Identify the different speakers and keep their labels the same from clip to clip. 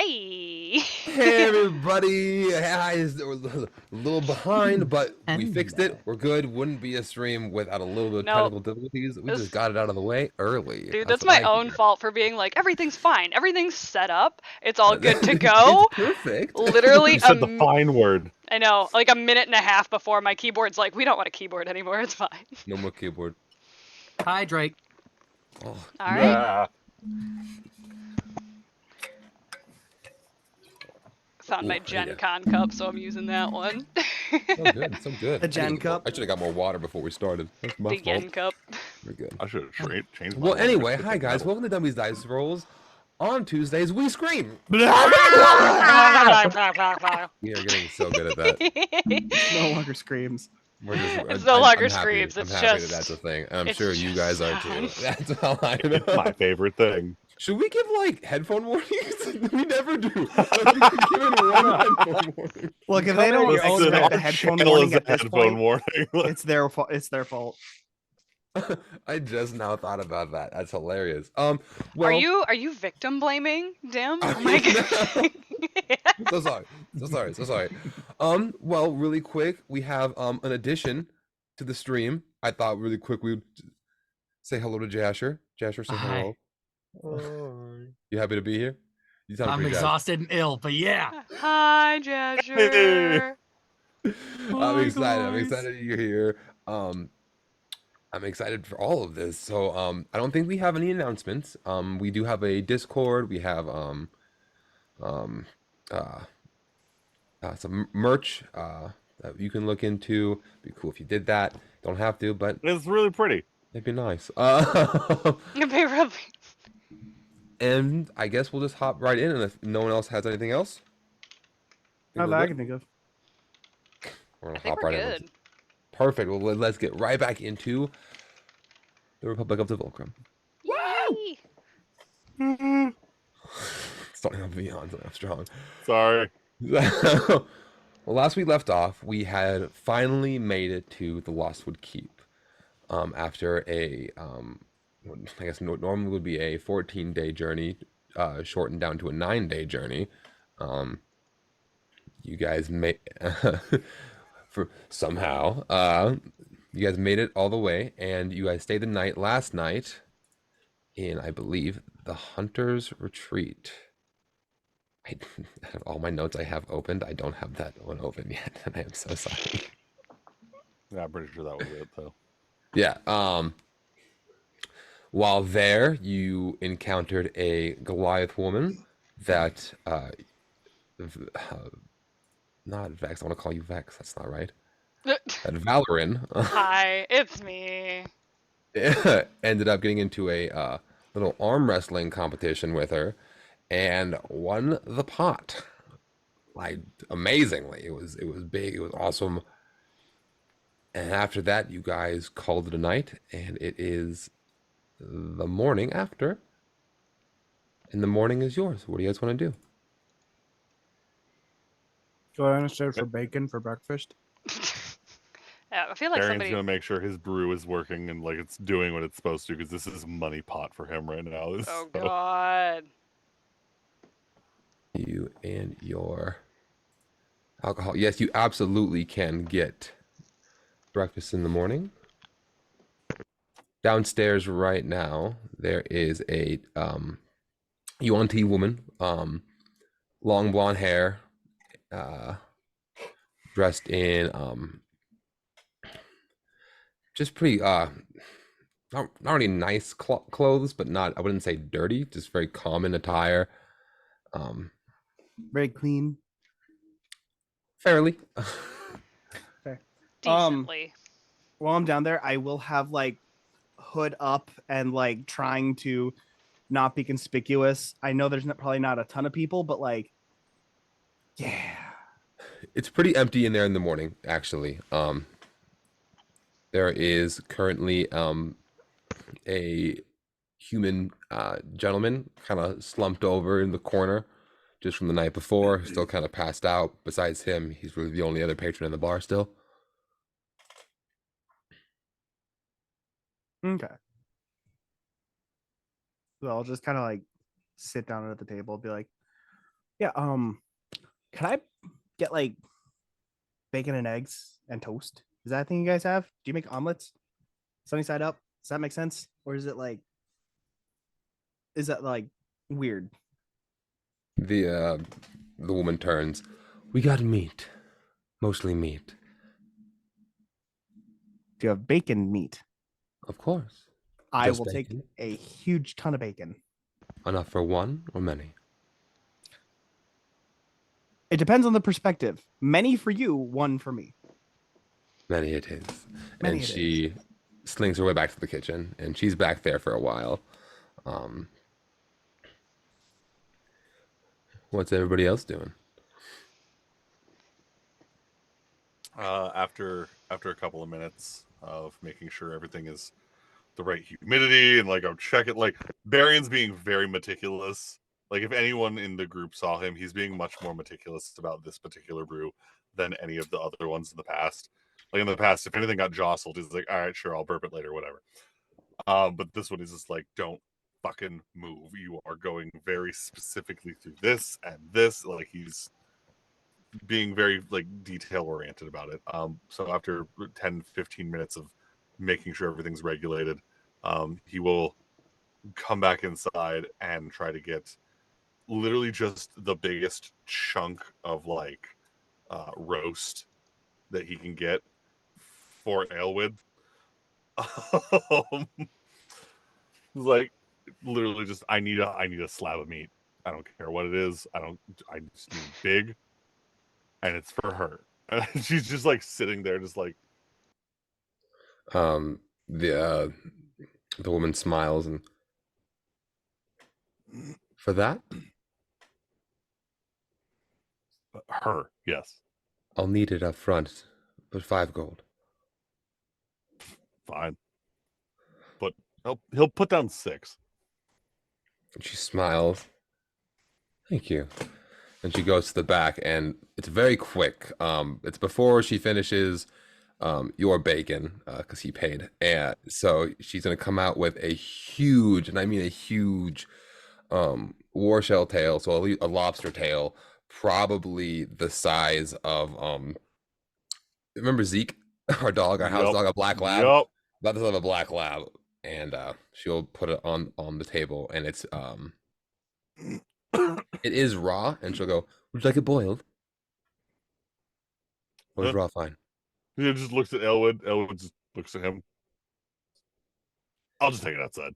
Speaker 1: Hey!
Speaker 2: Hey everybody! Hi, we're a little behind, but we fixed it. We're good. Wouldn't be a stream without a little bit of
Speaker 1: Nope.
Speaker 2: technical difficulties. We just
Speaker 1: This,
Speaker 2: got it out of the way early.
Speaker 1: dude,
Speaker 2: That's
Speaker 1: that's
Speaker 2: what
Speaker 1: my
Speaker 2: I
Speaker 1: own
Speaker 2: hear.
Speaker 1: fault for being like, everything's fine. Everything's set up. It's all good to
Speaker 2: It's
Speaker 1: go.
Speaker 2: perfect.
Speaker 1: Literally,
Speaker 3: You said the fine word.
Speaker 1: I know, like a minute and a half before my keyboard's like, we don't want a keyboard anymore. It's fine.
Speaker 2: No more keyboard.
Speaker 4: Hi, Drake.
Speaker 2: Oh,
Speaker 1: All right.
Speaker 3: Ah.
Speaker 1: Found my
Speaker 2: ooh,
Speaker 1: Gen
Speaker 2: yeah.
Speaker 1: Con cup, so I'm using that one.
Speaker 2: So good, so good.
Speaker 4: The Gen cup.
Speaker 2: I should have got more water before we started. That's my
Speaker 1: The
Speaker 2: fault.
Speaker 1: Yen cup.
Speaker 2: We're good.
Speaker 3: I should have changed my
Speaker 2: Well,
Speaker 3: water
Speaker 2: anyway,
Speaker 3: to
Speaker 2: hi guys.
Speaker 3: metal.
Speaker 2: Welcome to Dummies Dice Rolls. On Tuesdays, we scream. We are getting so good at that.
Speaker 4: It's no longer screams.
Speaker 2: We're just,
Speaker 1: It's no longer
Speaker 2: I'm happy,
Speaker 1: screams,
Speaker 2: I'm
Speaker 1: it's
Speaker 2: happy
Speaker 1: just-
Speaker 2: that that's a thing. And I'm
Speaker 1: it's
Speaker 2: sure you guys
Speaker 1: just
Speaker 2: are too.
Speaker 1: sound.
Speaker 2: That's all I know.
Speaker 3: It's my favorite thing.
Speaker 2: Should we give like headphone warnings? We never do. We've given one headphone warning.
Speaker 4: Look, if
Speaker 2: Come
Speaker 4: they
Speaker 2: in
Speaker 4: don't
Speaker 2: your own
Speaker 3: Listen,
Speaker 4: expect
Speaker 3: our
Speaker 4: a headphone
Speaker 3: channel
Speaker 4: warning
Speaker 3: is a
Speaker 4: at this
Speaker 3: headphone
Speaker 4: point,
Speaker 3: warning.
Speaker 4: it's their fault. It's their fault.
Speaker 2: I just now thought about that. That's hilarious.
Speaker 1: Are
Speaker 2: Well,
Speaker 1: you victim blaming? Damn.
Speaker 2: I
Speaker 1: Oh my
Speaker 2: mean,
Speaker 1: god.
Speaker 2: so sorry. Well, really quick, we have an addition to the stream. I thought really quick we'd say hello to Jasher. Jasher, say
Speaker 5: Hi.
Speaker 2: hello. You happy to be here? You sound
Speaker 5: I'm
Speaker 2: pretty jazzed.
Speaker 5: exhausted and ill, but yeah.
Speaker 1: Hi, Jasher.
Speaker 2: I'm
Speaker 5: Hi,
Speaker 2: excited. I'm
Speaker 5: guys.
Speaker 2: excited you're here. I'm excited for all of this. So I don't think we have any announcements. We do have a Discord. We have some merch that you can look into. Be cool if you did that. Don't have to, but
Speaker 3: It's really pretty.
Speaker 2: it'd be nice.
Speaker 1: It'd be really-
Speaker 2: And I guess we'll just hop right in, and if no one else has anything else,
Speaker 4: Not
Speaker 2: we're
Speaker 4: that I
Speaker 2: good?
Speaker 4: can think of.
Speaker 2: We're gonna
Speaker 1: I think
Speaker 2: hop
Speaker 1: we're
Speaker 2: right in.
Speaker 1: good.
Speaker 2: Perfect. Well, let's get right back into the Republic of Devolkrim.
Speaker 1: Yay!
Speaker 2: Starting off beyond, starting off strong.
Speaker 3: Sorry.
Speaker 2: Well, last we left off, we had finally made it to the Lostwood Keep. After a, I guess normally would be a 14-day journey, shortened down to a 9-day journey. You guys made, for somehow, you guys made it all the way, and you guys stayed the night last night in, I believe, the Hunter's Retreat. Out of all my notes I have opened, I don't have that one open yet, and I am so sorry.
Speaker 3: Yeah, I'm pretty sure that was it, though.
Speaker 2: Yeah. While there, you encountered a Goliath woman that, not Vex. I want to call you Vex. That's not right. That Valorin
Speaker 1: Hi, it's me.
Speaker 2: ended up getting into a little arm wrestling competition with her, and won the pot. Like amazingly, it was big. It was awesome. And after that, you guys called it a night, and it is the morning after. And the morning is yours. What do you guys want to do?
Speaker 4: Go downstairs for bacon for breakfast.
Speaker 1: Yeah, I feel like
Speaker 3: Darian's
Speaker 1: somebody.
Speaker 3: gonna make sure his brew is working and like it's doing what it's supposed to, because this is money pot for him right now.
Speaker 1: Oh
Speaker 3: So-
Speaker 1: god.
Speaker 2: You and your alcohol. Yes, you absolutely can get breakfast in the morning. Downstairs right now, there is a UNT woman, long blonde hair, dressed in just pretty not really nice clothes, but not, I wouldn't say dirty, just very common attire.
Speaker 4: Very clean.
Speaker 2: Fairly.
Speaker 1: Decently.
Speaker 4: While I'm down there, I will have like hood up and like trying to not be conspicuous. I know there's probably not a ton of people, but like, yeah.
Speaker 2: It's pretty empty in there in the morning, actually. There is currently a human gentleman kind of slumped over in the corner just from the night before, still kind of passed out. Besides him, he's really the only other patron in the bar still.
Speaker 4: Okay. So I'll just kind of like sit down at the table and be like, Yeah. Can I get like bacon and eggs and toast? Is that a thing you guys have? Do you make omelets? Sunny side up? Does that make sense? Or is that like weird?
Speaker 2: The woman turns. We got meat, mostly meat,
Speaker 4: Do you have bacon meat?
Speaker 2: of course.
Speaker 4: I
Speaker 2: Just
Speaker 4: will take
Speaker 2: bacon.
Speaker 4: a huge ton of bacon.
Speaker 2: Enough for one or many?
Speaker 4: It depends on the perspective. Many for you, one for me.
Speaker 2: Many it is.
Speaker 4: Many
Speaker 2: And
Speaker 4: it is.
Speaker 2: she slings her way back to the kitchen, and she's back there for a while. Um, what's everybody else doing?
Speaker 3: After a couple of minutes of making sure everything is the right humidity and like I'm checking, like Barion's being very meticulous. Like if anyone in the group saw him, he's being much more meticulous about this particular brew than any of the other ones in the past. Like in the past, if anything got jostled, he's like, all right, sure, I'll burp it later, whatever. But this one is just like, don't fucking move. You are going very specifically through this and this. Like he's being very like detail oriented about it. So after 10-15 minutes of making sure everything's regulated, he will come back inside and try to get literally just the biggest chunk of like roast that he can get for Aelwyd. Like literally just I need a slab of meat. I don't care what it is. I just need big, and it's for her. And she's just like sitting there, just like
Speaker 2: Um, the woman smiles, and for that,
Speaker 3: her. Yes,
Speaker 2: I'll need it up front, but 5 gold.
Speaker 3: fine, but he'll put down 6.
Speaker 2: And she smiles. Thank you. And she goes to the back, and it's very quick. It's before she finishes your bacon, because he paid. And so she's gonna come out with a huge, and I mean a huge, war shell tail. So a lobster tail, probably the size of remember Zeke, our dog, our house
Speaker 3: Yup.
Speaker 2: dog, a black lab.
Speaker 3: Yup.
Speaker 2: About the size of a black lab, and she'll put it on the table, and it's it is raw, and she'll go, "Would you like it boiled? Or is
Speaker 3: Huh?
Speaker 2: raw fine?"
Speaker 3: He just looks at Elwood. Elwood just looks at him. I'll just take it outside.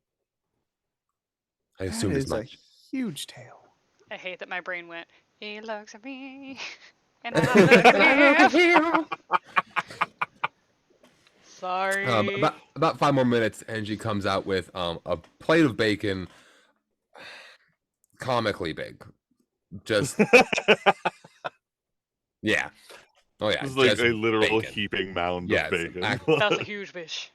Speaker 2: I
Speaker 4: That
Speaker 2: assumed as
Speaker 4: is a
Speaker 2: much.
Speaker 4: huge tail.
Speaker 1: I hate that my brain went, he looks at me, and I look at him. Sorry.
Speaker 2: About 5 more minutes, and she comes out with a plate of bacon, comically big. Just yeah, oh yeah,
Speaker 3: It's like
Speaker 2: just
Speaker 3: a literal
Speaker 2: bacon.
Speaker 3: heaping mound
Speaker 2: Yeah,
Speaker 3: of
Speaker 2: it's
Speaker 3: bacon.
Speaker 1: That's a huge fish.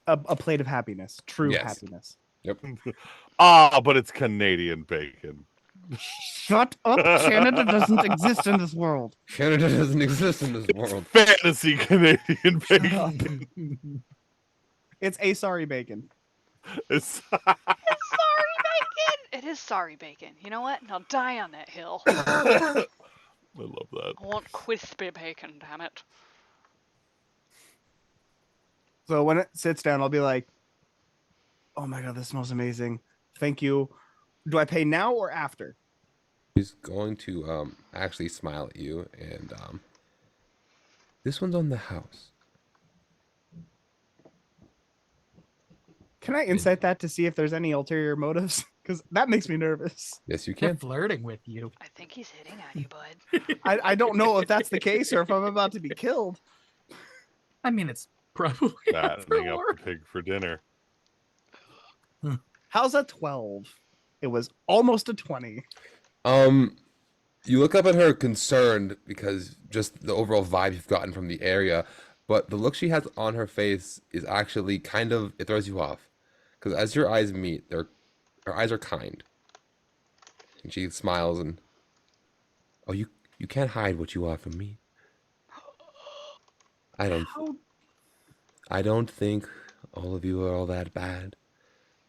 Speaker 4: A plate of happiness. True
Speaker 2: Yes.
Speaker 4: happiness.
Speaker 2: Yep.
Speaker 3: But it's Canadian bacon.
Speaker 4: Shut up. Canada doesn't exist in this world.
Speaker 2: Canada doesn't exist in this world.
Speaker 3: Fantasy Canadian
Speaker 4: Shut up.
Speaker 3: bacon.
Speaker 4: It's a sorry bacon.
Speaker 3: It's
Speaker 1: It's sorry bacon. It is sorry bacon. You know what? I'll die on that hill.
Speaker 3: I love that.
Speaker 1: I want crispy bacon, damn it.
Speaker 4: So when it sits down, I'll be like, oh my God, this smells amazing. Thank you. Do I pay now or after?
Speaker 2: He's going to actually smile at you, and this one's on the house.
Speaker 4: Can I insight that to see if there's any ulterior motives? Because that makes me nervous.
Speaker 2: Yes, you
Speaker 5: They're
Speaker 2: can.
Speaker 5: flirting with you.
Speaker 1: I think he's hitting on you, bud.
Speaker 4: I don't know if that's the case or if I'm about to be killed.
Speaker 5: I mean, it's probably
Speaker 3: Fattening up
Speaker 5: for
Speaker 3: the pig for dinner.
Speaker 4: How's a 12? It was almost a 20.
Speaker 2: You look up at her concerned because just the overall vibe you've gotten from the area, but the look she has on her face is actually kind of, it throws you off. Because as your eyes meet, her eyes are kind. And she smiles and, oh, you can't hide what you are from me.
Speaker 4: How
Speaker 2: I don't think all of you are all that bad,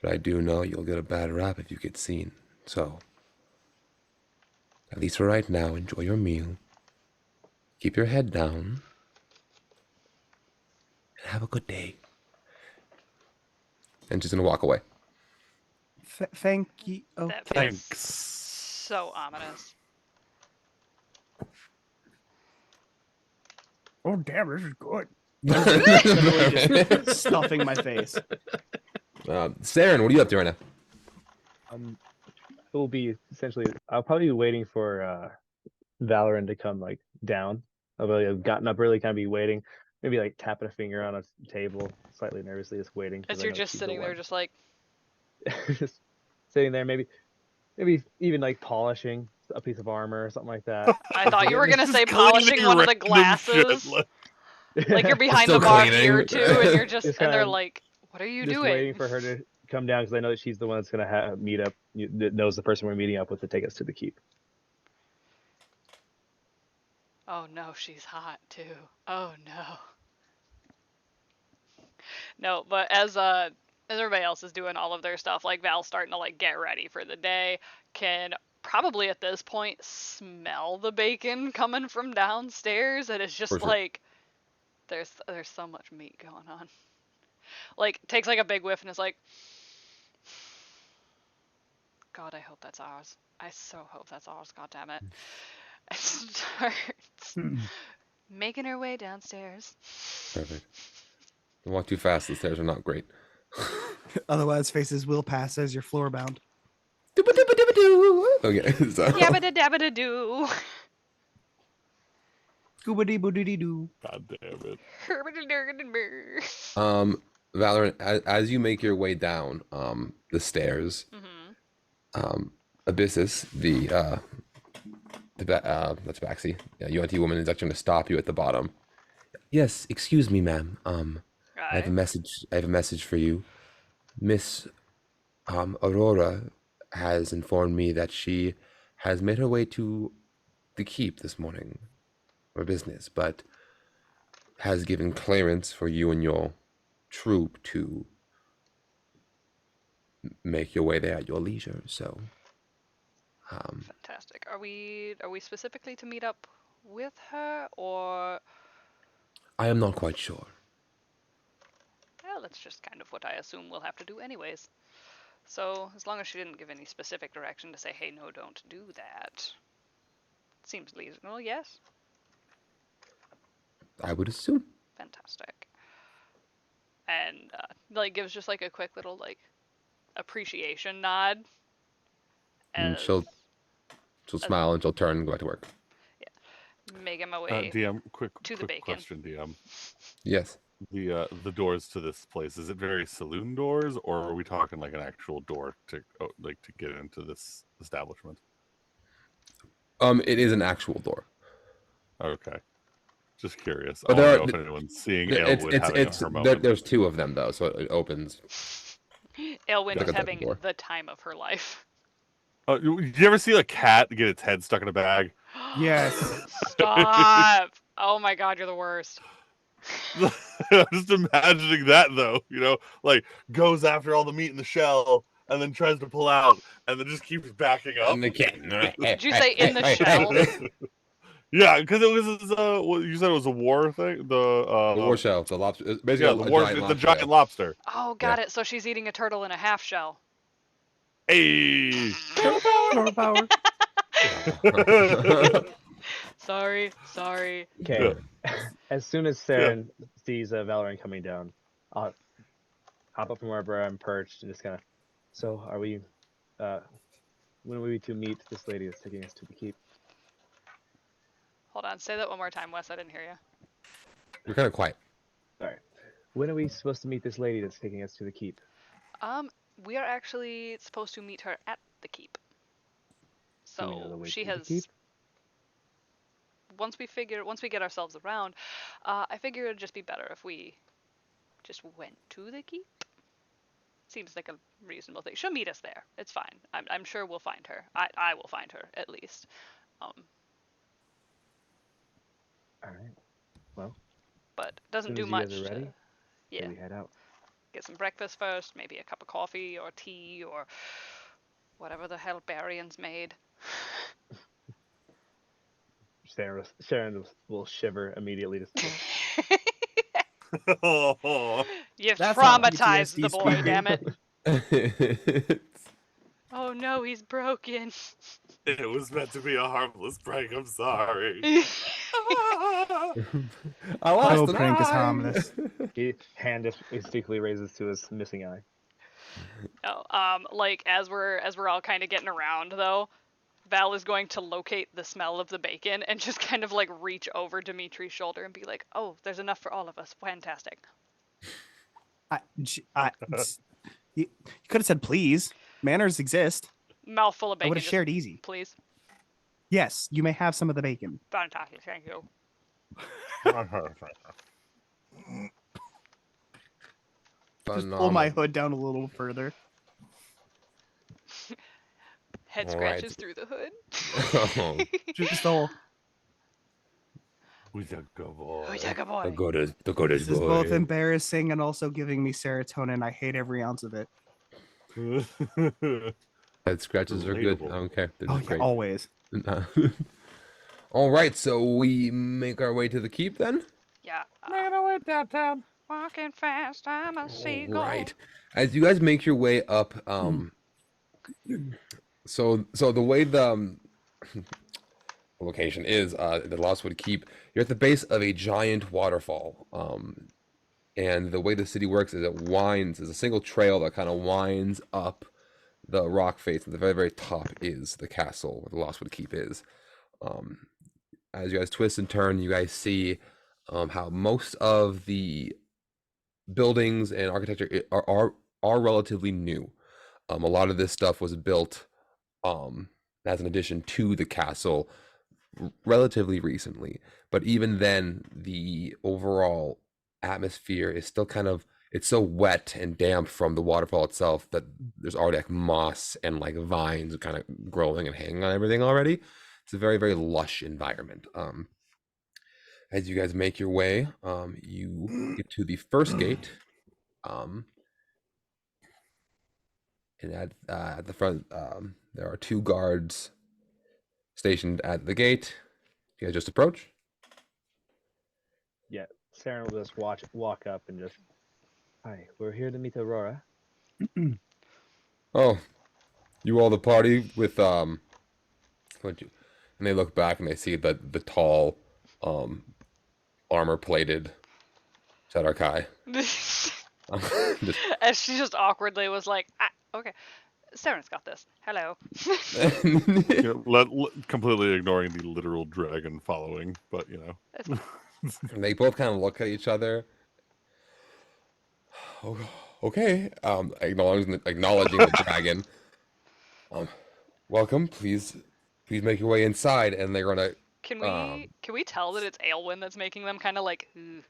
Speaker 2: but I do know you'll get a bad rap if you get seen. So, At least for right now, enjoy your meal. Keep your head down. And have a good day. And she's gonna walk away.
Speaker 4: Thank you. Oh,
Speaker 1: That feels
Speaker 3: Thanks.
Speaker 1: so ominous.
Speaker 4: oh, damn, this is good.
Speaker 2: Saren,
Speaker 4: Just stuffing my face.
Speaker 2: what are you up to right now?
Speaker 6: It will be essentially. I'll probably be waiting for Valorant to come like down. I'll probably have gotten up early, kind of be waiting, maybe like tapping a finger on a table, slightly nervously, just waiting. 'cause
Speaker 1: As
Speaker 6: I
Speaker 1: you're
Speaker 6: know
Speaker 1: just
Speaker 6: she's the
Speaker 1: sitting there,
Speaker 6: one.
Speaker 1: just like,
Speaker 6: Just sitting there, maybe even like polishing a piece of armor or something like that.
Speaker 1: I thought you were gonna
Speaker 3: Just
Speaker 1: say
Speaker 3: cleaning
Speaker 1: polishing one of the
Speaker 3: random shit,
Speaker 1: glasses. Like you're behind
Speaker 2: Still
Speaker 1: the bar
Speaker 2: cleaning.
Speaker 1: here too, and you're just,
Speaker 6: Just
Speaker 1: and they're
Speaker 6: kinda
Speaker 1: like, "What are you
Speaker 6: just
Speaker 1: doing?"
Speaker 6: waiting for her to come down because I know that she's the one that's gonna meet up. That knows the person we're meeting up with to take us to the keep.
Speaker 1: Oh no, she's hot too. Oh no. No, but as everybody else is doing all of their stuff, like Val's starting to like get ready for the day, can probably at this point smell the bacon coming from downstairs, and it's just
Speaker 2: For sure.
Speaker 1: like there's so much meat going on. Like takes like a big whiff and is like, God, I hope that's ours. I so hope that's ours. God damn it. And starts making her way downstairs.
Speaker 2: Perfect. Don't walk too fast. The stairs are not great.
Speaker 4: Otherwise, faces will pass as you're floor bound.
Speaker 2: Okay, so
Speaker 1: Yabba da dabba da doo.
Speaker 4: Goobity boodity doo.
Speaker 3: God damn it.
Speaker 2: Valorant, as you make your way down the stairs, Abyssus, that's Baxi, UNT woman is actually going to stop you at the bottom. Yes, excuse me, ma'am. I have a message. I have a message for you. Miss Aurora has informed me that she has made her way to the keep this morning for business, but has given clearance for you and your troop to make your way there at your leisure. So,
Speaker 1: Fantastic. Are we specifically to meet up with her, or
Speaker 2: I am not quite sure.
Speaker 1: well, that's just kind of what I assume we'll have to do anyways. So as long as she didn't give any specific direction to say, hey, no, don't do that. Seems reasonable, yes.
Speaker 2: I would assume.
Speaker 1: Fantastic. And like gives just like a quick little like appreciation nod.
Speaker 2: And
Speaker 1: As
Speaker 2: she'll smile and she'll turn and go back to work.
Speaker 1: making my way
Speaker 3: DM, quick
Speaker 1: to the bacon.
Speaker 3: question, DM.
Speaker 2: Yes.
Speaker 3: The doors to this place, is it very saloon doors, or are we talking like an actual door to to get into this establishment?
Speaker 2: It is an actual door.
Speaker 3: Okay, just curious.
Speaker 2: But
Speaker 3: I
Speaker 2: there
Speaker 3: want
Speaker 2: are-
Speaker 3: to know if anyone's seeing
Speaker 2: It's
Speaker 3: Aelwood having her moment.
Speaker 2: there's two of them though, so it opens.
Speaker 1: Aelwyn
Speaker 2: Like
Speaker 1: is
Speaker 2: a
Speaker 1: having
Speaker 2: door.
Speaker 1: the time of her life.
Speaker 3: You ever see a cat get its head stuck in a bag?
Speaker 4: Yes.
Speaker 1: Stop! Oh my god, you're the worst.
Speaker 3: I'm just imagining that though, like goes after all the meat in the shell and then tries to pull out and then just keeps backing up.
Speaker 2: And the cat.
Speaker 1: Did you say in the shell?
Speaker 3: Yeah, because it was what you said it was a war thing.
Speaker 2: The war shell, the lobster. It's basically
Speaker 3: Yeah,
Speaker 2: a
Speaker 3: the war,
Speaker 2: giant
Speaker 3: the
Speaker 2: lobster.
Speaker 3: giant lobster.
Speaker 1: Oh, got it. So she's eating a turtle in a half shell.
Speaker 3: Hey.
Speaker 4: Floor power.
Speaker 1: Sorry.
Speaker 6: Okay.
Speaker 3: Yeah.
Speaker 6: As soon as Saren sees Valorant coming down, I'll hop up from wherever I'm perched and just kind of. So, are we? When are we to meet this lady that's taking us to the keep?
Speaker 1: Hold on. Say that one more time, Wes. I didn't hear you.
Speaker 2: You're kind of quiet.
Speaker 6: All right. When are we supposed to meet this lady that's taking us to the keep?
Speaker 1: We are actually supposed to meet her at the keep.
Speaker 6: Do we know the
Speaker 1: So
Speaker 6: way
Speaker 1: she
Speaker 6: to the
Speaker 1: has.
Speaker 6: keep?
Speaker 1: Once we get ourselves around, I figure it'd just be better if we just went to the keep. Seems like a reasonable thing. She'll meet us there. It's fine. I'm sure we'll find her. I will find her at least.
Speaker 6: All right. Well,
Speaker 1: But
Speaker 6: as
Speaker 1: doesn't
Speaker 6: soon
Speaker 1: do
Speaker 6: as you guys
Speaker 1: much
Speaker 6: are ready,
Speaker 1: to. Yeah.
Speaker 6: we head out.
Speaker 1: Get some breakfast first, maybe a cup of coffee or tea or whatever the hell Barian's made.
Speaker 6: Sharon will shiver immediately. Just
Speaker 3: Oh,
Speaker 1: You've
Speaker 4: That's not
Speaker 1: traumatized the
Speaker 4: PTSD
Speaker 1: boy,
Speaker 4: speaking.
Speaker 1: damn it.
Speaker 2: It's-
Speaker 1: Oh no, he's broken.
Speaker 3: it was meant to be a harmless prank. I'm sorry.
Speaker 2: I lost
Speaker 4: No
Speaker 2: an
Speaker 4: prank is
Speaker 2: eye.
Speaker 4: harmless.
Speaker 6: he hand just instinctively raises to his missing eye.
Speaker 1: No, like as we're all kind of getting around though, Val is going to locate the smell of the bacon and just kind of like reach over Dimitri's shoulder and be like, "Oh, there's enough for all of us. Fantastic."
Speaker 4: You could have said please. Manners exist.
Speaker 1: Mouthful of
Speaker 4: I
Speaker 1: bacon.
Speaker 4: would have
Speaker 1: just,
Speaker 4: shared easy.
Speaker 1: please.
Speaker 4: Yes, you may have some of the bacon.
Speaker 1: Fantastic, thank you.
Speaker 4: Just pull my
Speaker 2: Phenomenal.
Speaker 4: hood down a little further.
Speaker 1: Head
Speaker 2: All
Speaker 1: scratches
Speaker 2: right.
Speaker 1: through the hood.
Speaker 2: Oh,
Speaker 4: Just the whole.
Speaker 3: We took a boy.
Speaker 1: Oh, take a boy.
Speaker 2: the goddess
Speaker 4: This is both
Speaker 2: boy.
Speaker 4: embarrassing and also giving me serotonin. I hate every ounce of it.
Speaker 2: Head scratches are good. I
Speaker 3: Relatable.
Speaker 2: don't care. They're
Speaker 4: Oh
Speaker 2: just
Speaker 4: yeah,
Speaker 2: great.
Speaker 4: always.
Speaker 2: All right, so we make our way to the keep then.
Speaker 1: Yeah.
Speaker 3: Making our way downtown.
Speaker 1: Walking fast, I'm a seagull.
Speaker 2: Right. As you guys make your way up, so the way the location is, the Lostwood Keep, you're at the base of a giant waterfall. And the way the city works is it winds, there's a single trail that kind of winds up the rock face, and the very, very top is the castle where the Lostwood Keep is. As you guys twist and turn, you guys see how most of the buildings and architecture are relatively new. A lot of this stuff was built as an addition to the castle relatively recently, but even then, the overall atmosphere is still kind of, it's so wet and damp from the waterfall itself that there's already like moss and like vines kind of growing and hanging on everything already. It's a very, very lush environment. As you guys make your way, you get to the first gate, and at the front, there are two guards stationed at the gate. You guys just approach.
Speaker 6: Yeah, Sharon will just walk up and just, hi, we're here to meet Aurora.
Speaker 2: Oh, you all the party with what you? And they look back and they see the tall, armor-plated Sedarkai. Just
Speaker 1: As she just awkwardly was like, okay, Saren's got this. Hello.
Speaker 3: Completely ignoring the literal dragon following, but
Speaker 1: It's fine.
Speaker 2: and they both kind of look at each other. Oh, okay. Acknowledging the dragon. Welcome. Please make your way inside. And they're gonna.
Speaker 1: Can we tell that it's Aelwyn that's making them kind of like? Ugh.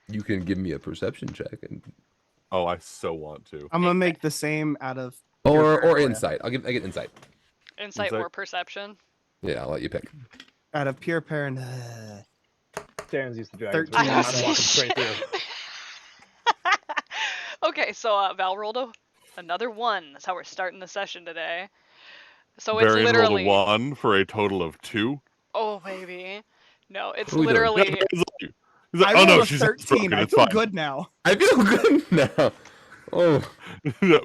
Speaker 2: You can give me a perception check and
Speaker 3: oh, I so want to.
Speaker 4: I'm gonna make the same out of
Speaker 2: or
Speaker 4: paranoia.
Speaker 2: insight. I get insight.
Speaker 1: Insight or perception?
Speaker 2: Yeah, I'll let you pick.
Speaker 4: out of pure paranoia.
Speaker 6: Sharon's used to dragons.
Speaker 4: 13.
Speaker 6: I'm walking straight through.
Speaker 1: Okay, so Val rolled another one. That's how we're starting the session today. So it's
Speaker 3: Varian
Speaker 1: literally.
Speaker 3: rolled a 1 for a total of 2.
Speaker 1: Oh baby. No, it's
Speaker 2: What are we doing?
Speaker 1: literally.
Speaker 3: He's like,
Speaker 4: I
Speaker 3: oh no,
Speaker 4: rolled a
Speaker 3: she's
Speaker 4: 13.
Speaker 3: broken.
Speaker 4: I
Speaker 3: It's
Speaker 4: feel
Speaker 3: fine.
Speaker 4: good now.
Speaker 2: I feel good now. Oh,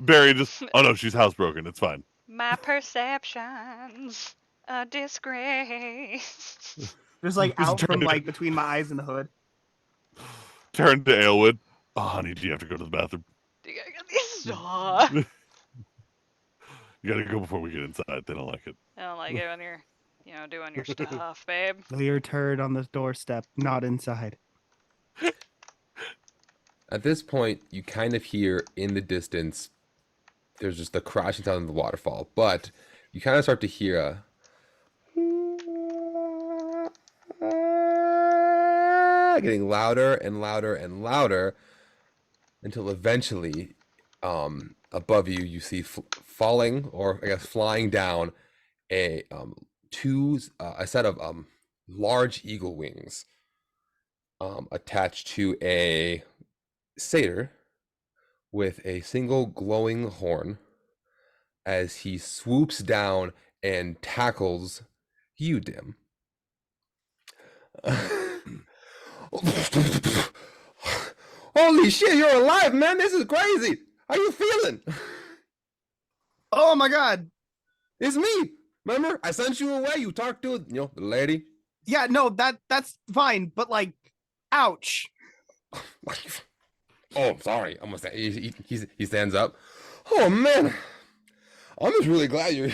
Speaker 3: Barry just, oh no, she's housebroken. It's fine.
Speaker 1: My perception's a disgrace.
Speaker 4: Just like
Speaker 3: Just
Speaker 4: out from
Speaker 3: trying to-
Speaker 4: like between my eyes and the hood.
Speaker 3: Turn to Aelwood. Oh, honey, do you have to go to the bathroom?
Speaker 1: Stop.
Speaker 3: You gotta go before we get inside. They don't like it.
Speaker 1: I don't like it when you're, doing your stuff, babe.
Speaker 4: Lay your turd on the doorstep, not inside.
Speaker 2: at this point, you kind of hear in the distance. There's just the crashing sound of the waterfall, but you kind of start to hear getting louder and louder and louder until eventually, above you, you see falling, or I guess flying down, a set of large eagle wings, attached to a satyr with a single glowing horn, as he swoops down and tackles you, Dim. Holy shit, you're alive, man. This is crazy. How you feeling?
Speaker 4: Oh my god.
Speaker 2: It's me. Remember? I sent you away. You talked to, the lady.
Speaker 4: Yeah, no, that's fine, but like, ouch.
Speaker 2: Oh, sorry. I'm gonna say he stands up. Oh man, I'm just really glad you're.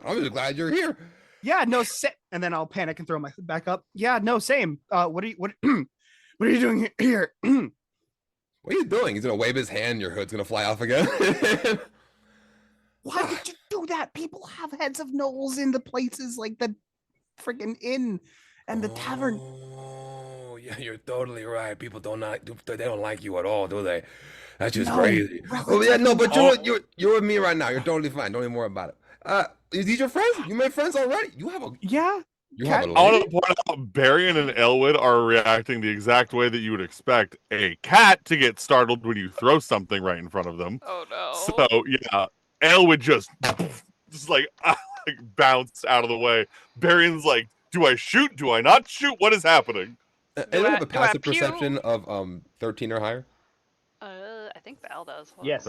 Speaker 2: I'm just glad you're here.
Speaker 4: Yeah, no, and then I'll panic and throw my hood back up. Yeah, no, same. What are you what what are you doing here?
Speaker 2: What are you doing? He's gonna wave his hand. Your hood's gonna fly off again.
Speaker 4: Why would you do that? People have heads of gnolls in the places like the freaking inn and the tavern.
Speaker 2: Oh, yeah, you're totally right. People they don't like you at all, do they? That's just
Speaker 4: No,
Speaker 2: crazy. Oh yeah, no, but
Speaker 3: Oh.
Speaker 2: you're with me right now. You're totally fine. Don't even worry about it. Is these your friends? You made friends already? You have a
Speaker 4: Yeah.
Speaker 2: you have a
Speaker 3: I want
Speaker 2: lady?
Speaker 3: to point out Barian and Elwood are reacting the exact way that you would expect a cat to get startled when you throw something right in front of them.
Speaker 1: Oh no.
Speaker 3: So yeah, Elwood just like bounced out of the way. Barian's like, "Do I shoot? Do I not shoot? What is happening?"
Speaker 2: Anyone have a
Speaker 1: do I
Speaker 2: passive
Speaker 1: pew?
Speaker 2: perception of 13 or higher?
Speaker 1: I think Val does. Hold on.
Speaker 6: Yes.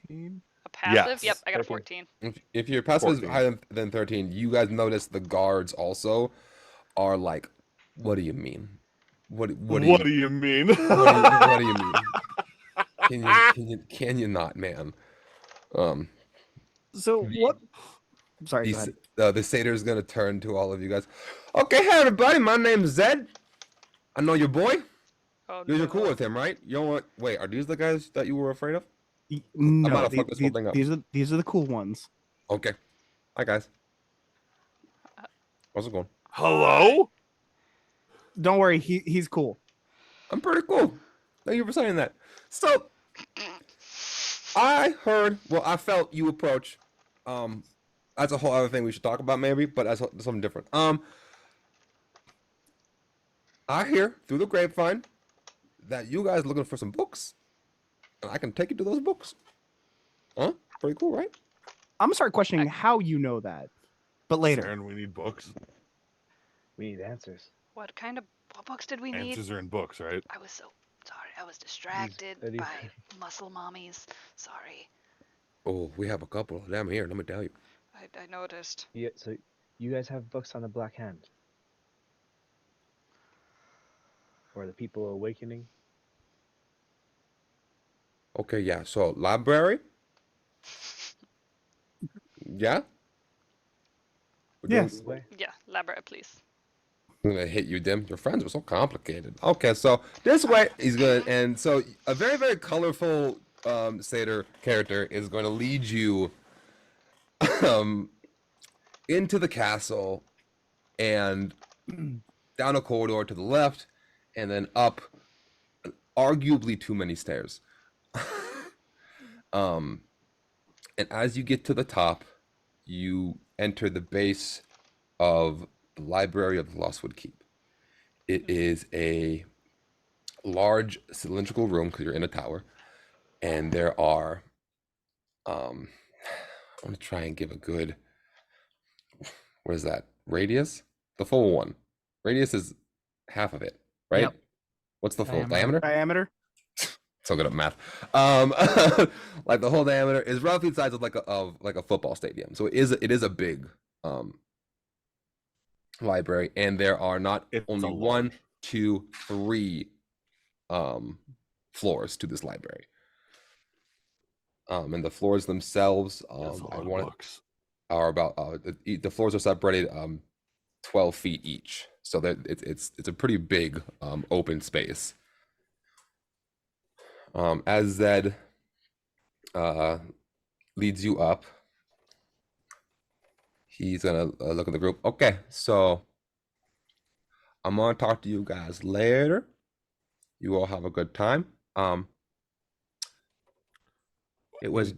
Speaker 3: 13.
Speaker 1: A passive?
Speaker 3: Yes.
Speaker 1: Yep, I got a
Speaker 6: 13.
Speaker 1: 14.
Speaker 2: If your passive is
Speaker 3: 14.
Speaker 2: higher than 13, you guys notice the guards also are like, what do you mean? What do you
Speaker 3: mean?
Speaker 2: what do you mean? Can you not, man?
Speaker 4: So what? Sorry, go
Speaker 2: The,
Speaker 4: ahead.
Speaker 2: the satyr is gonna turn to all of you guys. Okay, hey everybody, my name's Zed. I know your boy.
Speaker 1: Oh
Speaker 2: You're
Speaker 1: no.
Speaker 2: cool with him, right? You don't want. Wait, are these the guys that you were afraid of?
Speaker 4: No,
Speaker 2: about to fuck this whole thing up.
Speaker 4: these are the cool ones.
Speaker 2: Okay. Hi guys. How's it going?
Speaker 3: Hello?
Speaker 4: Don't worry, he's cool.
Speaker 2: I'm pretty cool. Thank you for saying that. So, I heard. Well, I felt you approach. That's a whole other thing we should talk about, maybe, but that's something different. I hear through the grapevine that you guys looking for some books, and I can take you to those books. Huh? Pretty cool, right?
Speaker 4: I'm gonna start questioning how you know that, but later.
Speaker 3: Aaron, we need books.
Speaker 6: We need answers.
Speaker 1: What books did we need?
Speaker 3: Answers are in books, right?
Speaker 1: I was so sorry. I was distracted
Speaker 6: these-
Speaker 1: by muscle mommies. Sorry.
Speaker 2: Oh, we have a couple of them here. Let me tell you.
Speaker 1: I noticed.
Speaker 6: Yeah, so you guys have books on the Black Hand? Or the People Awakening?
Speaker 2: Okay, yeah. So library. Yeah. We're doing-
Speaker 4: Yes.
Speaker 6: Way?
Speaker 1: Yeah, elaborate, please.
Speaker 2: I'm gonna hit you, Dim. Your friends were so complicated. Okay, so this way he's gonna, and so a very, very colorful satyr character is going to lead you um into the castle and down a corridor to the left, and then up arguably too many stairs. And as you get to the top, you enter the base of the Library of the Lostwood Keep. It is a large cylindrical room because you're in a tower, and there are I want to try and give a good, what is that, radius? The full one. Radius is half of it, right?
Speaker 4: Yep.
Speaker 2: What's the full
Speaker 5: Diameter.
Speaker 2: diameter? So good at math. Like the whole diameter is roughly the size of like a football stadium. So it is a big library, and there are not
Speaker 3: It's
Speaker 2: only
Speaker 3: a
Speaker 2: one,
Speaker 3: large.
Speaker 2: 2, 3 floors to this library. And the floors themselves,
Speaker 3: That's a lot
Speaker 2: I
Speaker 3: of
Speaker 2: want
Speaker 3: books.
Speaker 2: are about the floors are separated 12 feet each, so that it's a pretty big open space. As Zed leads you up, he's gonna look at the group. Okay, so I'm gonna talk to you guys later. You all have a good time. It was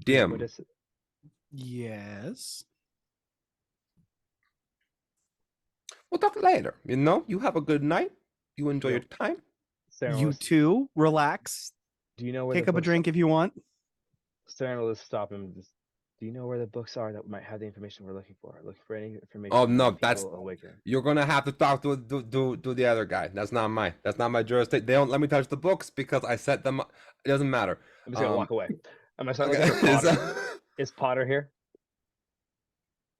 Speaker 2: dim.
Speaker 6: What is it?
Speaker 4: Yes.
Speaker 2: We'll talk later. You have a good night. You enjoy your time.
Speaker 6: Sarah,
Speaker 4: You too. Relax.
Speaker 6: do you know where
Speaker 4: Pick
Speaker 6: the
Speaker 4: up a
Speaker 6: books
Speaker 4: drink if you want.
Speaker 6: Sarah will just stop him. Just, Do you know where the books are that might have the information we're looking for? Looking for any information
Speaker 2: Oh
Speaker 6: on
Speaker 2: no,
Speaker 6: the
Speaker 2: that's
Speaker 6: people awakening.
Speaker 2: you're gonna have to talk to the other guy. That's not my jurisdiction. They don't let me touch the books because I set them. It doesn't matter.
Speaker 6: I'm just gonna walk away. I'm gonna start
Speaker 2: Okay.
Speaker 6: looking for Potter. Is Potter here?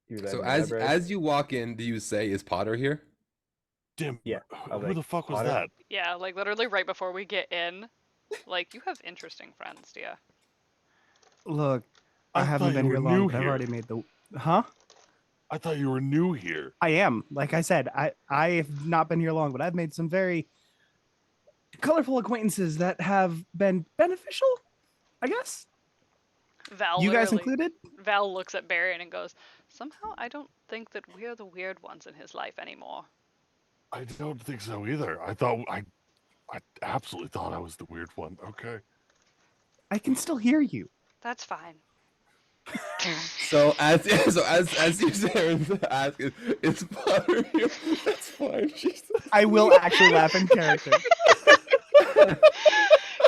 Speaker 6: You led
Speaker 2: So
Speaker 6: me to the library.
Speaker 2: as you walk in, do you say, "Is Potter here?"
Speaker 3: Dim.
Speaker 6: Yeah, I was
Speaker 3: Who
Speaker 6: like,
Speaker 3: the fuck was
Speaker 6: Potter?
Speaker 3: that?
Speaker 1: Yeah, like literally right before we get in. Like, you have interesting friends, do ya?
Speaker 4: Look, I
Speaker 3: I
Speaker 4: haven't
Speaker 3: thought
Speaker 4: been
Speaker 3: you
Speaker 4: here
Speaker 3: were
Speaker 4: long,
Speaker 3: new
Speaker 4: but I've
Speaker 3: here.
Speaker 4: already made the. Huh?
Speaker 3: I thought you were new here.
Speaker 4: I am. Like I said, I have not been here long, but I've made some very colorful acquaintances that have been beneficial, I guess.
Speaker 1: Val
Speaker 4: You guys
Speaker 1: literally
Speaker 4: included.
Speaker 1: Val looks at Barry and goes, "Somehow I don't think that we're the weird ones in his life anymore."
Speaker 3: I don't think so either. I absolutely thought I was the weird one. Okay.
Speaker 4: I can still hear you.
Speaker 1: That's fine.
Speaker 2: So as you ask, "Is Potter here?" That's fine.
Speaker 4: I will actually laugh in character.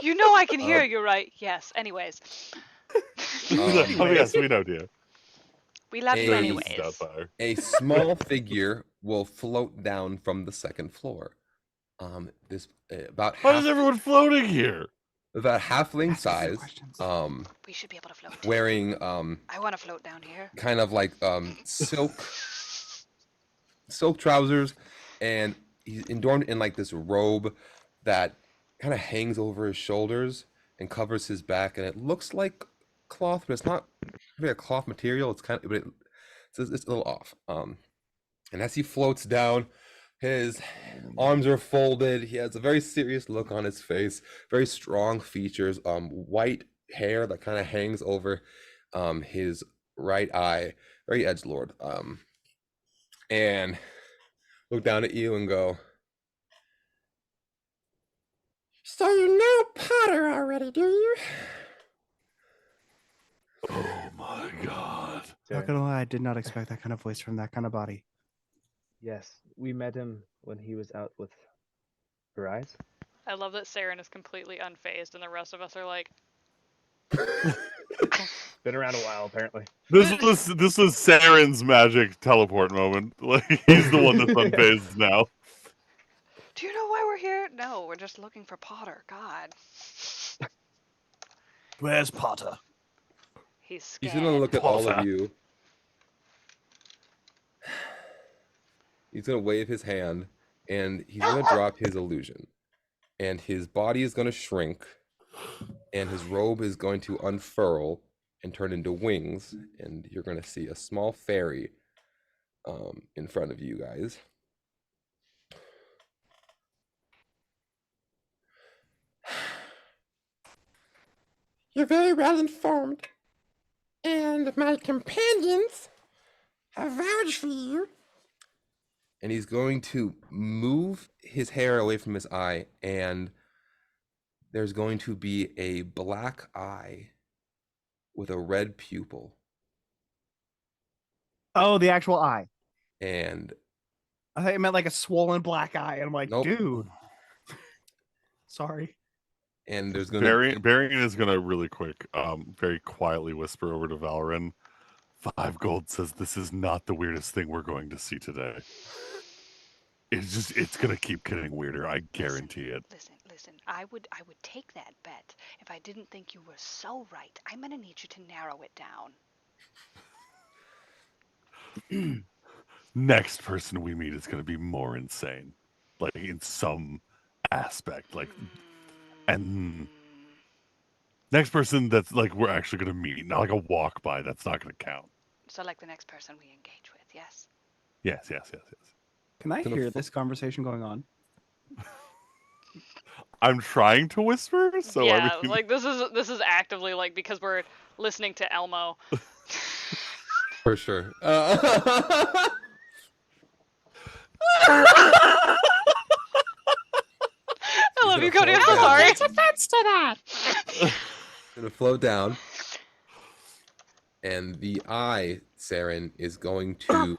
Speaker 1: You know I can hear you, right? Yes. Anyways.
Speaker 3: Oh
Speaker 4: Anyways.
Speaker 3: yes, we know, dear.
Speaker 1: We love you
Speaker 2: A-
Speaker 1: anyways.
Speaker 3: Doubtfire.
Speaker 2: A small figure will float down from the second floor. This
Speaker 3: Why is everyone floating here?
Speaker 2: about halfling
Speaker 4: Ask us some
Speaker 2: size.
Speaker 4: questions.
Speaker 1: We should be able to float too.
Speaker 2: Wearing
Speaker 1: I want to float down here.
Speaker 2: kind of like silk trousers, and he's adorned in like this robe that kind of hangs over his shoulders and covers his back, and it looks like cloth, but it's not really a cloth material. It's kind of, but it's a little off. And as he floats down, his arms are folded. He has a very serious look on his face, very strong features, white hair that kind of hangs over his right eye, very edgelord. And look down at you and go, "So you know Potter already, do you?"
Speaker 3: Oh my god.
Speaker 4: Not gonna lie, I did not expect that kind of voice from that kind of body.
Speaker 6: Yes, we met him when he was out with Arise.
Speaker 1: I love that Saren is completely unfazed and the rest of us are like,
Speaker 6: Been around a while, apparently.
Speaker 3: This was Saren's magic teleport moment. Like he's the one that's unfazed now.
Speaker 1: "Do you know why we're here?" "No, we're just looking for Potter." God.
Speaker 4: Where's Potter?
Speaker 1: He's
Speaker 2: He's
Speaker 1: scared.
Speaker 2: gonna look at all of
Speaker 3: Potter.
Speaker 2: you. He's gonna wave his hand, and he's gonna drop his illusion, and his body is gonna shrink, and his robe is going to unfurl and turn into wings, and you're gonna see a small fairy in front of you guys. "You're very well informed, and my companions have vouched for you." And he's going to move his hair away from his eye, and there's going to be a black eye with a red pupil.
Speaker 4: Oh, the actual eye.
Speaker 2: And
Speaker 4: I thought you meant like a swollen black eye. And I'm like,
Speaker 2: Nope.
Speaker 4: dude. Sorry.
Speaker 2: and there's going to
Speaker 3: Varian is gonna really quick, very quietly whisper over to Valorant. 5 gold says this is not the weirdest thing we're going to see today. It's gonna keep getting weirder, I guarantee it.
Speaker 1: Listen. I would take that bet if I didn't think you were so right. I'm gonna need you to narrow it down.
Speaker 3: Next person we meet is gonna be more insane. Like in some aspect. Like and next person that's like we're actually gonna meet, not like a walk by, that's not gonna count.
Speaker 1: So like the next person we engage with, yes?
Speaker 3: Yes.
Speaker 4: Can I
Speaker 2: Gonna
Speaker 4: hear
Speaker 2: fo-
Speaker 4: this conversation going on?
Speaker 3: I'm trying to whisper, so
Speaker 1: yeah,
Speaker 3: I mean
Speaker 1: like this is actively like because we're listening to Elmo.
Speaker 2: for sure.
Speaker 1: I love you, Cody. I'm so sorry.
Speaker 5: offense to that.
Speaker 2: Gonna float down, and the eye, Saren, is going to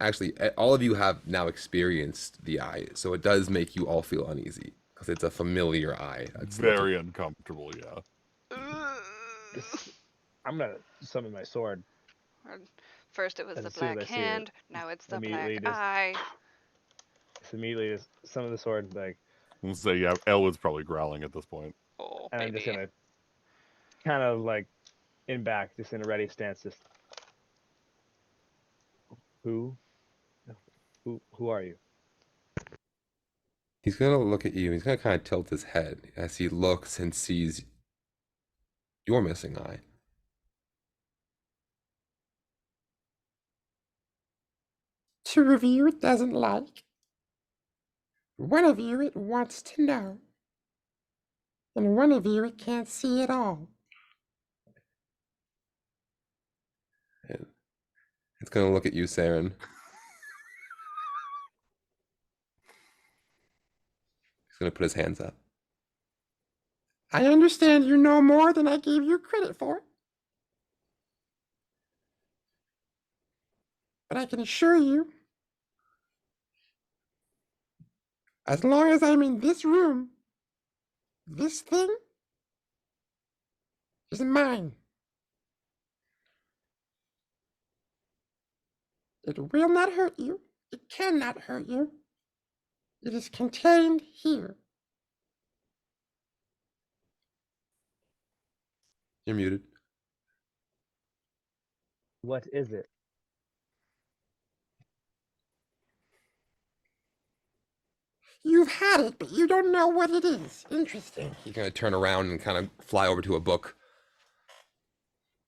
Speaker 2: actually all of you have now experienced the eye, so it does make you all feel uneasy because it's a familiar eye. That's
Speaker 3: very uncomfortable, yeah.
Speaker 6: I'm gonna summon my sword
Speaker 1: First it was
Speaker 6: as
Speaker 1: the
Speaker 6: soon as
Speaker 1: black
Speaker 6: I see it.
Speaker 1: hand, now it's the
Speaker 6: Immediately,
Speaker 1: black eye.
Speaker 6: immediately just summon the sword, like,
Speaker 3: I'm gonna say, yeah, Elwood's probably growling at this point.
Speaker 1: Oh,
Speaker 6: and I'm just
Speaker 1: baby.
Speaker 6: gonna kind of like in back, just in a ready stance, just who, who are you?
Speaker 2: He's gonna look at you. He's gonna kind of tilt his head as he looks and sees your missing eye. Two of you it doesn't like. One of you it wants to know. And one of you it can't see at all. And it's gonna look at you, Saren. He's gonna put his hands up. I understand you know more than I gave you credit for. But I can assure you, as long as I'm in this room, this thing is mine. It will not hurt you. It cannot hurt you. It is contained here. You're muted.
Speaker 6: What is it?
Speaker 2: You've had it, but you don't know what it is. Interesting. He's gonna turn around and kind of fly over to a book.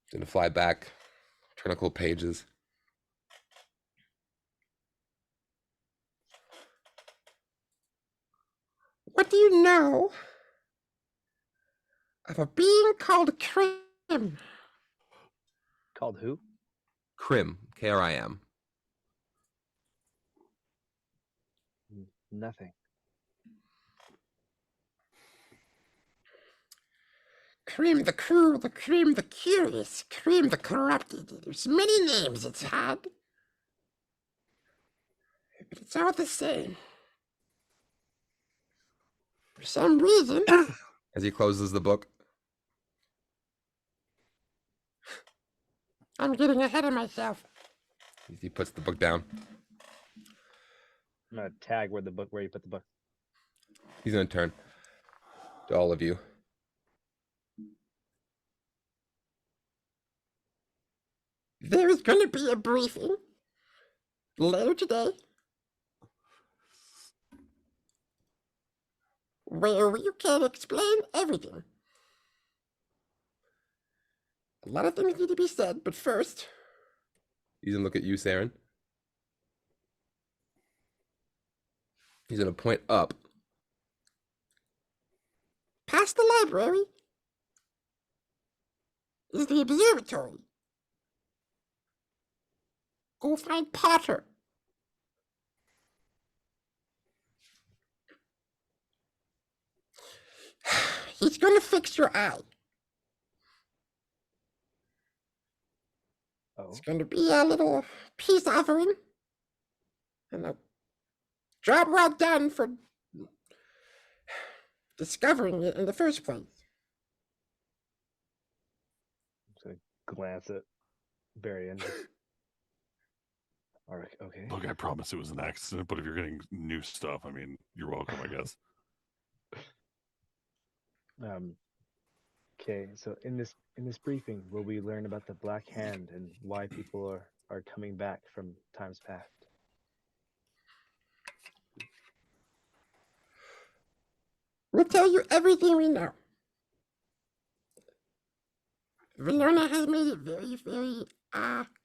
Speaker 2: He's gonna fly back, turn a couple pages. What do you know of a being called Krim?
Speaker 6: Called who?
Speaker 2: Krim, Krim.
Speaker 6: Nothing.
Speaker 2: Krim the cruel, the Krim the curious, Krim the corrupted. There's many names it's had. But it's all the same. For some reason, as he closes the book, I'm getting ahead of myself. He puts the book down.
Speaker 6: I'm gonna tag where you put the book.
Speaker 2: He's gonna turn to all of you. There is gonna be a briefing later today where you can explain everything. A lot of things need to be said, but first, he's gonna look at you, Saren. He's gonna point up. Past the library is the observatory. Go find Potter. He's gonna fix your eye.
Speaker 6: Oh,
Speaker 2: It's gonna be a little peace offering. And a job well done for discovering it in the first place.
Speaker 6: I'm just gonna glance at Barry and all right, okay.
Speaker 3: Look, I promise it was an accident, but if you're getting new stuff, I mean, you're welcome, I guess.
Speaker 6: Okay, so in this briefing, will we learn about the Black Hand and why people are coming back from times past?
Speaker 2: We'll tell you everything we know. Valona has made it very, very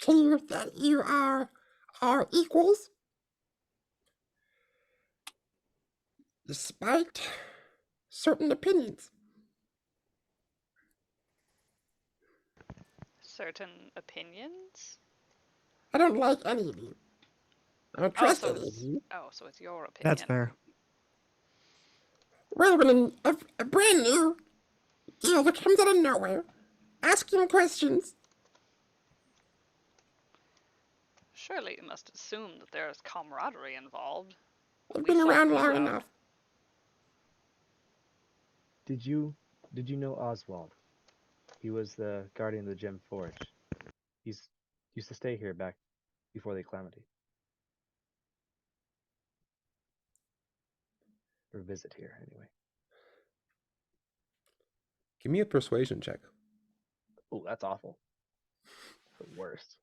Speaker 2: clear that you are our equals. Despite certain opinions.
Speaker 1: Certain opinions?
Speaker 2: I don't like any of you. I don't trust
Speaker 1: so
Speaker 2: any of you.
Speaker 1: so it's your opinion.
Speaker 4: That's fair.
Speaker 2: Well, when a brand new deal that comes out of nowhere, asking questions.
Speaker 1: Surely you must assume that there is camaraderie involved.
Speaker 2: I've
Speaker 1: We
Speaker 2: been
Speaker 1: sought
Speaker 2: around
Speaker 1: you
Speaker 2: long
Speaker 1: out.
Speaker 2: enough.
Speaker 6: Did you know Oswald? He was the guardian of the Gem Forge. He's used to stay here back before the calamity. Or visit here, anyway.
Speaker 2: Give me a persuasion check.
Speaker 6: Oh, that's awful. The worst.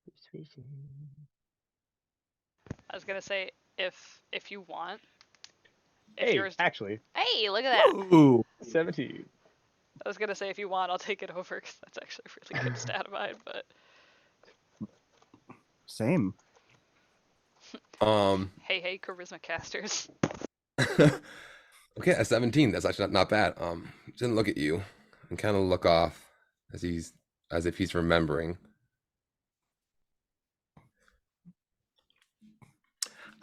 Speaker 6: Persuasion.
Speaker 1: I was gonna say if you want, if
Speaker 6: Hey,
Speaker 1: yours.
Speaker 6: actually,
Speaker 1: Hey, look at that.
Speaker 4: Ooh,
Speaker 6: 17.
Speaker 1: I was gonna say if you want, I'll take it over because that's actually a really good stat of mine. But
Speaker 4: same.
Speaker 1: hey, charisma casters.
Speaker 2: Okay, at 17, that's actually not bad. He doesn't look at you and kind of look off as if he's remembering.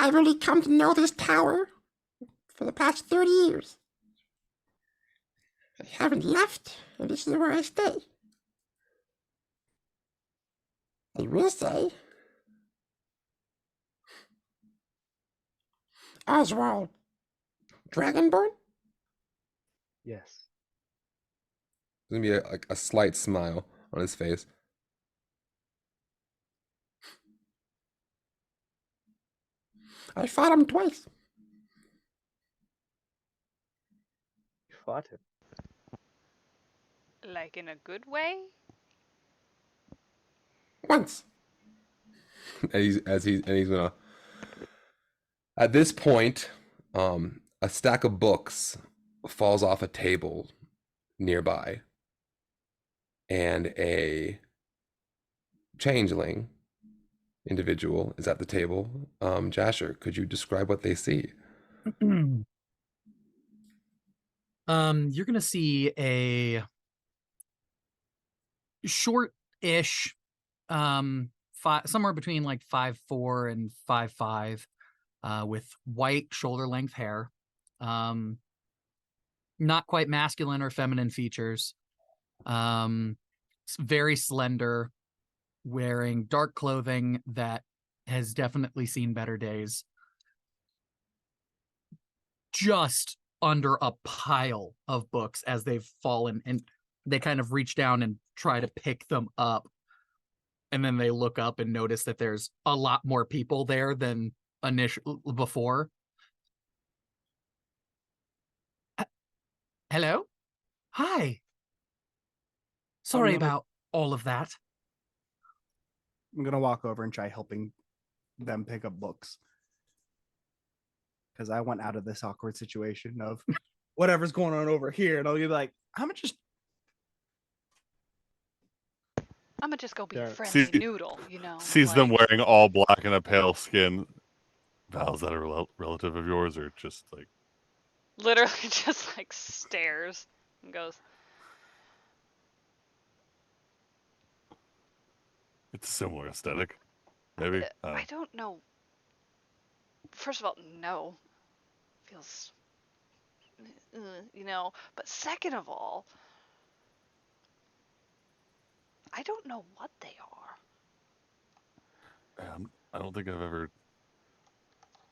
Speaker 2: I've really come to know this tower for the past 30 years. I haven't left, and this is where I stay. I will say, Oswald Dragonborn?
Speaker 6: Yes.
Speaker 2: There's gonna be a slight smile on his face. I fought him twice.
Speaker 6: You fought him.
Speaker 1: Like in a good way?
Speaker 2: Once. And he's gonna. At this point, a stack of books falls off a table nearby, and a changeling individual is at the table. Jasher, could you describe what they see?
Speaker 5: You're gonna see a short-ish, somewhere between like 5'4" and 5'5", with white shoulder-length hair, not quite masculine or feminine features, very slender, wearing dark clothing that has definitely seen better days. Just under a pile of books as they've fallen, and they kind of reach down and try to pick them up, and then they look up and notice that there's a lot more people there than before. Hello? Hi. Sorry about all of that.
Speaker 4: I'm gonna walk over and try helping them pick up books because I went out of this awkward situation of whatever's going on over here, and I'll be like, I'm just
Speaker 1: I'm gonna just go be a
Speaker 6: Yeah.
Speaker 1: friendly noodle,
Speaker 3: Sees them wearing all black and a pale skin. Val, is that a relative of yours, or just like
Speaker 1: literally just like stares and goes,
Speaker 3: it's a similar aesthetic? Maybe.
Speaker 1: I don't know. First of all, no. Feels, but second of all, I don't know what they are.
Speaker 3: I don't think I've ever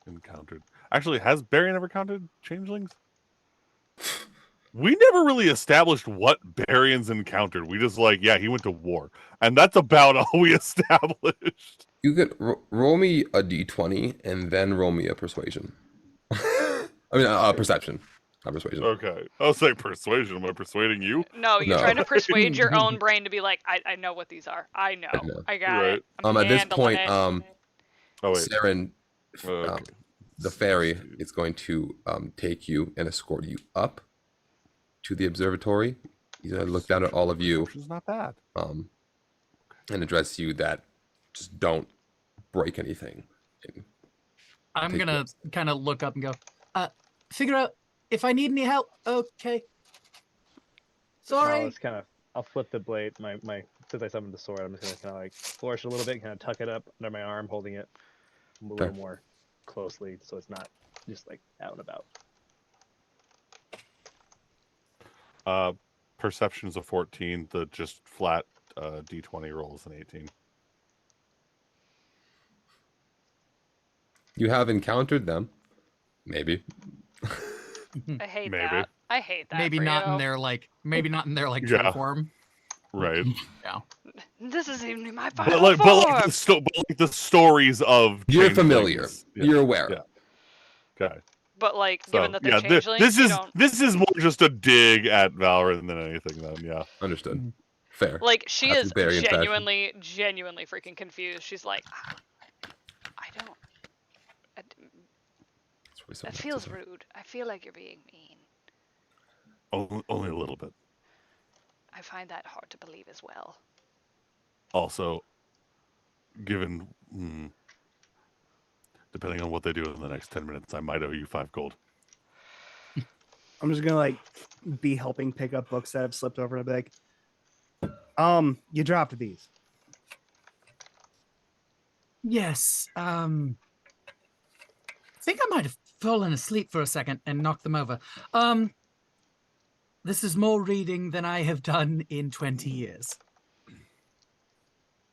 Speaker 3: encountered. Actually, has Barian ever encountered changelings? We never really established what Barian's encountered. We just yeah, he went to war, and that's about all we established.
Speaker 2: You could roll me a d20 and then roll me a persuasion. I mean, perception, not persuasion.
Speaker 3: Okay, I'll say persuasion. Am I persuading you?
Speaker 1: No, you're
Speaker 2: No.
Speaker 1: trying to persuade your own brain to be like, I know what these are. I know. I got
Speaker 3: Right.
Speaker 1: it. I'm
Speaker 2: At this
Speaker 1: handling
Speaker 2: point,
Speaker 1: it.
Speaker 3: Oh wait.
Speaker 2: Saren,
Speaker 3: Okay.
Speaker 2: the fairy is going to take you and escort you up to the observatory. He's going to look down at all of you
Speaker 3: Perception's not bad.
Speaker 2: and address you that just don't break anything.
Speaker 5: I'm
Speaker 2: Take
Speaker 5: gonna
Speaker 2: notes.
Speaker 5: kind of look up and go, figure out if I need any help. Okay. Sorry.
Speaker 6: I'll flip the blade. My since I summoned the sword, I'm just gonna kind of like flourish a little bit, kind of tuck it up under my arm, holding it a little more closely, so it's not just like out and about.
Speaker 3: Perception's a 14. The just flat d20 rolls an 18.
Speaker 2: You have encountered them, maybe.
Speaker 1: I hate
Speaker 3: Maybe.
Speaker 1: that. I hate that.
Speaker 5: maybe
Speaker 1: for
Speaker 5: not
Speaker 1: you.
Speaker 5: in their
Speaker 3: Yeah.
Speaker 5: true form.
Speaker 3: Right.
Speaker 5: Yeah.
Speaker 1: This isn't even my
Speaker 3: But
Speaker 1: final
Speaker 3: like,
Speaker 1: form.
Speaker 3: but like the stories of
Speaker 2: You're
Speaker 3: changelings.
Speaker 2: familiar.
Speaker 3: Yeah.
Speaker 2: You're aware.
Speaker 3: Yeah. Okay.
Speaker 1: But like, given
Speaker 3: So
Speaker 1: that they're
Speaker 3: yeah,
Speaker 1: changelings, you don't
Speaker 3: this is more just a dig at Valorant than anything. Then yeah.
Speaker 2: Understood.
Speaker 5: Mhm.
Speaker 2: Fair.
Speaker 1: like. She
Speaker 2: Classic
Speaker 1: is
Speaker 2: Barian fashion.
Speaker 1: genuinely freaking confused. She's like, I don't.
Speaker 2: That's probably some
Speaker 1: That feels
Speaker 2: sexism.
Speaker 1: rude. I feel like you're being mean.
Speaker 3: Only a little bit.
Speaker 1: I find that hard to believe as well.
Speaker 3: Also, given depending on what they do in the next 10 minutes, I might owe you 5 gold.
Speaker 4: I'm just gonna like be helping pick up books that have slipped over and be like, you dropped these.
Speaker 5: Yes. I think I might have fallen asleep for a second and knocked them over. This is more reading than I have done in 20 years.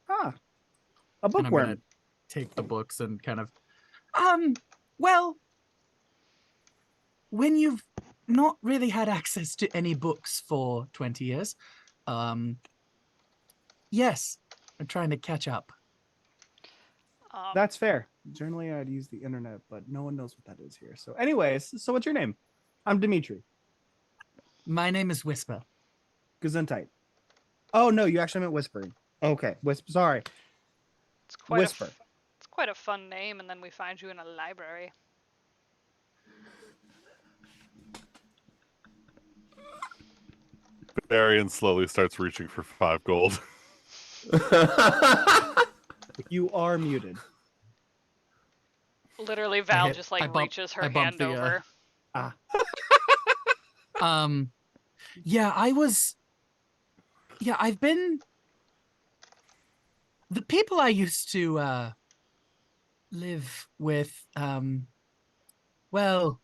Speaker 4: Ah, a
Speaker 5: And I'm
Speaker 4: bookworm.
Speaker 5: gonna take the books and kind of well, when you've not really had access to any books for 20 years, yes, I'm trying to catch up.
Speaker 4: That's fair. Generally, I'd use the internet, but no one knows what that is here. So, anyways, so what's your name? I'm Dimitri.
Speaker 5: My name is Whisper.
Speaker 4: Gesundheit. Oh no, you actually meant whispering. Okay, whisper. Sorry,
Speaker 1: It's quite
Speaker 4: whisper.
Speaker 1: It's quite a fun name, and then we find you in a library.
Speaker 3: Barian slowly starts reaching for 5 gold.
Speaker 4: You are muted.
Speaker 1: Literally, Val
Speaker 5: hit-
Speaker 1: just like
Speaker 5: I bump-
Speaker 1: reaches
Speaker 5: I
Speaker 1: her
Speaker 5: bump
Speaker 1: hand
Speaker 5: the,
Speaker 1: over.
Speaker 5: Yeah, I've been the people I used to live with, well,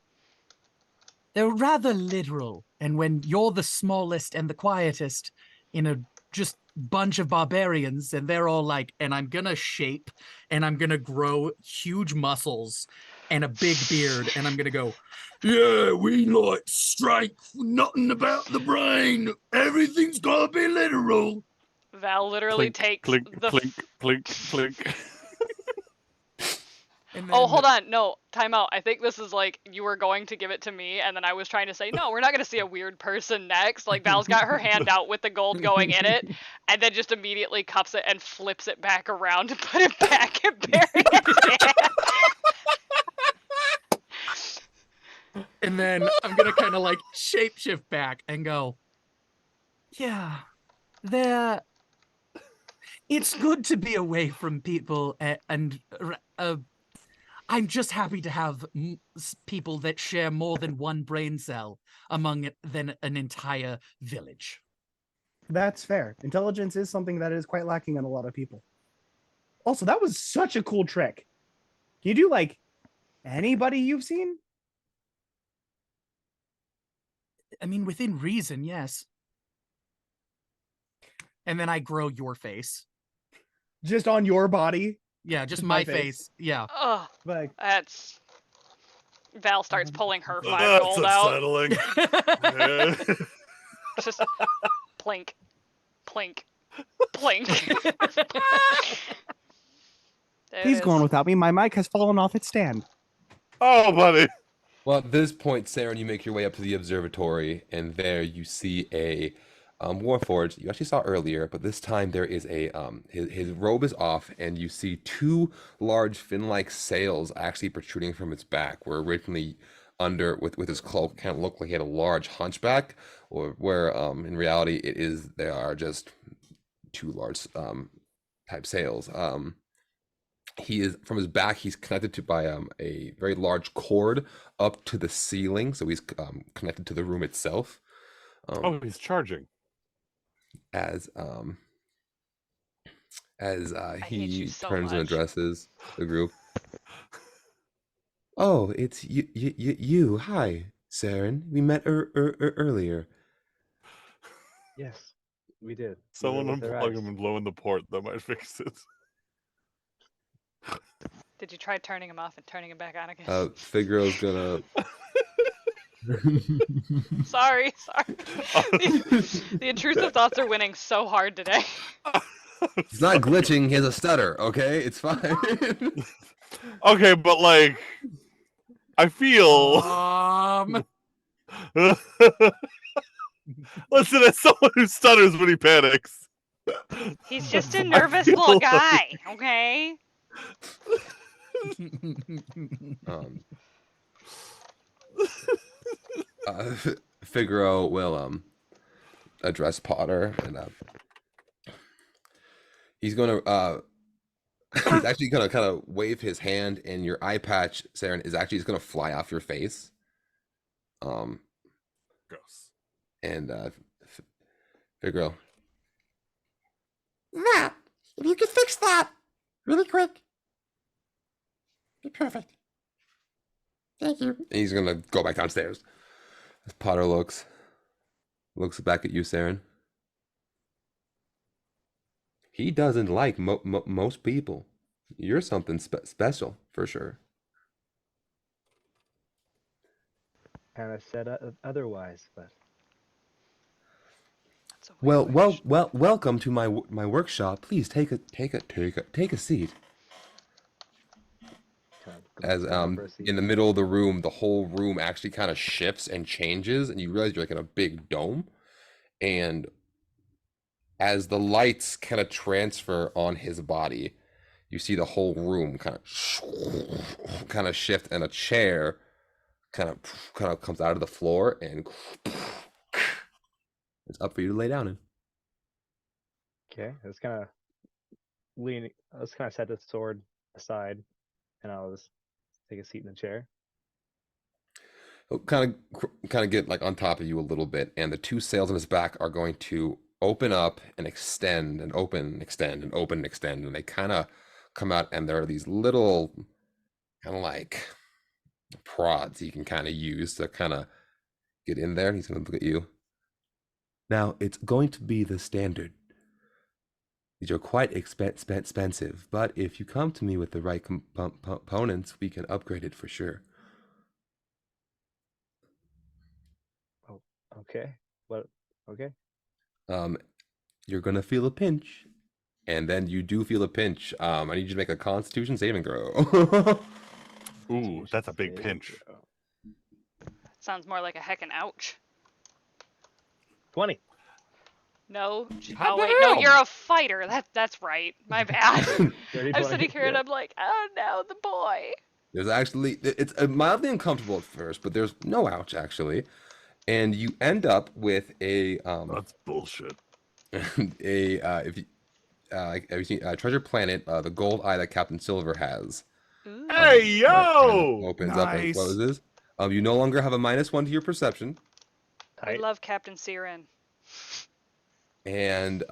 Speaker 5: they're rather literal. And when you're the smallest and the quietest in a just bunch of barbarians, and they're all like, and I'm gonna shape and I'm gonna grow huge muscles and a big beard, and I'm gonna go, yeah, we like strength, nothing about the brain. Everything's gotta be literal.
Speaker 1: Val literally
Speaker 3: Clink,
Speaker 1: takes
Speaker 3: clink,
Speaker 1: the.
Speaker 3: clink, clink, clink.
Speaker 5: And
Speaker 1: Oh,
Speaker 5: then-
Speaker 1: hold on. No, time out. I think this is like you were going to give it to me, and then I was trying to say, no, we're not going to see a weird person next. Like, Val's got her hand out with the gold going in it, and then just immediately cups it and flips it back around to put it back in Barry's hand.
Speaker 5: And then I'm gonna kind of like shapeshift back and go, yeah, they're. It's good to be away from people, and I'm just happy to have people that share more than one brain cell among than an entire village.
Speaker 4: That's fair. Intelligence is something that is quite lacking in a lot of people. Also, that was such a cool trick. Can you do like anybody you've seen?
Speaker 5: I mean, within reason, yes. And then I grow your face.
Speaker 4: Just on your body?
Speaker 5: Yeah, just
Speaker 4: My
Speaker 5: my
Speaker 4: face.
Speaker 5: face. Yeah.
Speaker 1: Ugh,
Speaker 4: Like,
Speaker 1: that's. Val starts pulling her 5
Speaker 3: That's
Speaker 1: gold out.
Speaker 3: unsettling.
Speaker 1: It's just plink, plink, plink. There
Speaker 4: he's
Speaker 1: it
Speaker 4: going
Speaker 1: is.
Speaker 4: without me. My mic has fallen off its stand.
Speaker 3: Oh, buddy.
Speaker 2: Well, at this point, Saren, you make your way up to the observatory, and there you see a Warforged you actually saw earlier, but this time there is a his robe is off, and you see 2 large fin-like sails actually protruding from its back. Where originally under with his cloak kind of looked like he had a large hunchback, or where in reality they are just 2 large type sails. He is from his back. He's connected to by a very large cord up to the ceiling, so he's connected to the room itself.
Speaker 3: Oh, he's charging.
Speaker 2: As
Speaker 1: hate you
Speaker 2: he
Speaker 1: so
Speaker 2: turns and
Speaker 1: much.
Speaker 2: addresses the group. Oh, it's you. Hi, Saren. We met earlier.
Speaker 6: Yes, we did.
Speaker 3: Someone
Speaker 6: with their
Speaker 3: unplug
Speaker 6: eyes.
Speaker 3: him and blow in the port. That might fix it.
Speaker 1: Did you try turning him off and turning him back on again?
Speaker 2: Figaro's gonna
Speaker 1: Sorry. The intrusive thoughts are winning so hard today.
Speaker 2: He's not glitching. He has a stutter. Okay, it's fine.
Speaker 3: Okay, but like, I feel. Listen, as someone who stutters when he panics.
Speaker 1: He's just a
Speaker 3: I
Speaker 1: nervous
Speaker 3: feel
Speaker 1: little
Speaker 3: like-
Speaker 1: guy, okay?
Speaker 2: um, Figaro will address Potter, and he's gonna he's actually gonna kind of wave his hand, and your eye patch, Saren, is actually just gonna fly off your face.
Speaker 3: Gross.
Speaker 2: And Figaro,
Speaker 7: That, if you could fix that really quick, be perfect. Thank you.
Speaker 2: and he's gonna go back downstairs. As Potter looks back at you, Saren. He doesn't like most people. You're something special for sure.
Speaker 6: Kind of said otherwise, but
Speaker 1: That's a weird way to sh-
Speaker 2: Welcome to my workshop. Please take a seat.
Speaker 6: kind of
Speaker 2: As
Speaker 6: going for a seat.
Speaker 2: in the middle of the room, the whole room actually kind of shifts and changes, and you realize you're like in a big dome. And as the lights kind of transfer on his body, you see the whole room kind of shift, and a chair kind of comes out of the floor, and it's up for you to lay down in.
Speaker 6: Okay, I was kind of leaning. I was kind of set the sword aside, and I was take a seat in the chair.
Speaker 2: He'll kind of get like on top of you a little bit, and the two sails on his back are going to open up and extend and open and extend and open and extend, and they kind of come out, and there are these little kind of like prods you can kind of use to kind of get in there. And he's going to look at you. Now it's going to be the standard. These are quite expensive, but if you come to me with the right components, we can upgrade it for sure.
Speaker 6: Oh, okay. What? Okay.
Speaker 2: You're gonna feel a pinch, and then you do feel a pinch. I need you to make a Constitution saving throw.
Speaker 3: Ooh, that's a big
Speaker 6: Save
Speaker 3: pinch.
Speaker 6: throw.
Speaker 1: Sounds more like a heckin' ouch.
Speaker 6: 20.
Speaker 1: No.
Speaker 3: Hot
Speaker 1: Oh wait, no,
Speaker 3: damn!
Speaker 1: you're a fighter. That's right. My bad.
Speaker 6: Dirty
Speaker 1: I'm
Speaker 6: 20.
Speaker 1: sitting here and
Speaker 6: Yep.
Speaker 1: I'm like, oh no, the boy.
Speaker 2: There's actually it's mildly uncomfortable at first, but there's no ouch actually, and you end up with a
Speaker 3: That's bullshit.
Speaker 2: if you have you seen Treasure Planet, the gold eye that Captain Silver has.
Speaker 1: Ooh.
Speaker 3: Hey,
Speaker 2: Where it kinda
Speaker 3: yo!
Speaker 2: opens up, and what
Speaker 4: Nice.
Speaker 2: was this? You no longer have a -1 to your perception.
Speaker 1: We
Speaker 6: Tight.
Speaker 1: love Captain Siren.
Speaker 2: And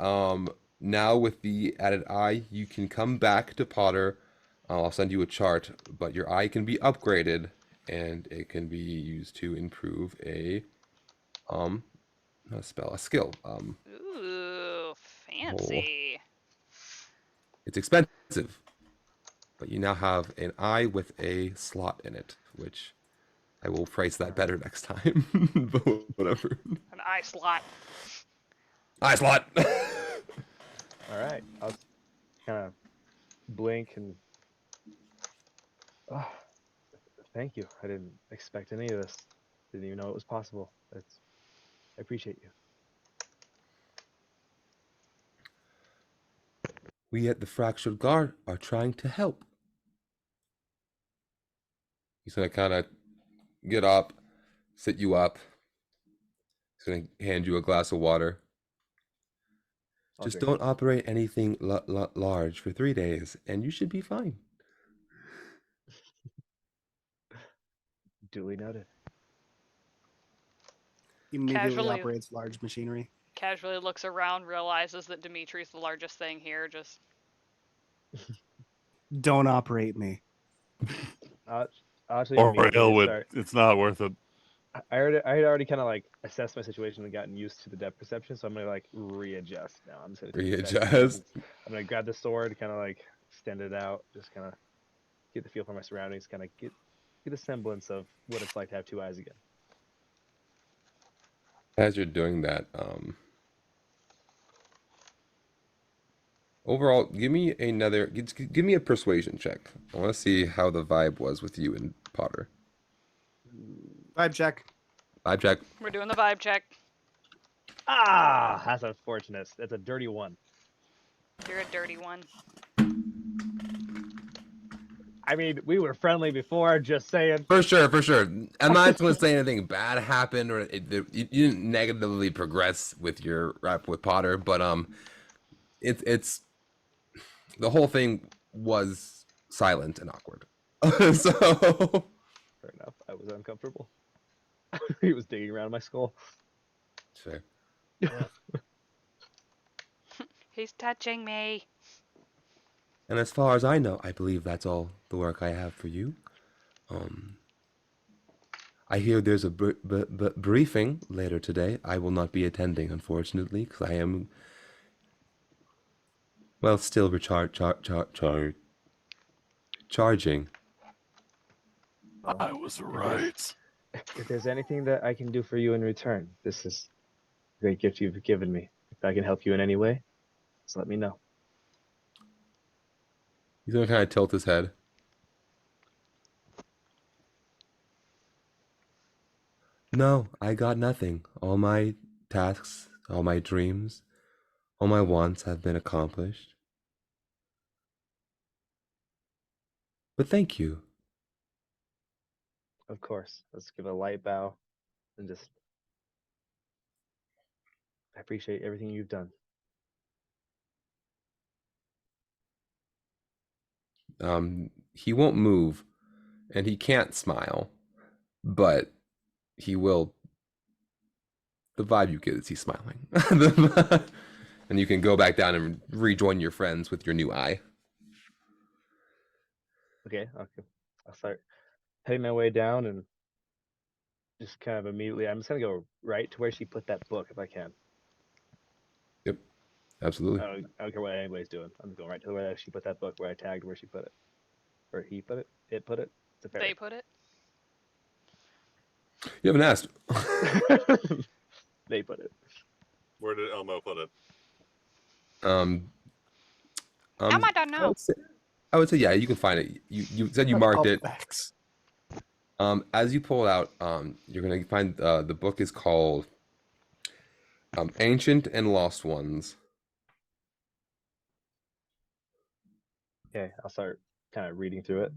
Speaker 2: now with the added eye, you can come back to Potter. I'll send you a chart, but your eye can be upgraded, and it can be used to improve not a spell, a skill.
Speaker 1: Ooh, fancy.
Speaker 2: It's expensive, but you now have an eye with a slot in it, which I will price that better next time. But whatever.
Speaker 1: An eye slot.
Speaker 2: Eye slot.
Speaker 6: All right. I'll kind of blink and. Oh, thank you. I didn't expect any of this. Didn't even know it was possible. I appreciate you.
Speaker 2: We at the Fractured Guard are trying to help. He's gonna kind of get up, sit you up. He's gonna hand you a glass of water.
Speaker 6: I'll
Speaker 2: Just
Speaker 6: drink
Speaker 2: don't operate anything large for 3 days, and you should be fine.
Speaker 6: it. Duly noted.
Speaker 4: Immediately
Speaker 1: Casually.
Speaker 4: operates large machinery.
Speaker 1: Casually looks around, realizes that Dimitri's the largest thing here. Just
Speaker 4: Don't operate me.
Speaker 6: I'll actually
Speaker 3: Or
Speaker 6: immediately
Speaker 3: Elwood.
Speaker 6: start.
Speaker 3: It's not worth it.
Speaker 6: I had already kind of like assessed my situation and gotten used to the depth perception, so I'm gonna like readjust now. I'm just gonna take the best
Speaker 2: Readjust.
Speaker 6: precautions. I'm gonna grab the sword, kind of like extend it out, just kind of get the feel for my surroundings, kind of get a semblance of what it's like to have two eyes again.
Speaker 2: As you're doing that, overall, give me a persuasion check. I want to see how the vibe was with you and Potter.
Speaker 4: Vibe check.
Speaker 2: Vibe check.
Speaker 1: We're doing the vibe check.
Speaker 6: Ah, that's unfortunate. That's a dirty one.
Speaker 1: You're a dirty one.
Speaker 6: I mean, we were friendly before, just saying.
Speaker 2: For sure, for sure. I'm not going to say anything bad happened or you didn't negatively progress with your rap with Potter, but it's the whole thing was silent and awkward. So
Speaker 6: Fair enough. I was uncomfortable. He was digging around my skull.
Speaker 2: sure.
Speaker 1: He's touching me.
Speaker 2: And as far as I know, I believe that's all the work I have for you. I hear there's a briefing later today. I will not be attending, unfortunately, because I am, well, still charging.
Speaker 3: I was right.
Speaker 6: If there's anything that I can do for you in return, this is a great gift you've given me. If I can help you in any way, just let me know.
Speaker 2: He's gonna kind of tilt his head. No, I got nothing. All my tasks, all my dreams, all my wants have been accomplished. But thank you.
Speaker 6: Of course. Let's give a light bow and just. I appreciate everything you've done.
Speaker 2: He won't move, and he can't smile, but he will. The vibe you get is he's smiling. And you can go back down and rejoin your friends with your new eye.
Speaker 6: Okay. I'll start heading my way down and just kind of immediately. I'm just gonna go right to where she put that book if I can.
Speaker 2: Yep, absolutely.
Speaker 6: I don't care what anybody's doing. I'm going right to where she put that book, where I tagged where she put it, or he put it. It put it. It's a
Speaker 1: They put it.
Speaker 2: You haven't asked.
Speaker 6: They put it.
Speaker 3: Where did Elmo put it?
Speaker 1: I don't know.
Speaker 2: I would say yeah, you can find it. You said you marked it.
Speaker 4: Facts.
Speaker 2: As you pull it out, you're gonna find the book is called Ancient and Lost Ones.
Speaker 6: Okay, I'll start kind of reading through it.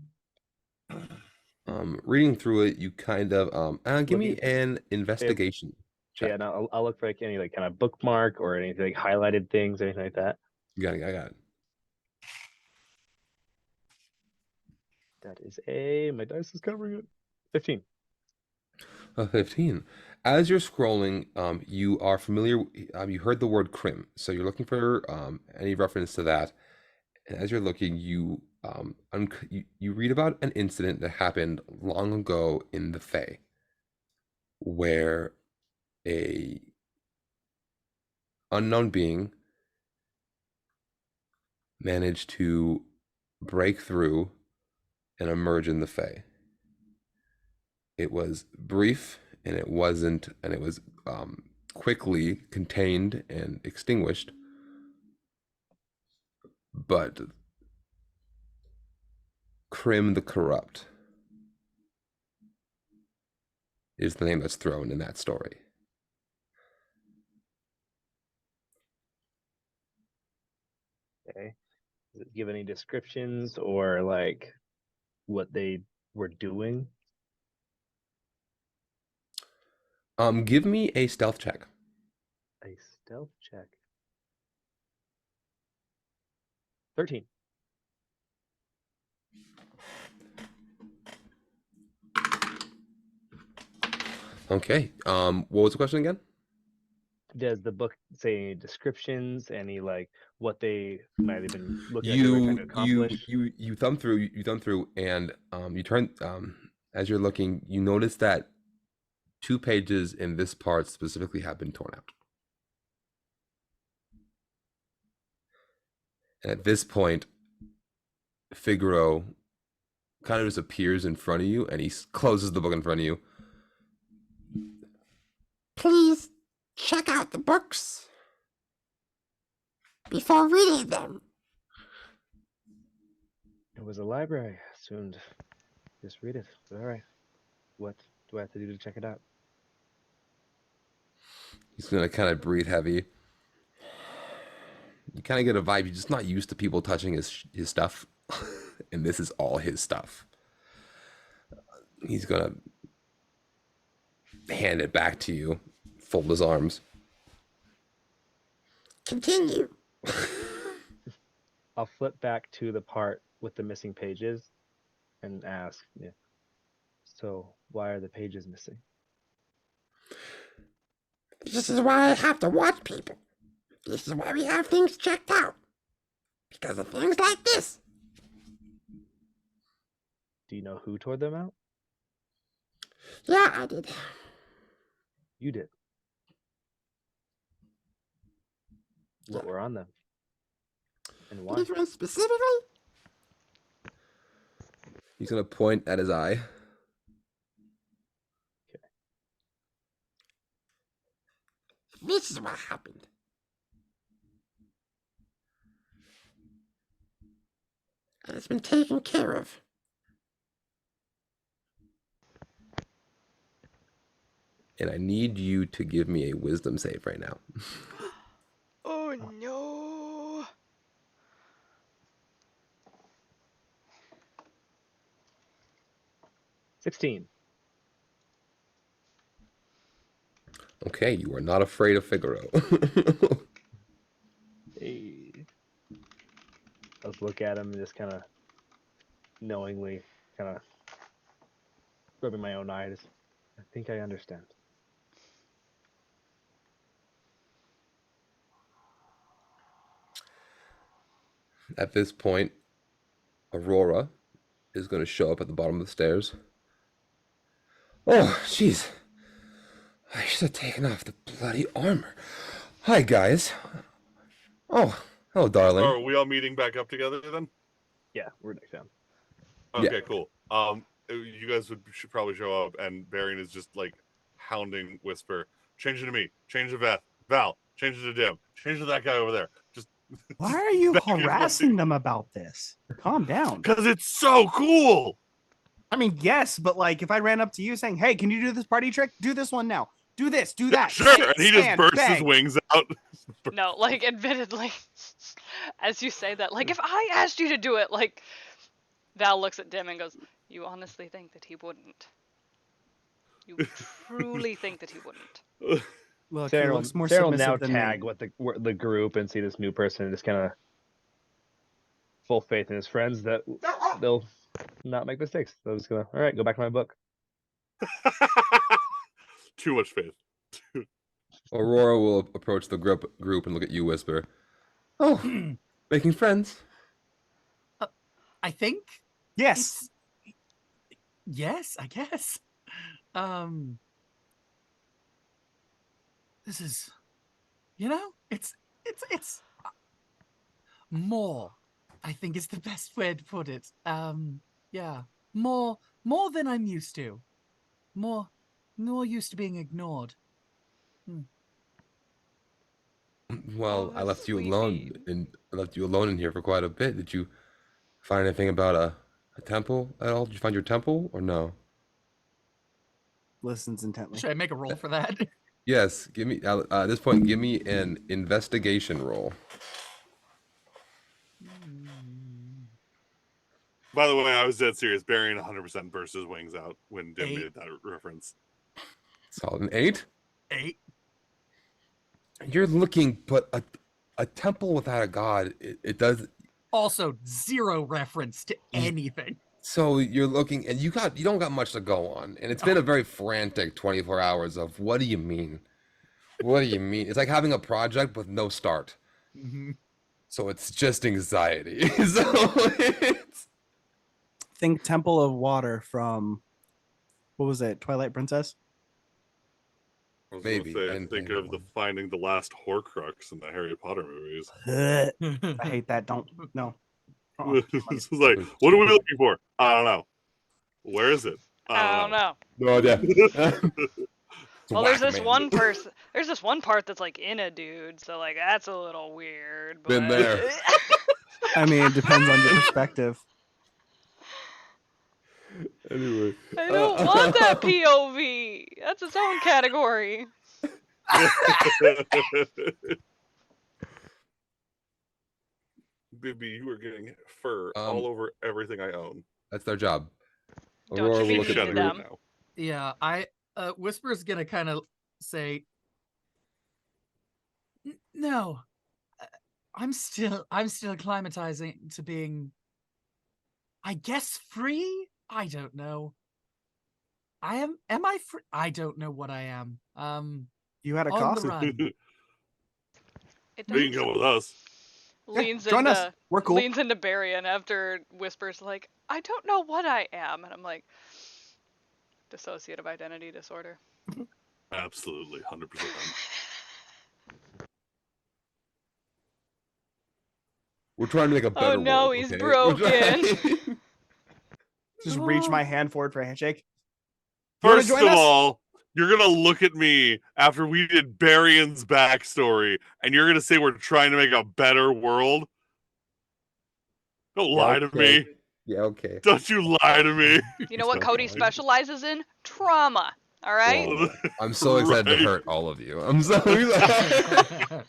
Speaker 2: Reading through it, you kind of give me an investigation check.
Speaker 6: Yeah, no, I'll look for like any like kind of bookmark or anything like highlighted things, anything like that.
Speaker 2: You got it. I got it.
Speaker 6: That is my dice is covering it. 15.
Speaker 2: 15. As you're scrolling, you are familiar. You heard the word crim, so you're looking for any reference to that. And as you're looking, you read about an incident that happened long ago in the Fae, where a unknown being managed to break through and emerge in the Fae. It was brief, and it was quickly contained and extinguished. But Crim the Corrupt is the name that's thrown in that story.
Speaker 6: Okay. Does it give any descriptions or like what they were doing?
Speaker 2: Give me a stealth check.
Speaker 6: A stealth check. 13.
Speaker 2: Okay. What was the question again?
Speaker 6: Does the book say any descriptions, any like what they might have been looking at they were trying to accomplish?
Speaker 2: You thumb through, and you turn as you're looking, you notice that 2 pages in this part specifically have been torn out. And at this point, Figaro kind of just appears in front of you, and he closes the book in front of you.
Speaker 7: Please books before reading them.
Speaker 6: It was a library. I assumed just read it. But all right. What do I have to do to check it out?
Speaker 2: He's gonna kind of breathe heavy. You kind of get a vibe. He's just not used to people touching his stuff, and this is all his stuff. He's gonna hand it back to you, fold his arms.
Speaker 7: Continue.
Speaker 6: I'll flip back to the part with the missing pages and ask, yeah, so why are the pages missing?
Speaker 7: This is why I have to watch people. This is why we have things checked out. Because of things like this.
Speaker 6: Do you know who tore them out?
Speaker 7: Yeah, I did.
Speaker 6: You did. What were on them? And why?
Speaker 7: Which one specifically?
Speaker 2: He's gonna point at his eye.
Speaker 7: This is what happened. And it's been taken care of.
Speaker 2: And I need you to give me a wisdom save right now.
Speaker 1: Oh no.
Speaker 6: 16.
Speaker 2: Okay, you are not afraid of Figaro.
Speaker 6: Hey. Let's look at him and just kind of knowingly kind of rubbing my own eyes. I think I understand.
Speaker 2: At this point, Aurora is going to show up at the bottom of the stairs. Oh, jeez. I should have taken off the bloody armor. Hi, guys. Oh, hello, darling.
Speaker 3: Are we all meeting back up together then?
Speaker 6: Yeah, we're next down.
Speaker 3: Okay,
Speaker 2: Yeah.
Speaker 3: cool. You guys should probably show up, and Varian is just like hounding Whisper. Change it to me. Change it to Val. Change it to Dim. Change it to that guy over there. Just
Speaker 4: Why are you
Speaker 3: back and forth.
Speaker 4: harassing them about this? Calm down.
Speaker 3: Because it's so cool.
Speaker 4: I mean, yes, but like if I ran up to you saying, "Hey, can you do this party trick? Do this one now. Do this. Do
Speaker 3: Yeah,
Speaker 4: that."
Speaker 3: sure.
Speaker 4: sit,
Speaker 3: And he just
Speaker 4: stand,
Speaker 3: bursts his
Speaker 4: bang.
Speaker 3: wings out.
Speaker 1: No, like admittedly, as you say that, like if I asked you to do it, like Val looks at Dim and goes, "You honestly think that he wouldn't? You truly think that he wouldn't?"
Speaker 4: Look, he
Speaker 6: Sarah,
Speaker 4: looks more
Speaker 6: Sarah will now
Speaker 4: submissive than
Speaker 6: tag
Speaker 4: me.
Speaker 6: what the group and see this new person and just kind of full faith in his friends that they'll not make mistakes. So I'm just gonna, all right, go back to my book.
Speaker 3: Too much faith.
Speaker 2: Aurora will approach the group and look at you, Whisper. Oh, making friends.
Speaker 5: I think
Speaker 4: Yes.
Speaker 5: yes, I guess. This is, it's more. I think is the best way to put it. Yeah, more than I'm used to. More used to being ignored.
Speaker 2: Well,
Speaker 1: Oh,
Speaker 2: I left you alone,
Speaker 1: sweetie.
Speaker 2: and I left you alone in here for quite a bit. Did you find anything about a temple at all? Did you find your temple or no?
Speaker 4: Listens intently.
Speaker 5: Should I make a roll for that?
Speaker 2: Yes. Give me at this point. Give me an investigation roll.
Speaker 3: By the way, I was dead serious. Varian 100% burst his wings out when Dim
Speaker 5: 8.
Speaker 3: made that reference.
Speaker 2: Solid an 8.
Speaker 5: 8.
Speaker 2: You're looking, but a temple without a god, it does.
Speaker 5: Also, 0 reference to anything.
Speaker 2: So you're looking, and you don't got much to go on, and it's been a very frantic 24 hours of what do you mean? What do you mean? It's like having a project with no start.
Speaker 5: Mhm.
Speaker 2: So it's just anxiety. So it's
Speaker 4: Think Temple of Water from what was it? Twilight Princess?
Speaker 3: I was
Speaker 2: Maybe.
Speaker 3: gonna
Speaker 2: I
Speaker 3: say,
Speaker 2: didn't
Speaker 3: think
Speaker 2: play that
Speaker 3: of the
Speaker 2: one.
Speaker 3: finding the last Horcrux in the Harry Potter movies.
Speaker 4: I hate that. Don't no. Uh-uh.
Speaker 3: It's just like, what are we looking for? I don't know. Where is it?
Speaker 1: I don't know.
Speaker 2: No idea.
Speaker 1: Well, there's
Speaker 2: Whack,
Speaker 1: this
Speaker 2: man.
Speaker 1: one person. There's this one part that's like in a dude, so like that's a little weird. But...
Speaker 2: Been there.
Speaker 4: I mean, it depends on your perspective.
Speaker 2: Anyway.
Speaker 1: I don't want that POV. That's its own category.
Speaker 3: Bibby, you are getting fur
Speaker 2: Um,
Speaker 3: all over everything I own.
Speaker 2: That's their job.
Speaker 1: Don't
Speaker 2: Aurora
Speaker 1: you
Speaker 2: will
Speaker 1: be
Speaker 2: look at
Speaker 1: mean
Speaker 3: Shut
Speaker 1: to
Speaker 3: it
Speaker 2: through
Speaker 3: right
Speaker 1: them.
Speaker 3: now.
Speaker 5: Yeah, Whisper's gonna kind of say, No, I'm still acclimatizing to being, I guess, free. I don't know. Am I free? I don't know what I am.
Speaker 4: You had a
Speaker 5: On the
Speaker 4: cost.
Speaker 5: run.
Speaker 1: It
Speaker 3: You can
Speaker 1: does.
Speaker 3: go with us.
Speaker 1: Leans
Speaker 4: join us.
Speaker 1: into
Speaker 4: We're cool.
Speaker 1: leans into Barian after Whispers like, I don't know what I am, and I'm like, dissociative identity disorder.
Speaker 3: Absolutely, 100%.
Speaker 2: We're trying to make a better
Speaker 1: Oh no,
Speaker 2: world,
Speaker 1: he's
Speaker 2: okay? We're
Speaker 1: broken.
Speaker 2: trying-
Speaker 4: Just reach my hand forward for a handshake. You wanna
Speaker 3: First
Speaker 4: join
Speaker 3: of
Speaker 4: us?
Speaker 3: all, you're gonna look at me after we did Barian's backstory, and you're gonna say we're trying to make a better world. Don't lie to
Speaker 2: okay.
Speaker 3: me.
Speaker 2: Yeah, okay.
Speaker 3: Don't you lie to me.
Speaker 1: You know what
Speaker 3: It's
Speaker 1: Cody
Speaker 3: not fine.
Speaker 1: specializes in? Trauma. All right.
Speaker 2: Well, I'm so excited to
Speaker 3: Right.
Speaker 2: hurt all of you. I'm so excited.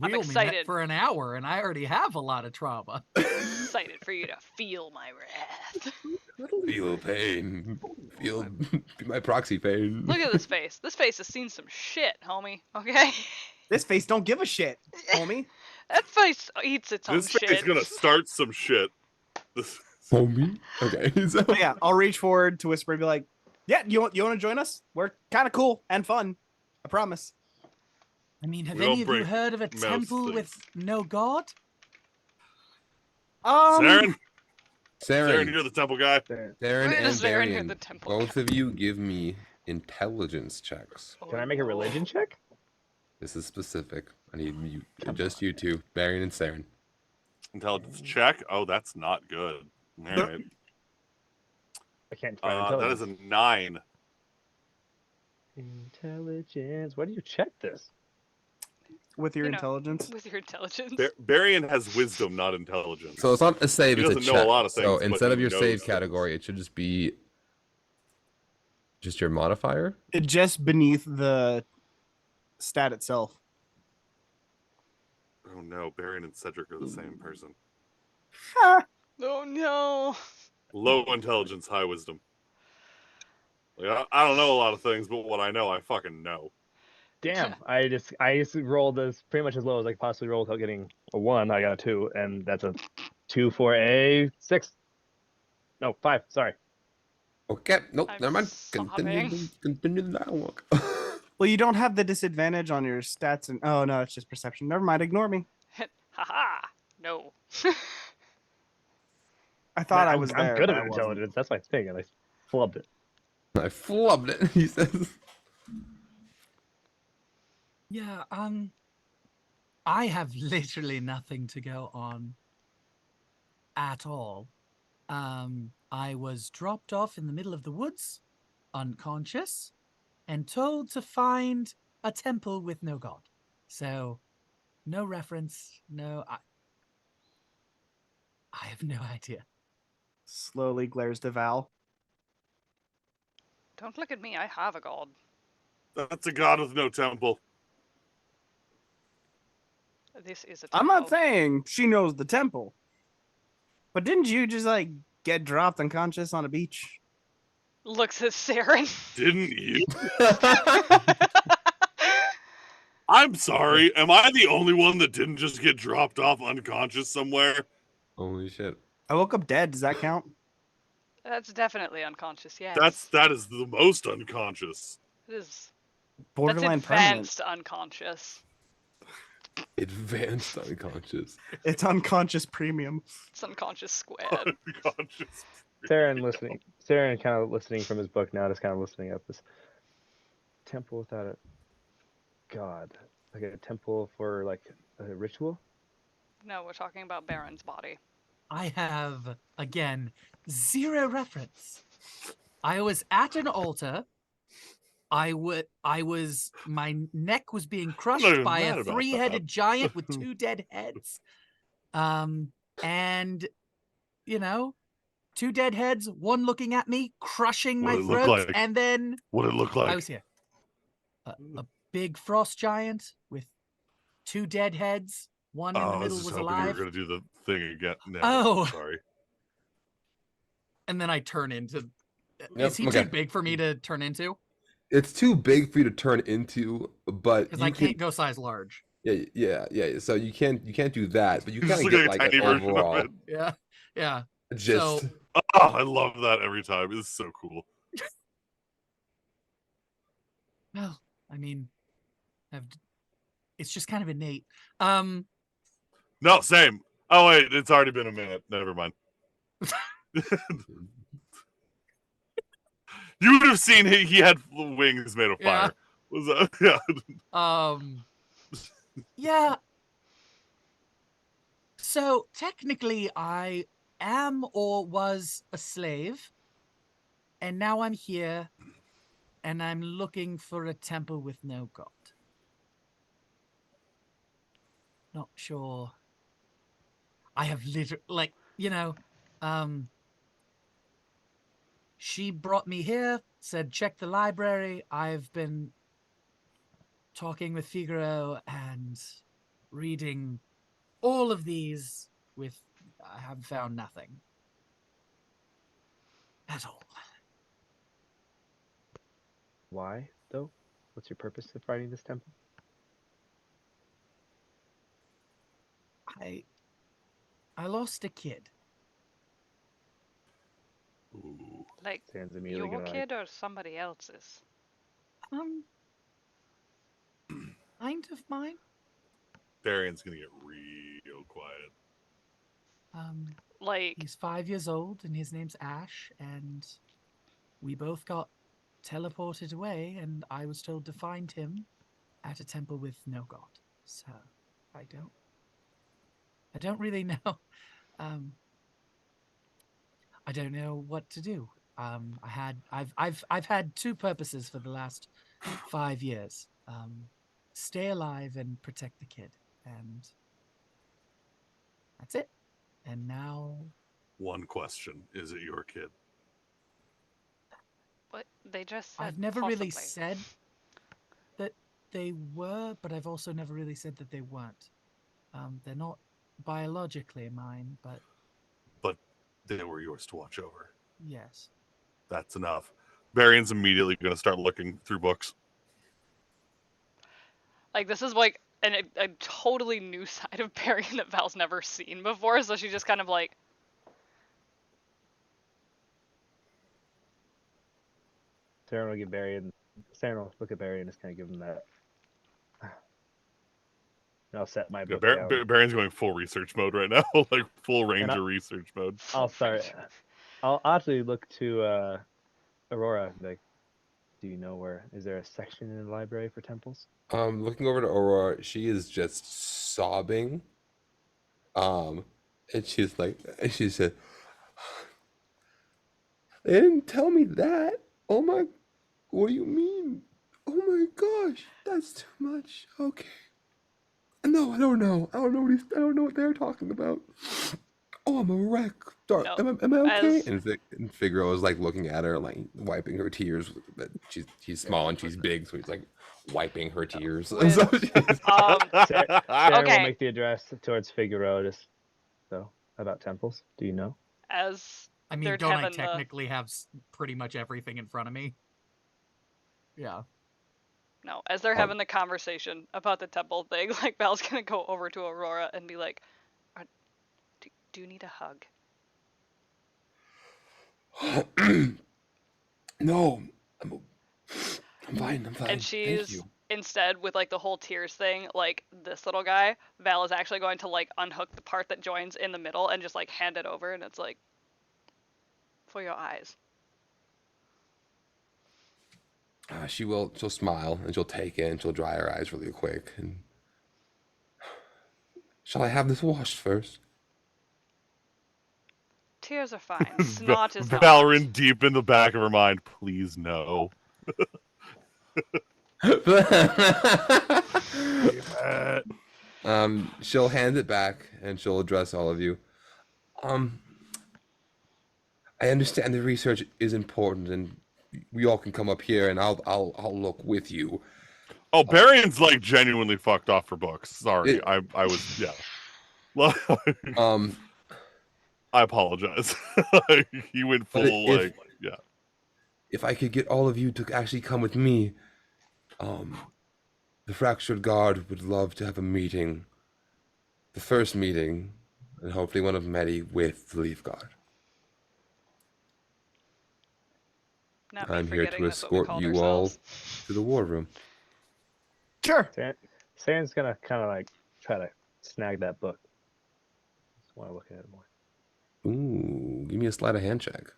Speaker 5: We only met
Speaker 1: excited.
Speaker 5: for an hour, and I already have a lot of trauma.
Speaker 1: Excited for you to feel my wrath.
Speaker 2: Feel pain. Feel my proxy pain.
Speaker 1: Look at this face. This face has seen some shit, homie. Okay.
Speaker 4: This face don't give a shit, homie.
Speaker 1: That face eats its own
Speaker 3: This face
Speaker 1: shit.
Speaker 3: is gonna start some shit. This,
Speaker 2: Homie? Okay. So,
Speaker 4: But yeah, I'll reach forward to Whisper and be like, "Yeah, you want to join us? We're kind of cool and fun. I promise."
Speaker 5: I mean, have
Speaker 3: We don't
Speaker 5: any of you
Speaker 3: break
Speaker 5: heard of a
Speaker 3: most
Speaker 5: temple with
Speaker 3: things.
Speaker 5: no god?
Speaker 3: Saren,
Speaker 2: Saren,
Speaker 3: you're the temple guy.
Speaker 5: There.
Speaker 2: Darren,
Speaker 1: Where
Speaker 2: and
Speaker 1: does Aaron hear
Speaker 2: Varian,
Speaker 1: the temple?
Speaker 2: both of you give me intelligence checks.
Speaker 6: Can I make a religion check?
Speaker 2: This is specific. I need you, just you two, Varian and Saren.
Speaker 3: Intelligence check. Oh, that's not good. All right.
Speaker 6: I can't find
Speaker 3: That is
Speaker 6: intelligence.
Speaker 3: a 9.
Speaker 6: Intelligence. Why do you check this?
Speaker 4: With your
Speaker 1: You know,
Speaker 4: intelligence.
Speaker 1: With your intelligence.
Speaker 3: Barian has wisdom, not intelligence.
Speaker 2: So it's not a save,
Speaker 3: He
Speaker 2: it's a
Speaker 3: doesn't
Speaker 2: check.
Speaker 3: know a lot of
Speaker 2: So
Speaker 3: things, but
Speaker 2: instead of
Speaker 3: he
Speaker 2: your
Speaker 3: knows
Speaker 2: save
Speaker 3: things.
Speaker 2: category, it should just be just your modifier.
Speaker 4: Just beneath the stat itself.
Speaker 3: Oh no, Barian and Cedric are the same person.
Speaker 1: Oh no.
Speaker 3: Low intelligence, high wisdom. Like, I don't know a lot of things, but what I know, I fucking know.
Speaker 6: Damn, I just rolled this pretty much as low as I could possibly roll without getting a 1. I got a 2, and that's a 2 for a 6. No, 5. Sorry.
Speaker 2: Okay, nope,
Speaker 1: I'm
Speaker 2: never mind.
Speaker 1: sobbing.
Speaker 2: Continue the dialogue.
Speaker 4: Well, you don't have the disadvantage on your stats, and oh no, it's just perception. Never mind. Ignore me.
Speaker 1: Haha. No.
Speaker 4: I thought
Speaker 6: Man,
Speaker 4: I was there.
Speaker 6: I'm good
Speaker 4: but
Speaker 6: at
Speaker 4: I wasn't.
Speaker 6: intelligence. That's my thing, and I flubbed it.
Speaker 2: I flubbed it, he says.
Speaker 5: Yeah, I have literally nothing to go on at all. I was dropped off in the middle of the woods, unconscious, and told to find a temple with no god. So, no reference, I have no idea.
Speaker 4: Slowly glares to Val.
Speaker 1: Don't look at me. I have a god.
Speaker 3: That's a god with no temple.
Speaker 1: This is a temple.
Speaker 4: I'm not saying she knows the temple, but didn't you just like get dropped unconscious on a beach?
Speaker 1: Looks at Saren.
Speaker 3: Didn't you? I'm sorry. Am I the only one that didn't just get dropped off unconscious somewhere?
Speaker 2: Holy shit.
Speaker 4: I woke up dead. Does that count?
Speaker 1: That's definitely unconscious. Yes.
Speaker 3: That is the most unconscious.
Speaker 1: It is.
Speaker 4: Borderline
Speaker 1: That's
Speaker 4: permanent.
Speaker 1: advanced unconscious.
Speaker 2: Advanced unconscious.
Speaker 4: It's unconscious premium.
Speaker 1: It's unconscious squared.
Speaker 3: Unconscious.
Speaker 6: Saren kind of listening from his book now, just kind of listening at this temple without a god, like a temple for like a ritual.
Speaker 1: No, we're talking about Baron's body.
Speaker 5: I have, again, zero reference. I was at an altar I was my neck was being
Speaker 3: not
Speaker 5: crushed
Speaker 3: even
Speaker 5: by
Speaker 3: mad
Speaker 5: a
Speaker 3: about
Speaker 5: three-headed
Speaker 3: that.
Speaker 5: giant with 2 dead heads. And you know, 2 dead heads, one looking at me, crushing
Speaker 3: What
Speaker 5: my
Speaker 3: it look
Speaker 5: throat,
Speaker 3: like?
Speaker 5: and then
Speaker 3: What it look
Speaker 5: I
Speaker 3: like?
Speaker 5: was here. A big frost giant with 2 dead heads. One in the
Speaker 3: Oh, I was
Speaker 5: middle
Speaker 3: just
Speaker 5: was
Speaker 3: hoping you were
Speaker 5: alive.
Speaker 3: gonna do the thing again. No,
Speaker 5: Oh.
Speaker 3: sorry.
Speaker 5: And then I turn into.
Speaker 2: Yep,
Speaker 5: Is he
Speaker 2: okay.
Speaker 5: too big for me to turn into?
Speaker 2: It's too big for you to turn into, but
Speaker 5: Because
Speaker 2: you
Speaker 5: I
Speaker 2: can.
Speaker 5: can't go size large.
Speaker 2: Yeah. So you can't do that, but you
Speaker 3: He's
Speaker 2: kind
Speaker 3: just
Speaker 2: of
Speaker 3: looking
Speaker 2: get
Speaker 3: like a
Speaker 2: like an
Speaker 3: tiny version of
Speaker 2: overall
Speaker 3: it.
Speaker 5: Yeah.
Speaker 2: gist.
Speaker 5: So
Speaker 3: Oh, I love that every time. It's so cool.
Speaker 5: well, I mean, it's just kind of innate. Um,
Speaker 3: No, same. Oh wait, it's already been a minute. Never mind. You would have seen he had wings made of
Speaker 5: Yeah.
Speaker 3: fire. Was that? Yeah.
Speaker 5: yeah. So technically, I am or was a slave, and now I'm here, and I'm looking for a temple with no god. Not sure. I have literally, she brought me here, said check the library. I've been talking with Figaro and reading all of these with I have found nothing at all.
Speaker 6: Why, though? What's your purpose of finding this temple?
Speaker 5: I lost a kid.
Speaker 3: Ooh.
Speaker 1: Like
Speaker 6: Sans immediately
Speaker 1: your
Speaker 6: gonna
Speaker 1: kid or somebody else's?
Speaker 5: Kind of mine.
Speaker 3: Darian's gonna get real quiet.
Speaker 1: Like
Speaker 5: He's 5 years old and his name's Ash, and we both got teleported away, and I was told to find him at a temple with no god. So I don't really know. I don't know what to do. I've had 2 purposes for the last 5 years. Stay alive and protect the kid, and that's it. And now
Speaker 3: One question: is it your kid?
Speaker 1: what they just said.
Speaker 5: I've never
Speaker 1: possibly.
Speaker 5: really said that they were, but I've also never really said that they weren't. They're not biologically mine, but
Speaker 3: But they were yours to watch over.
Speaker 5: yes.
Speaker 3: That's enough. Varian's immediately gonna start looking through books.
Speaker 1: Like this is like a totally new side of Barry that Val's never seen before, so she just kind of like
Speaker 6: Sarah will give Barry and Sarah will look at Barry and just kind of give him that. And I'll set my
Speaker 3: Yeah,
Speaker 6: book down.
Speaker 3: Baron's going full research mode right now, like full ranger research mode.
Speaker 6: I'll start. I'll actually look to Aurora. Like, do you know where? Is there a section in the library for temples?
Speaker 2: Looking over to Aurora, she is just sobbing. And she said, "They didn't tell me that. Oh my, what do you mean? Oh my gosh, that's too much. Okay. No, I don't know. I don't know what they're talking about. Oh, I'm a wreck.
Speaker 1: no.
Speaker 2: Am I okay?"
Speaker 1: As
Speaker 2: And Figaro is like looking at her, like wiping her tears. But she's small and she's big, so he's like wiping her tears.
Speaker 1: With,
Speaker 2: So she's-
Speaker 6: Sarah will
Speaker 1: okay.
Speaker 6: make the address towards Figaro. Just so about temples. Do you know?
Speaker 1: as
Speaker 5: I mean,
Speaker 1: they're
Speaker 5: don't I
Speaker 1: having the
Speaker 5: technically have pretty much everything in front of me? Yeah.
Speaker 1: no, as they're having the conversation about the temple thing, like Val's gonna go over to Aurora and be like, do you need a hug?
Speaker 2: No, I'm, I'm fine. I'm fine.
Speaker 1: And
Speaker 2: Thank
Speaker 1: she's
Speaker 2: you.
Speaker 1: instead with like the whole tears thing, like this little guy, Val is actually going to like unhook the part that joins in the middle and just like hand it over, and it's like for your eyes.
Speaker 2: She'll smile and she'll take it and she'll dry her eyes really quick. And shall I have this washed first?
Speaker 1: Tears are fine. Snot is not.
Speaker 3: Valorant deep in the back of her mind. Please no.
Speaker 2: She'll hand it back and she'll address all of you. Um, I understand the research is important, and we all can come up here, and I'll look with you.
Speaker 3: Oh, Barion's like genuinely fucked off for books. Sorry,
Speaker 2: It,
Speaker 3: I was
Speaker 2: um,
Speaker 3: I apologize. He went
Speaker 2: but
Speaker 3: full like yeah.
Speaker 2: if I could get all of you to actually come with me, the Fractured Guard would love to have a meeting, the first meeting, and hopefully one of many with the Leaf Guard.
Speaker 1: Not me
Speaker 2: I'm here
Speaker 1: forgetting
Speaker 2: to
Speaker 1: that's what we
Speaker 2: escort
Speaker 1: called
Speaker 2: you all
Speaker 1: ourselves.
Speaker 2: to the war room.
Speaker 4: Sure.
Speaker 6: Saren's gonna kind of like try to snag that book. Just want to look at it more.
Speaker 2: Ooh, give me a sleight of hand check.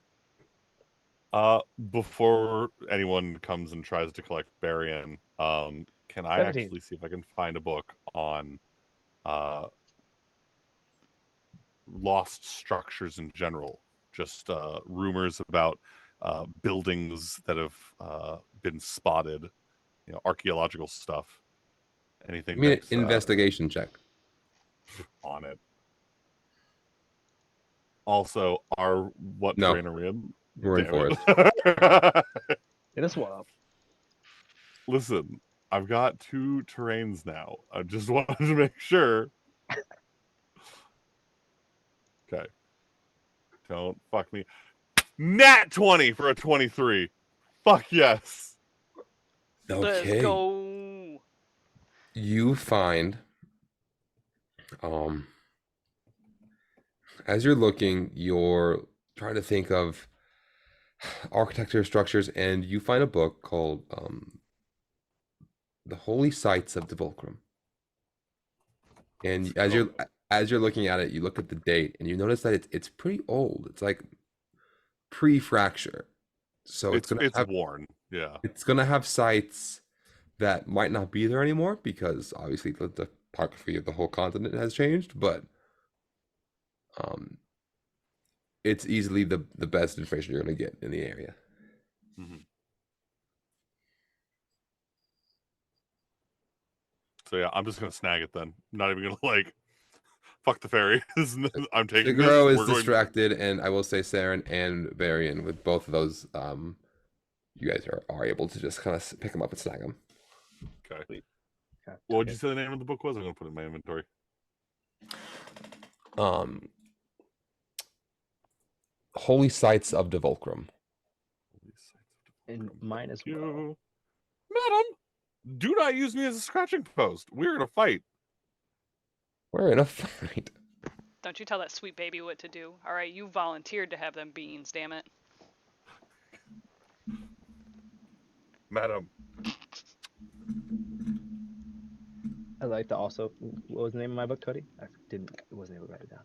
Speaker 3: Before anyone comes and tries to collect Barian, can I
Speaker 6: 17.
Speaker 3: actually see if I can find a book on lost structures in general? Just rumors about buildings that have been spotted, archaeological stuff. Anything
Speaker 2: Give me an
Speaker 3: that's
Speaker 2: investigation check.
Speaker 3: on it. Also, what
Speaker 2: No.
Speaker 3: terrain are we in?
Speaker 2: We're in
Speaker 3: Damn
Speaker 2: forest.
Speaker 3: it.
Speaker 6: Hit us one up.
Speaker 3: Listen, I've got 2 terrains now. I just wanted to make sure. Okay. Don't fuck me. Nat 20 for a 23. Fuck yes.
Speaker 1: Let's
Speaker 2: Okay.
Speaker 1: go.
Speaker 2: You find, as you're looking, you're trying to think of architecture structures, and you find a book called The Holy Sites of Devolkrim. And as you're looking at it, you look at the date and you notice that it's pretty old. It's like pre-fracture. So
Speaker 3: It's worn. Yeah.
Speaker 2: it's gonna have sites that might not be there anymore because obviously the topography of the whole continent has changed, but it's easily the best information you're gonna get in the area.
Speaker 3: Mm-hmm. So yeah, I'm just gonna snag it then. I'm not even gonna like fuck the ferry. I'm taking this.
Speaker 2: Figaro is
Speaker 3: We're going.
Speaker 2: distracted, and I will say Saren and Varian, with both of those, you guys are able to just kind of pick them up and snag them.
Speaker 3: Okay.
Speaker 6: Sweet. Okay.
Speaker 3: What would you say the name of the book was? I'm gonna put it in my inventory.
Speaker 2: Holy Sites of Devolkrim.
Speaker 6: And mine as well.
Speaker 3: You, madam, do not use me as a scratching post. We're in a fight.
Speaker 2: We're in a fight.
Speaker 1: Don't you tell that sweet baby what to do. All right, you volunteered to have them beans, damn it.
Speaker 3: Madam.
Speaker 6: I'd like to also. What was the name of my book, Cody? Wasn't able to write it down.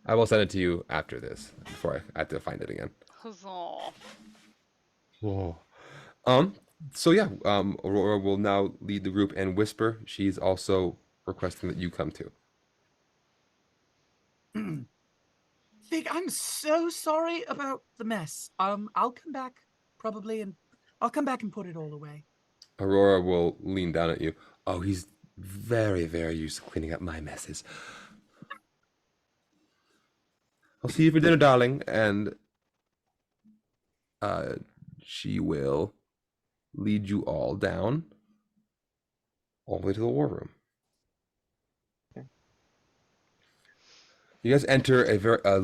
Speaker 2: I will send it to you after this, before I have to find it again.
Speaker 1: Huzzah.
Speaker 2: Whoa. So yeah, Aurora will now lead the group, and Whisper, she's also requesting that you come too.
Speaker 5: Fig, I'm so sorry about the mess. I'll come back probably, and I'll come back and put it all away.
Speaker 2: Aurora will lean down at you. Oh, he's very, very used to cleaning up my messes. I'll see you for dinner, darling. And she will lead you all down, all the way to the war room.
Speaker 6: Okay.
Speaker 2: You guys enter a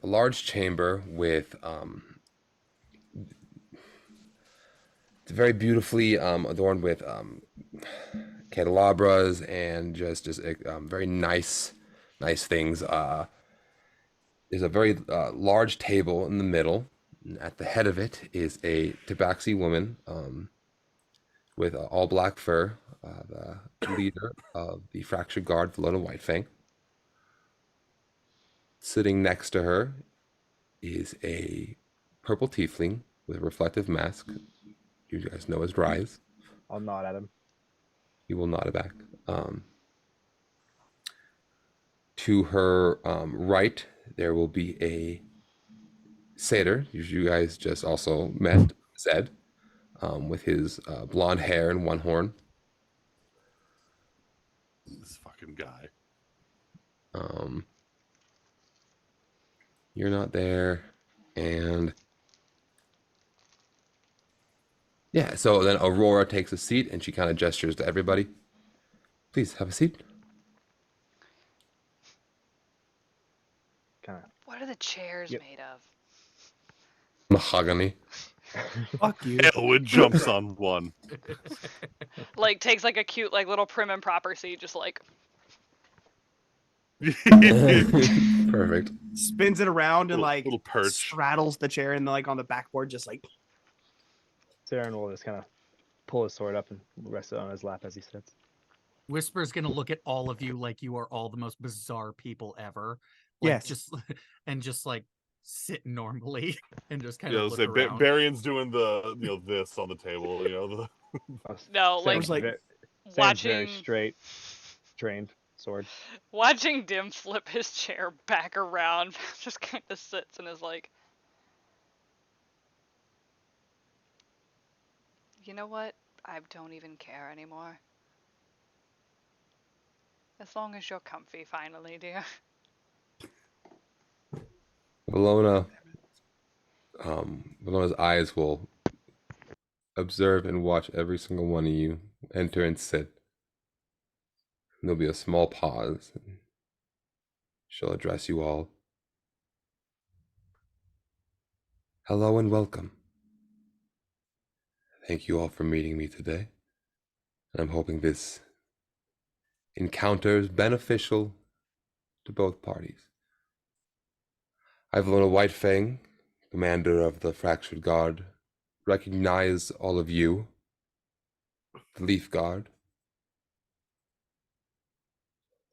Speaker 2: large chamber with it's very beautifully adorned with candelabras and just very nice things. There's a very large table in the middle. And at the head of it is a tabaxi woman with all black fur, the leader of the Fractured Guard, Valona Whitefang. Sitting next to her is a purple tiefling with a reflective mask. You guys know as Rise.
Speaker 6: I'll nod at him.
Speaker 2: He will nod it back. To her right, there will be a satyr, you guys just also met, Zed, with his blonde hair and one horn.
Speaker 3: This fucking guy.
Speaker 2: You're not there, and yeah. So then Aurora takes a seat, and she kind of gestures to everybody. Please have a seat.
Speaker 6: Kind of.
Speaker 1: What are the chairs
Speaker 6: Yep.
Speaker 1: made of?
Speaker 2: Mahogany.
Speaker 4: Fuck you.
Speaker 3: Elwood jumps on one.
Speaker 1: Like takes like a cute like little prim and proper seat, just like
Speaker 2: Perfect.
Speaker 4: Spins it around and
Speaker 3: Little-
Speaker 4: like
Speaker 3: little perch.
Speaker 4: straddles the chair and like on the backboard, just like
Speaker 6: Saren will just kind of pull his sword up and rest it on his lap as he sits.
Speaker 5: Whisper's gonna look at all of you like you are all the most bizarre people ever.
Speaker 4: Yes.
Speaker 5: Just like sit normally and just kind
Speaker 3: Yeah,
Speaker 5: of
Speaker 3: I'll
Speaker 5: look
Speaker 3: say
Speaker 5: around.
Speaker 3: Barion's doing the this on the table. The
Speaker 1: no, like
Speaker 6: Saren's
Speaker 4: like-
Speaker 6: Saren's
Speaker 1: watching
Speaker 6: very straight, trained sword.
Speaker 1: watching Dim flip his chair back around, just kind of sits and is like, you know what? I don't even care anymore. As long as you're comfy, finally, dear.
Speaker 2: Vallona's eyes will observe and watch every single one of you enter and sit. And there'll be a small pause. And she'll address you all. Hello and welcome. Thank you all for meeting me today. And I'm hoping this encounter is beneficial to both parties. I've Valona Whitefang, commander of the Fractured Guard, recognize all of you, the Leaf Guard.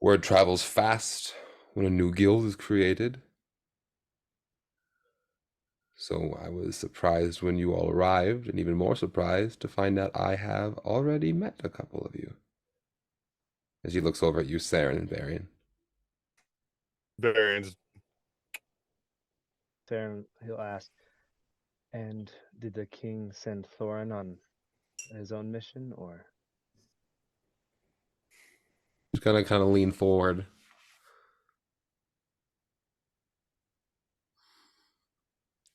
Speaker 2: Word travels fast when a new guild is created. So I was surprised when you all arrived, and even more surprised to find out I have already met a couple of you. As he looks over at you, Saren and Varian.
Speaker 3: Barion's
Speaker 6: Saren, he'll ask, and did the king send Thorin on his own mission, or?
Speaker 2: He's gonna kind of lean forward.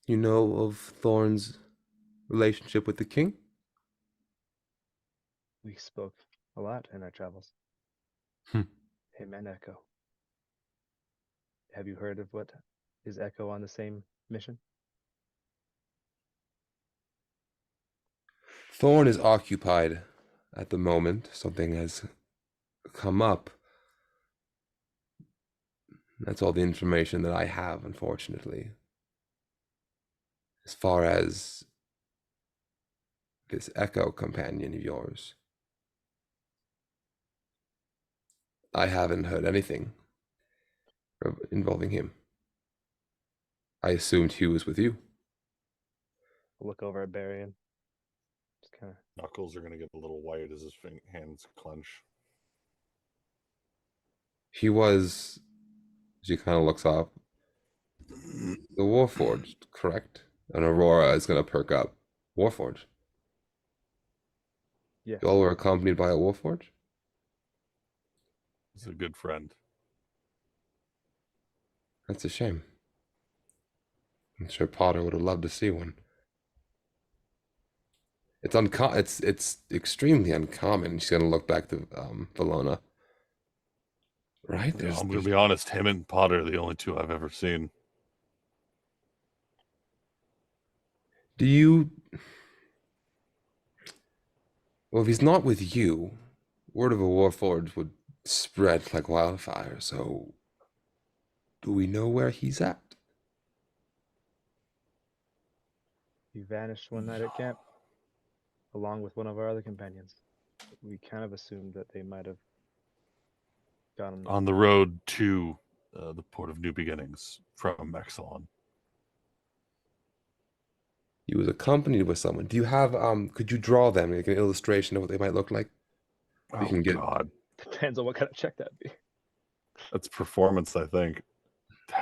Speaker 2: You know of Thorn's relationship with the king?
Speaker 6: We spoke a lot in our travels.
Speaker 2: Hmm.
Speaker 6: Him and Echo. Have you heard of what is Echo on the same mission?
Speaker 2: Thorn is occupied at the moment. Something has come up. That's all the information that I have, unfortunately. As far as this Echo companion of yours, I haven't heard anything involving him. I assumed he was with you.
Speaker 6: I'll look over at Barian. Just kind of.
Speaker 3: knuckles are gonna get a little white as his hands clench.
Speaker 2: He was. She kind of looks up. The Warforged, correct? And Aurora is going to perk up. Warforged.
Speaker 6: Yes.
Speaker 2: You all were accompanied by a Warforged?
Speaker 3: He's a good friend.
Speaker 2: That's a shame. I'm sure Potter would have loved to see one. It's extremely uncommon. She's gonna look back to Valona. Right?
Speaker 3: I'm gonna be honest. Him and Potter are the only two I've ever seen.
Speaker 2: Do you? Well, if he's not with you, word of a Warforged would spread like wildfire. So, do we know where he's at?
Speaker 6: He vanished one night at camp, along with one of our other companions. We kind of assumed that they might have gone
Speaker 3: On the road to the port of New Beginnings from Exelon.
Speaker 2: He was accompanied with someone. Do you have could you draw them like an illustration of what they might look like?
Speaker 3: Oh
Speaker 2: can get-
Speaker 3: God,
Speaker 6: Depends on what kind of check that'd be.
Speaker 3: that's performance. I think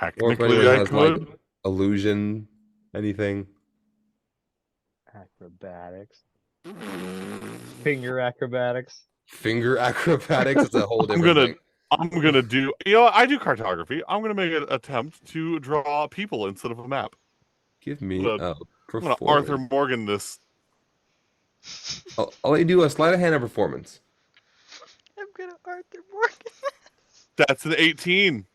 Speaker 2: Or if
Speaker 3: technically
Speaker 2: anyone
Speaker 3: I
Speaker 2: has
Speaker 3: could.
Speaker 2: like illusion Anything?
Speaker 6: Acrobatics. Finger acrobatics.
Speaker 2: Finger acrobatics is a whole
Speaker 3: I'm
Speaker 2: different
Speaker 3: gonna
Speaker 2: thing.
Speaker 3: I'm gonna do. You know, I do cartography. I'm gonna make an attempt to draw people instead of a map.
Speaker 2: Give me a
Speaker 3: I'm gonna Arthur
Speaker 2: performance.
Speaker 3: Morgan this.
Speaker 2: I'll let you do a sleight of hand of performance.
Speaker 1: I'm gonna Arthur Morgan.
Speaker 3: That's an 18.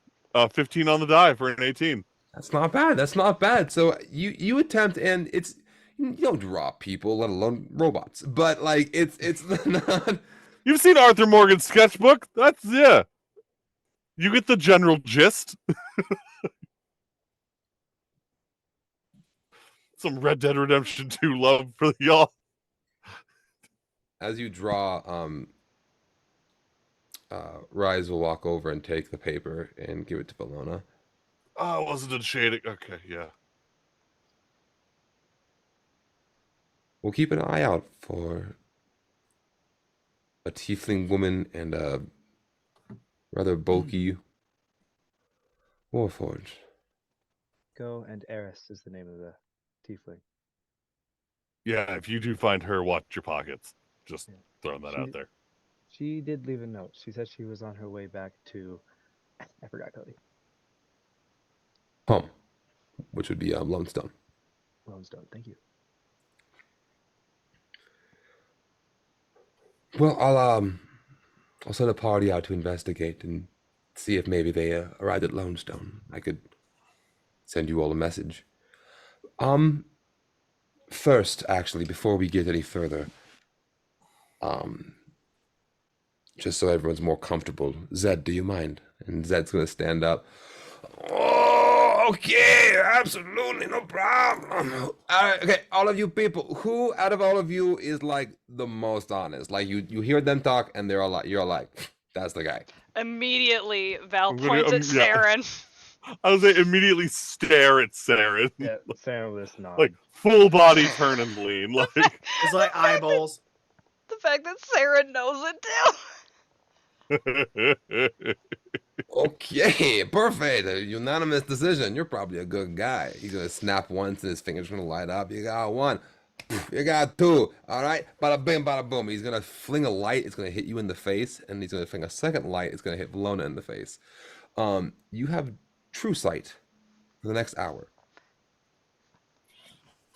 Speaker 3: 15 on the die for an 18.
Speaker 2: That's not bad. That's not bad. So you attempt, and it's you don't draw people, let alone robots. But like it's not.
Speaker 3: You've seen Arthur Morgan's sketchbook. That's yeah. You get the general gist. Some Red Dead Redemption 2 love for y'all.
Speaker 2: As you draw, Rise will walk over and take the paper and give it to Bologna.
Speaker 3: Oh, wasn't it shading? Okay, yeah.
Speaker 2: We'll keep an eye out for a tiefling woman and a rather bulky warforged.
Speaker 6: Go and Eris is the name of the tiefling.
Speaker 3: Yeah, if you do find her, watch your pockets. Just
Speaker 6: Yeah.
Speaker 3: throwing that out there.
Speaker 6: She did leave a note. She said she was on her way back to. I forgot, Cody.
Speaker 2: Home, which would be Lone
Speaker 6: Lone Thank you.
Speaker 2: Well, I'll send a party out to investigate and see if maybe they arrived at Lone Stone. I could send you all a message. First, actually, before we get any further, just so everyone's more comfortable, Zed, do you mind? And Zed's gonna stand up. Oh, okay, absolutely, no problem. All right, okay, all of you people, who out of all of you is like the most honest? Like you hear them talk, and they're all like, you're like, that's the guy.
Speaker 1: Immediately, Val
Speaker 3: I'm gonna,
Speaker 1: points at
Speaker 3: yeah.
Speaker 1: Saren.
Speaker 3: I was like, immediately stare at Saren.
Speaker 6: Yeah, Sam was not.
Speaker 3: Like, full body turn and lean. Like,
Speaker 4: It's like eyeballs.
Speaker 1: The fact that Saren knows it too.
Speaker 2: Okay, perfect. A unanimous decision. You're probably a good guy. He's gonna snap once and his finger's gonna light up. You got one. You got two. All right. Bada bing, bada boom. He's gonna fling a light. It's gonna hit you in the face, and he's gonna fling a second light. It's gonna hit Valona in the face. You have true sight for the next hour.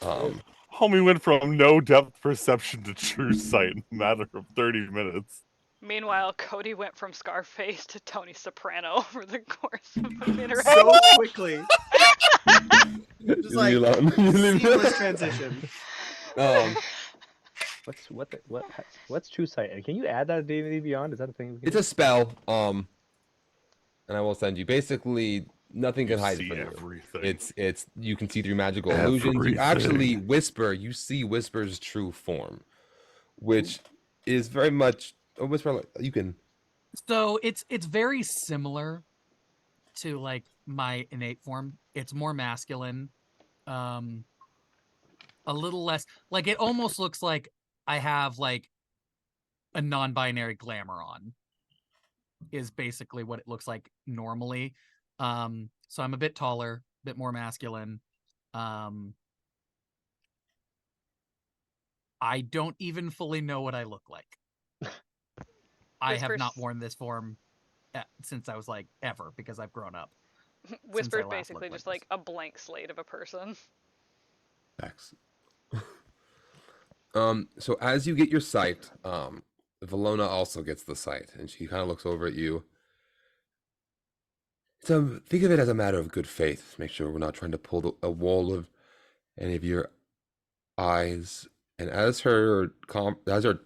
Speaker 3: homie went from no depth perception to true sight in a matter of 30 minutes.
Speaker 1: Meanwhile, Cody went from Scarface to Tony Soprano over the course of a minute.
Speaker 4: So quickly. Just
Speaker 2: You
Speaker 4: like
Speaker 2: leave me alone. You leave me
Speaker 4: seamless
Speaker 2: alone.
Speaker 4: transition.
Speaker 6: What's true sight? And can you add that to D&D Beyond? Is that a thing? We can
Speaker 2: It's a spell. And I will send you. Basically, nothing can hide
Speaker 3: See
Speaker 2: from you.
Speaker 3: everything.
Speaker 2: It's you can see through magical illusions. You
Speaker 3: Everything.
Speaker 2: actually whisper. You see Whisper's true form, which is very much a whisper. You can.
Speaker 5: So it's very similar to like my innate form. It's more masculine, a little less like it almost looks like I have like a non-binary glamour on. Is basically what it looks like normally. So I'm a bit taller, a bit more masculine. I don't even fully know what I look like. I have not worn this form since I was like ever because I've grown up.
Speaker 1: Whisper's
Speaker 5: last
Speaker 1: basically
Speaker 5: looked
Speaker 1: just
Speaker 5: like
Speaker 1: like a blank slate of a person.
Speaker 2: Facts. So as you get your sight, Valona also gets the sight, and she kind of looks over at you. So think of it as a matter of good faith. Make sure we're not trying to pull a wall of any of your eyes. And as her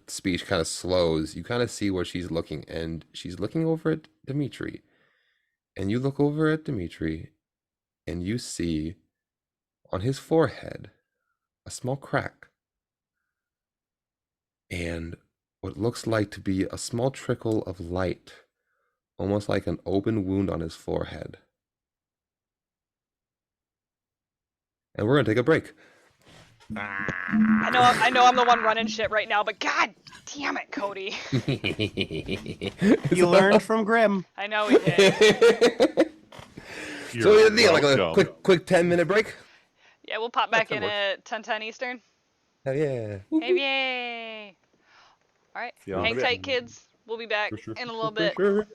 Speaker 2: speech kind of slows, you kind of see where she's looking, and she's looking over at Dimitri. And you look over at Dimitri, and you see on his forehead a small crack. And what looks like to be a small trickle of light, almost like an open wound on his forehead. And we're gonna take a break.
Speaker 1: I know I'm the one running shit right now, but god damn it, Cody.
Speaker 4: You learned from Grim.
Speaker 1: I know he did.
Speaker 2: So
Speaker 3: You're
Speaker 2: yeah, like a
Speaker 3: welcome.
Speaker 2: quick 10-minute break.
Speaker 1: Yeah, we'll pop
Speaker 2: That
Speaker 1: back
Speaker 2: could
Speaker 1: in
Speaker 2: work.
Speaker 1: at 10:10 Eastern.
Speaker 2: Hell yeah.
Speaker 1: Hey, yay! All right,
Speaker 3: Yeah,
Speaker 1: hang
Speaker 3: yeah.
Speaker 1: tight, kids. We'll be back
Speaker 2: For sure.
Speaker 1: in a
Speaker 2: For
Speaker 1: little
Speaker 2: sure,
Speaker 1: bit.
Speaker 2: for sure.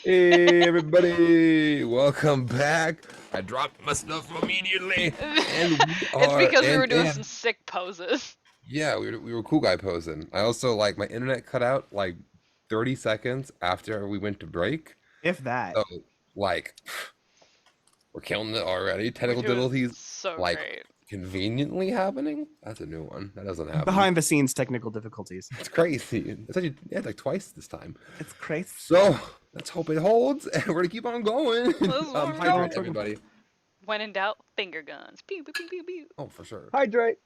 Speaker 2: Hey everybody, welcome back. I dropped my stuff immediately, and we
Speaker 1: It's
Speaker 2: are
Speaker 1: because we were doing
Speaker 2: and
Speaker 1: some sick poses.
Speaker 2: yeah, we were cool guy posing. I also like my internet cut out like 30 seconds after we went to break.
Speaker 4: If that.
Speaker 2: So like we're killing it already.
Speaker 1: We're
Speaker 2: Technical
Speaker 1: doing
Speaker 2: difficulties
Speaker 1: so
Speaker 2: like
Speaker 1: great.
Speaker 2: conveniently happening. That's a new one. That doesn't happen.
Speaker 4: Behind the scenes technical difficulties.
Speaker 2: It's crazy. It's actually yeah, like twice this time.
Speaker 4: It's crazy.
Speaker 2: So let's hope it holds, and we're gonna keep on going.
Speaker 1: Let's
Speaker 2: Hydrate
Speaker 4: go.
Speaker 2: everybody.
Speaker 1: When in doubt, finger guns. Pew pew pew pew pew.
Speaker 2: Oh, for sure.
Speaker 6: Hydrate.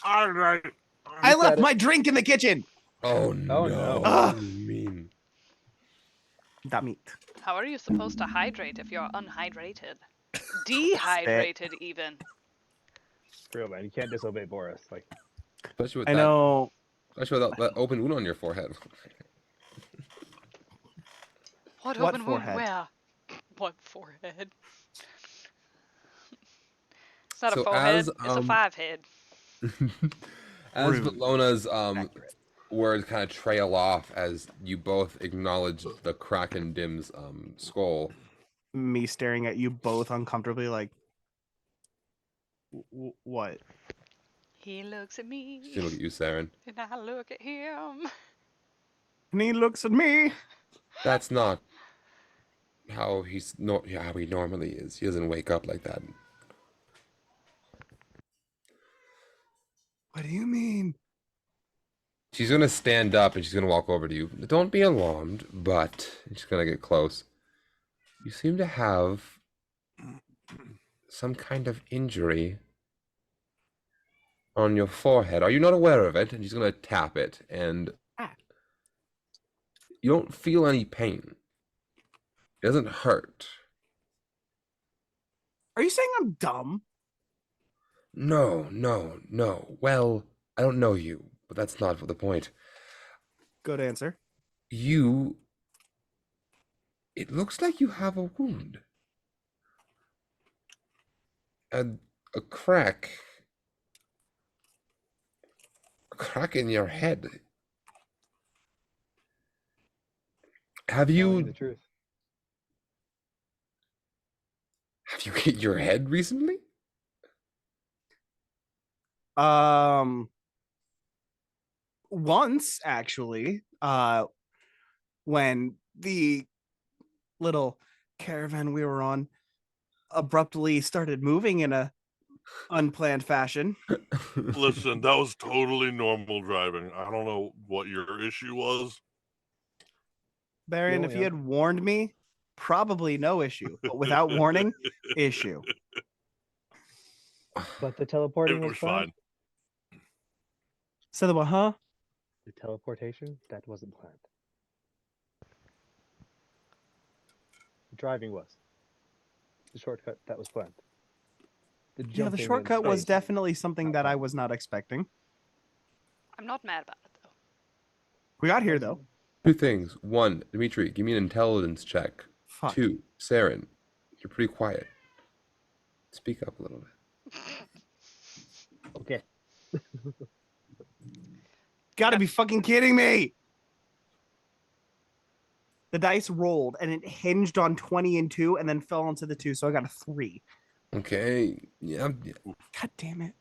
Speaker 3: All right.
Speaker 4: I left
Speaker 6: it.
Speaker 4: my drink in the kitchen.
Speaker 2: Oh no.
Speaker 6: no.
Speaker 2: What
Speaker 4: Ugh.
Speaker 2: do you mean?
Speaker 4: That meat.
Speaker 1: How are you supposed to hydrate if you're unhydrated? Dehydrated even.
Speaker 6: For real, man. You can't disobey Boris. Like,
Speaker 2: Especially with
Speaker 4: I
Speaker 2: that,
Speaker 4: know.
Speaker 2: especially with that open wound on your forehead.
Speaker 1: What
Speaker 4: What
Speaker 1: open wound
Speaker 4: forehead?
Speaker 1: where? What forehead? It's not
Speaker 2: So
Speaker 1: a forehead,
Speaker 2: as,
Speaker 1: it's a five head.
Speaker 2: As
Speaker 4: Rude.
Speaker 2: Vallona's
Speaker 4: Accurate.
Speaker 2: words kind of trail off as you both acknowledge the crack in Dim's skull.
Speaker 4: Me staring at you both uncomfortably, like, what?
Speaker 1: He looks at me,
Speaker 2: She look at you, Saren.
Speaker 1: and I look at him.
Speaker 4: And he looks at me.
Speaker 2: That's not how how he normally is. He doesn't wake up like that.
Speaker 4: What do you mean?
Speaker 2: She's gonna stand up and she's gonna walk over to you. Don't be alarmed, but she's gonna get close. You seem to have some kind of injury on your forehead. Are you not aware of it? And she's gonna tap it, and you don't feel any pain. It doesn't hurt.
Speaker 4: Are you saying I'm dumb?
Speaker 2: No, no, no. Well, I don't know you, but that's not the point.
Speaker 4: Good answer.
Speaker 2: It looks like you have a wound. A, a crack. A crack in your head. Have
Speaker 6: telling you
Speaker 2: you
Speaker 6: the truth.
Speaker 2: hit your head recently?
Speaker 4: Once actually, when the little caravan we were on abruptly started moving in a unplanned fashion.
Speaker 3: Listen, that was totally normal driving. I don't know what your issue was.
Speaker 4: Baron, if you had warned me, probably no issue. But without warning, issue.
Speaker 6: But the teleporting
Speaker 3: It
Speaker 6: was
Speaker 3: was
Speaker 6: planned.
Speaker 3: fine.
Speaker 4: So the huh?
Speaker 6: The teleportation, that wasn't planned. The driving was. The shortcut, that was planned.
Speaker 4: Yeah, the
Speaker 6: jumping in
Speaker 4: shortcut was
Speaker 6: space,
Speaker 4: definitely something
Speaker 6: not
Speaker 4: that I
Speaker 6: planned.
Speaker 4: was not expecting.
Speaker 1: I'm not mad about it though.
Speaker 4: We got here though.
Speaker 2: Two things. One, Dimitri, give me an intelligence check.
Speaker 4: Fuck.
Speaker 2: Two, Saren, you're pretty quiet. Speak up a little bit.
Speaker 6: Okay.
Speaker 4: Gotta be fucking kidding me. The dice rolled and it hinged on 20 and 2 and then fell onto the 2, so I got a 3.
Speaker 2: Okay. Yeah.
Speaker 4: God damn it.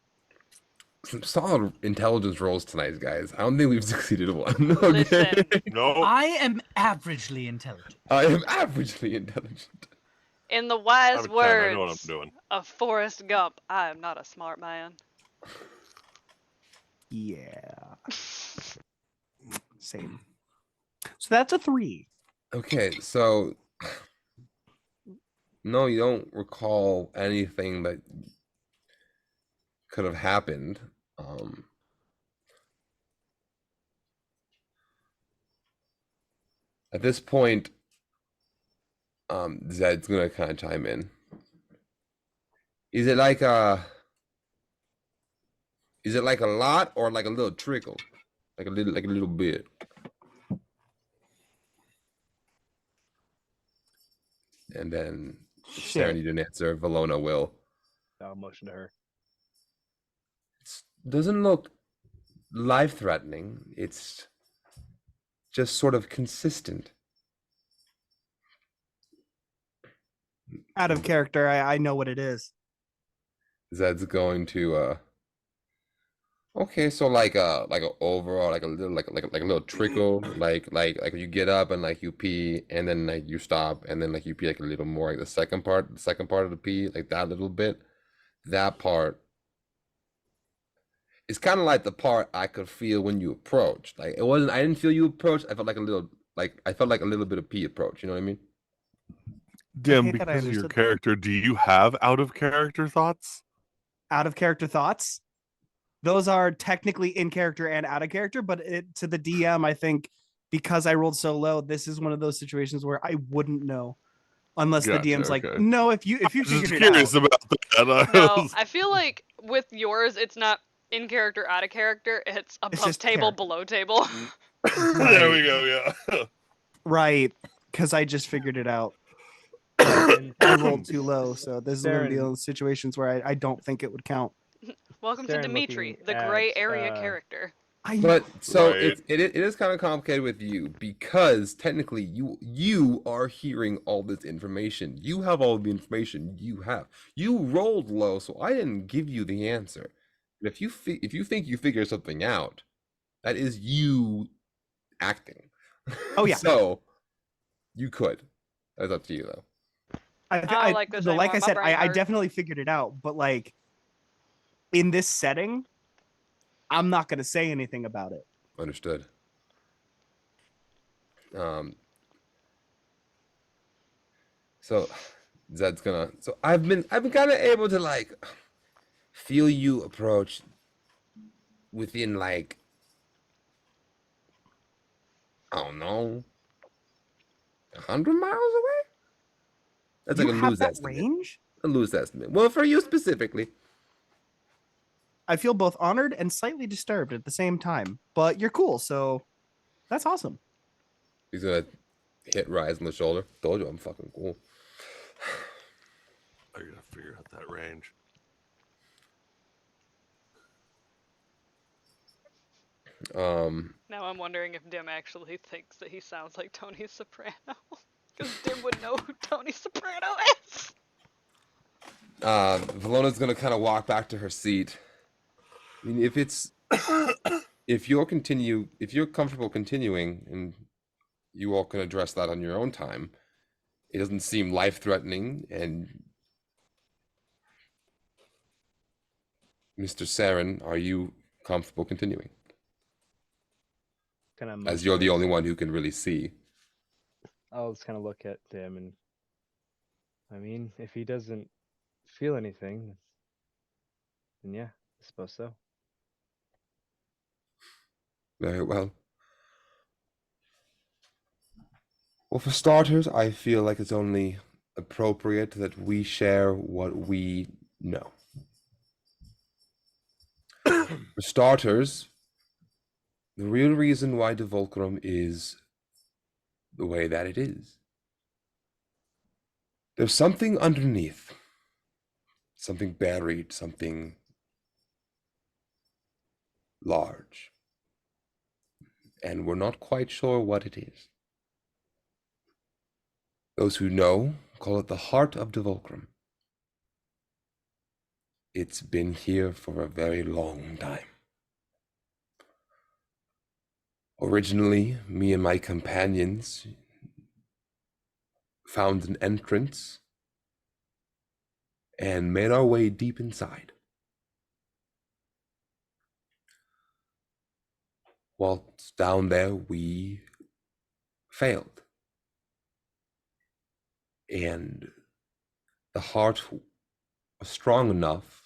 Speaker 2: Some solid intelligence rolls tonight, guys. I don't think we've succeeded one. Okay.
Speaker 1: Listen.
Speaker 3: No,
Speaker 5: I am averagely intelligent.
Speaker 2: I am averagely intelligent.
Speaker 1: In the
Speaker 3: I'm
Speaker 1: wise
Speaker 3: a 10. I know what I'm
Speaker 1: words
Speaker 3: doing.
Speaker 1: of Forrest Gump, I am not a smart man.
Speaker 4: Yeah. Same. So that's a 3.
Speaker 2: Okay, so no, you don't recall anything that could have happened. At this point, Zed's gonna kind of chime in. Is it like a lot or like a little trickle? Like a little bit. And then if Sarah
Speaker 4: Shit.
Speaker 2: needs an answer, Valona will.
Speaker 6: I'll motion to her.
Speaker 2: Doesn't look life-threatening. It's just sort of consistent.
Speaker 4: Out of character, I know what it is.
Speaker 2: Zed's going to okay, so like a overall like a little like a little trickle like you get up and like you pee and then like you stop and then like you pee like a little more like the second part of the pee like that little bit, that part is kind of like the part I could feel when you approached. Like it wasn't, I didn't feel you approached. I felt like a little I felt like a little bit of pee approach. You know what I mean?
Speaker 3: Dim,
Speaker 4: hate that I
Speaker 3: because of your
Speaker 4: understood that.
Speaker 3: character, do you have out of character thoughts?
Speaker 4: Out of character thoughts. Those are technically in character and out of character, but to the DM, I think because I rolled so low, this is one of those situations where I wouldn't know unless the
Speaker 3: Gotcha,
Speaker 4: DM's like,
Speaker 3: okay.
Speaker 4: no, if you
Speaker 3: Just
Speaker 4: figured it
Speaker 3: curious
Speaker 4: out.
Speaker 3: about that.
Speaker 1: No, I feel like with yours, it's not in character, out of character. It's above
Speaker 4: just
Speaker 1: table,
Speaker 4: character.
Speaker 1: below table.
Speaker 3: There we go. Yeah.
Speaker 4: Right, because I just figured it out.
Speaker 6: And
Speaker 4: I rolled too low, so this is one of
Speaker 6: Saren-
Speaker 4: the situations where I don't think it would count.
Speaker 1: Welcome to
Speaker 6: Saren
Speaker 1: Dimitri,
Speaker 6: looking
Speaker 1: the
Speaker 6: at,
Speaker 1: gray area character.
Speaker 2: But so
Speaker 3: Right.
Speaker 2: it is kind of complicated with you because technically you are hearing all this information. You have all the information you have. You rolled low, so I didn't give you the answer. But if you think you figure something out, that is you acting.
Speaker 4: Oh, yeah.
Speaker 2: So you could. That's up to you though.
Speaker 1: I don't like this
Speaker 4: like
Speaker 1: anymore,
Speaker 4: I
Speaker 1: my
Speaker 4: said,
Speaker 1: brain
Speaker 4: I
Speaker 1: hurts.
Speaker 4: definitely figured it out, but like in this setting, I'm not gonna say anything about it.
Speaker 2: Understood. So Zed's gonna. So I've been kind of able to like feel you approach within like I don't know 100 miles away. That's
Speaker 4: You
Speaker 2: like a
Speaker 4: have
Speaker 2: loose
Speaker 4: that
Speaker 2: estimate.
Speaker 4: range?
Speaker 2: A loose estimate. Well, for you specifically.
Speaker 4: I feel both honored and slightly disturbed at the same time. But you're cool, so that's awesome.
Speaker 2: He's gonna hit Rise on the shoulder. Told you I'm fucking cool.
Speaker 3: I gotta figure out that range.
Speaker 1: Now I'm wondering if Dim actually thinks that he sounds like Tony Soprano. Because Dim would know who Tony Soprano is.
Speaker 2: Valona's gonna kind of walk back to her seat. I mean, if you're comfortable continuing, and you all can address that on your own time, it doesn't seem life-threatening, and Mr. Saren, are you comfortable continuing?
Speaker 6: kind of
Speaker 2: As you're the only one who can really see.
Speaker 6: I'll just kind of look at him, and I mean, if he doesn't feel anything, then yeah, I suppose so.
Speaker 2: Very well. Well, for starters, I feel like it's only appropriate that we share what we know. For starters, the real reason why Devolkrim is the way that it is. There's something underneath. Something buried, something large. And we're not quite sure what it is. Those who know call it the heart of Devolkrim. It's been here for a very long time. Originally, me and my companions found an entrance and made our way deep inside. Whilst down there, we failed. And the heart was strong enough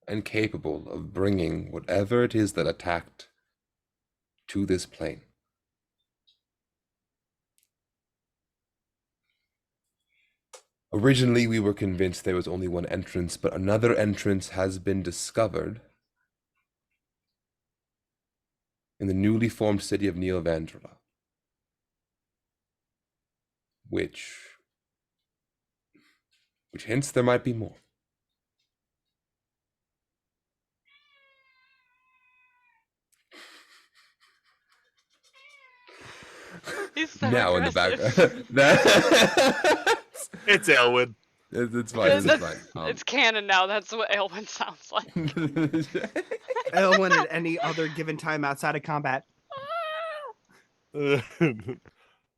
Speaker 2: and capable of bringing whatever it is that attacked to this plane. Originally, we were convinced there was only one entrance, but another entrance has been discovered in the newly formed city of Neo Vandrila, which hints there might be more.
Speaker 1: He's so
Speaker 2: Now in the
Speaker 1: aggressive.
Speaker 2: background.
Speaker 3: It's Elwood.
Speaker 2: It's fine. It's fine.
Speaker 1: It's canon now. That's what Aelwyn sounds like.
Speaker 4: Elwyn at any other given time outside of combat.
Speaker 3: Honey,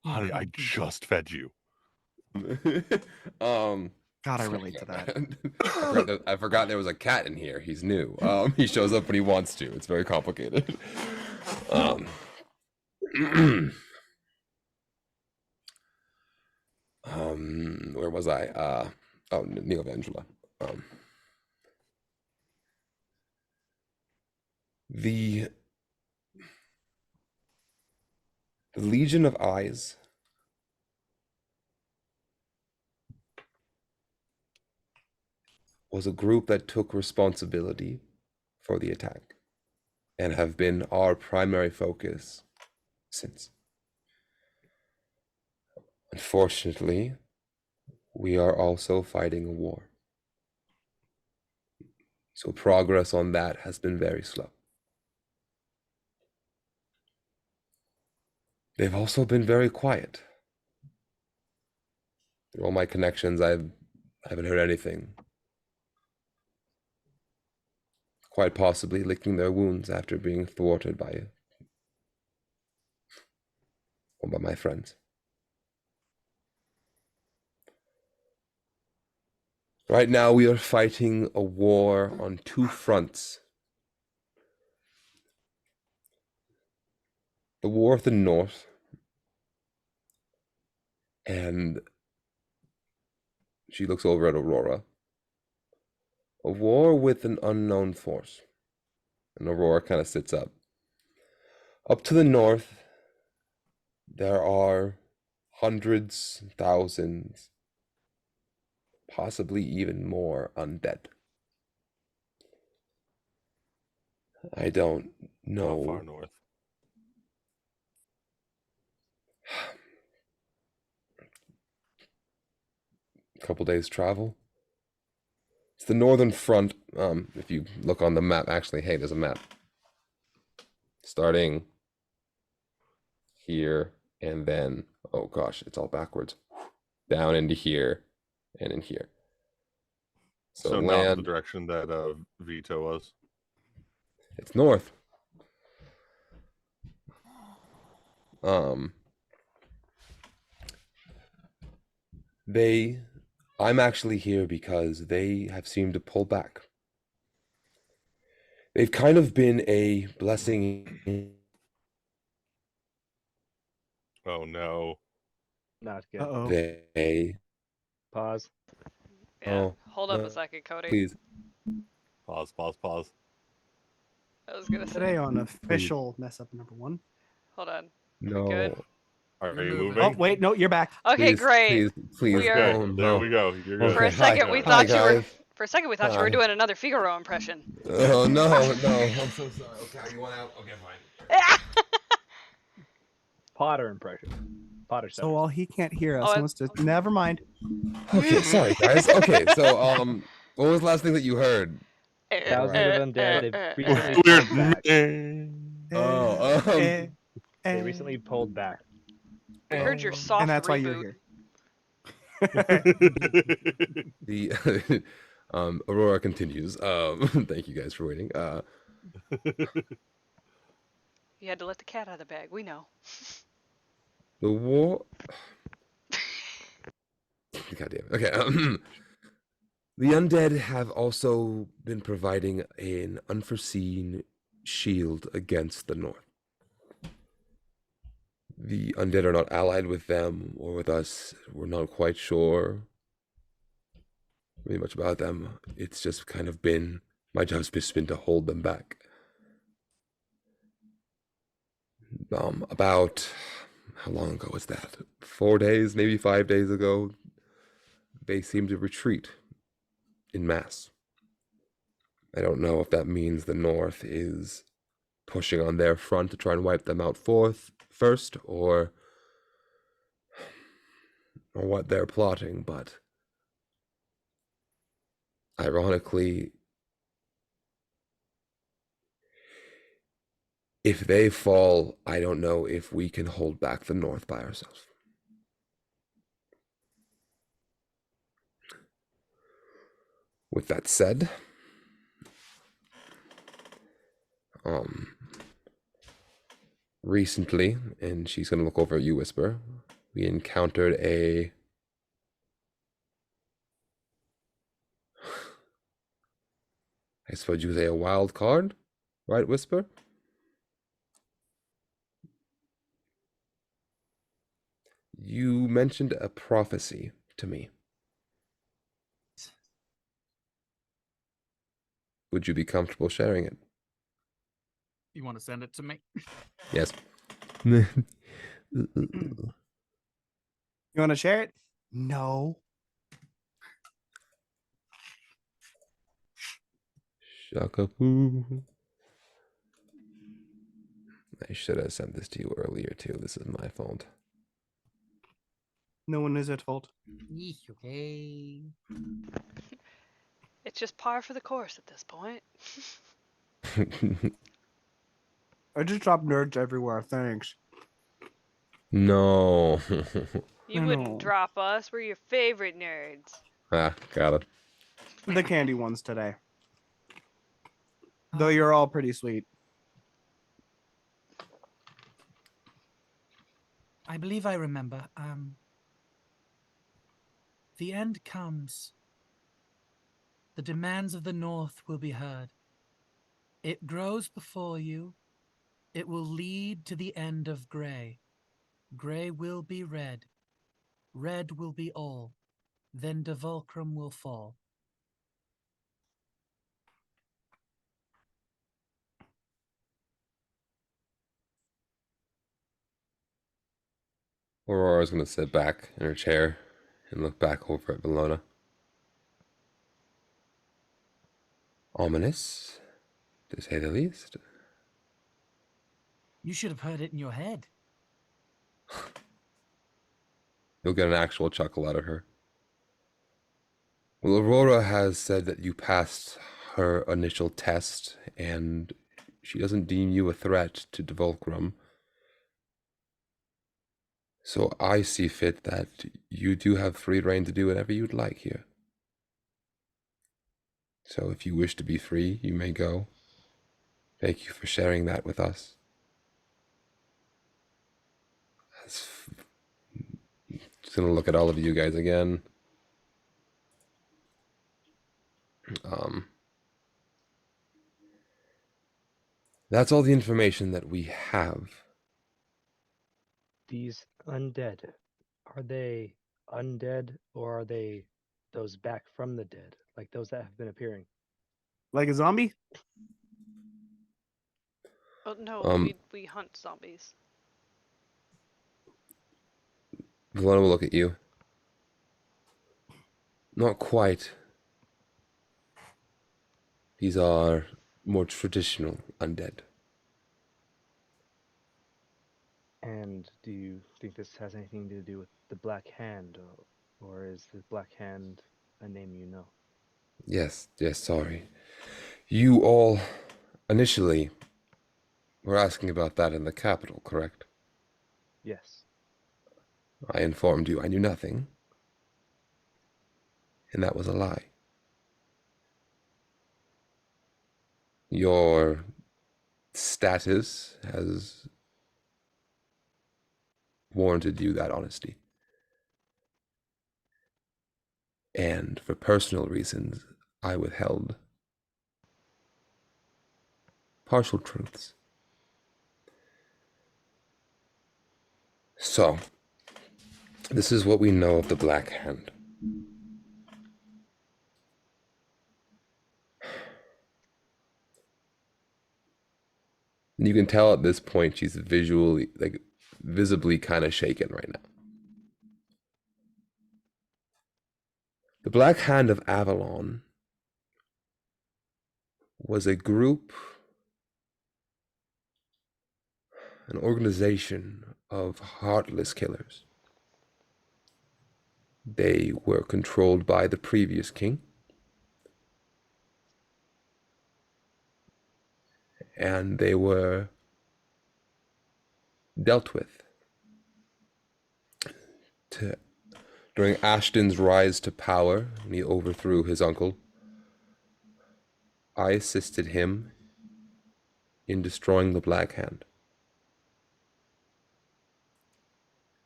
Speaker 3: I just fed you.
Speaker 4: God, I relate to that.
Speaker 2: I forgot there was a cat in here. He's new. He shows up when he wants to. It's very complicated. Where was I? Neil Vangela. The Legion of Eyes was a group that took responsibility for the attack and have been our primary focus since. Unfortunately, we are also fighting a war. So progress on that has been very slow. They've also been very quiet. Through all my connections, I haven't heard anything. Quite possibly licking their wounds after being thwarted by my friends. Right now, we are fighting a war on two fronts. The war of the North, and she looks over at Aurora. A war with an unknown force. And Aurora kind of sits up. Up to the north, there are hundreds, thousands, possibly even more undead. I don't know.
Speaker 3: How far north?
Speaker 2: A couple days travel. It's the northern front. If you look on the map, actually, hey, there's a map. Starting here and then, oh gosh, it's all backwards. Down into here and in here.
Speaker 3: So not the direction that Vito was.
Speaker 2: It's north. I'm actually here because they have seemed to pull back. They've kind of been a blessing.
Speaker 3: Oh no.
Speaker 6: Not good.
Speaker 4: Uh-oh.
Speaker 2: They
Speaker 6: Pause.
Speaker 1: Yeah.
Speaker 2: Oh,
Speaker 1: Hold up
Speaker 2: no,
Speaker 1: a second, Cody.
Speaker 2: please.
Speaker 3: Pause.
Speaker 1: I was gonna say.
Speaker 4: Today on official mess up number 1.
Speaker 1: Hold on.
Speaker 2: No.
Speaker 1: Good.
Speaker 3: Are
Speaker 5: You're
Speaker 3: you
Speaker 5: moving.
Speaker 3: moving?
Speaker 4: Oh, wait, no, you're back.
Speaker 1: Okay,
Speaker 2: Please,
Speaker 1: great.
Speaker 2: Please.
Speaker 1: We are-
Speaker 3: Okay,
Speaker 2: Oh,
Speaker 3: there
Speaker 2: no.
Speaker 3: we go. You're good.
Speaker 1: For a
Speaker 2: Okay,
Speaker 1: second,
Speaker 2: hi,
Speaker 1: we
Speaker 2: hi,
Speaker 1: thought you were.
Speaker 2: guys.
Speaker 1: For a second, we thought you were
Speaker 2: Hi.
Speaker 1: doing another Figaro impression.
Speaker 2: Oh no, I'm so sorry. Okay, you want out? Okay, fine.
Speaker 6: Potter impression. Potter
Speaker 4: So
Speaker 6: stuff.
Speaker 4: while he can't hear us,
Speaker 1: Oh,
Speaker 4: he wants to. Never mind.
Speaker 2: Okay, sorry guys. Okay, so what was the last thing that you heard?
Speaker 6: Thousands of undead. They've recently
Speaker 3: Weird.
Speaker 6: pulled back.
Speaker 2: Oh,
Speaker 6: They recently pulled back.
Speaker 1: We heard your soft
Speaker 4: and that's why you're
Speaker 1: reboot.
Speaker 4: here.
Speaker 2: The Aurora continues. Thank you guys for waiting.
Speaker 1: You had to let the cat out of the bag. We know.
Speaker 2: The war. God damn it. Okay. The undead have also been providing an unforeseen shield against the North. The undead are not allied with them or with us. We're not quite sure really much about them. It's just kind of been, my job's just been to hold them back. About, how long ago was that? 4 days, maybe 5 days ago, they seemed to retreat in mass. I don't know if that means the North is pushing on their front to try and wipe them out first, or what they're plotting, but ironically, if they fall, I don't know if we can hold back the North by ourselves. With that said, um, recently, and she's gonna look over at you, Whisper, we encountered I suppose you would say a wild card, right, Whisper? You mentioned a prophecy to me. Would you be comfortable sharing it?
Speaker 5: You want to send it to me?
Speaker 2: Yes.
Speaker 4: You want to share it? No.
Speaker 2: Shakapoo. I should have sent this to you earlier too. This is my fault.
Speaker 4: No one is at fault.
Speaker 5: Okay.
Speaker 1: It's just par for the course at this point.
Speaker 4: I just drop nerds everywhere. Thanks.
Speaker 2: No.
Speaker 1: You
Speaker 4: I
Speaker 1: wouldn't
Speaker 4: know.
Speaker 1: drop us. We're your favorite nerds.
Speaker 2: Ah, got it.
Speaker 4: The candy ones today. Though
Speaker 5: Um,
Speaker 4: you're all pretty sweet.
Speaker 5: I believe I remember. The end comes. The demands of the North will be heard. It grows before you. It will lead to the end of Grey. Grey will be red. Red will be all. Then Devolkrim will fall.
Speaker 2: Aurora's gonna sit back in her chair and look back over at Valona. Ominous, to say the least.
Speaker 5: You should have heard it in your head.
Speaker 2: You'll get an actual chuckle out of her. Well, Aurora has said that you passed her initial test, and she doesn't deem you a threat to Devolkrim. So I see fit that you do have free reign to do whatever you'd like here. So if you wish to be free, you may go. Thank you for sharing that with us. Just gonna look at all of you guys again. That's all the information that we have.
Speaker 6: These undead, are they undead or are they those back from the dead, like those that have been appearing?
Speaker 4: Like a zombie?
Speaker 1: Oh no,
Speaker 2: Um,
Speaker 1: we hunt zombies.
Speaker 2: Valona will look at you. Not quite. These are more traditional undead.
Speaker 6: And do you think this has anything to do with the Black Hand, or is the Black Hand a name you know?
Speaker 2: Yes, sorry. You all initially were asking about that in the capital, correct?
Speaker 6: Yes.
Speaker 2: I informed you I knew nothing, and that was a lie. Your status has warranted you that honesty. And for personal reasons, I withheld partial truths. So, this is what we know of the Black Hand. You can tell at this point she's visibly kind of shaken right now. The Black Hand of Avalon was a group, an organization of heartless killers. They were controlled by the previous king, and they were dealt with. During Ashton's rise to power, when he overthrew his uncle, I assisted him in destroying the Black Hand.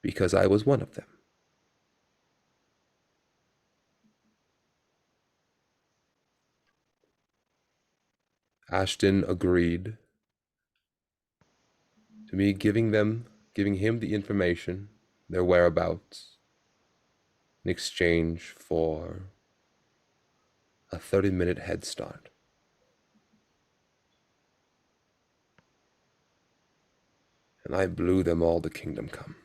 Speaker 2: Because I was one of them. Ashton agreed to me giving him the information, their whereabouts, in exchange for a 30-minute head start. And I blew them all to Kingdom Come.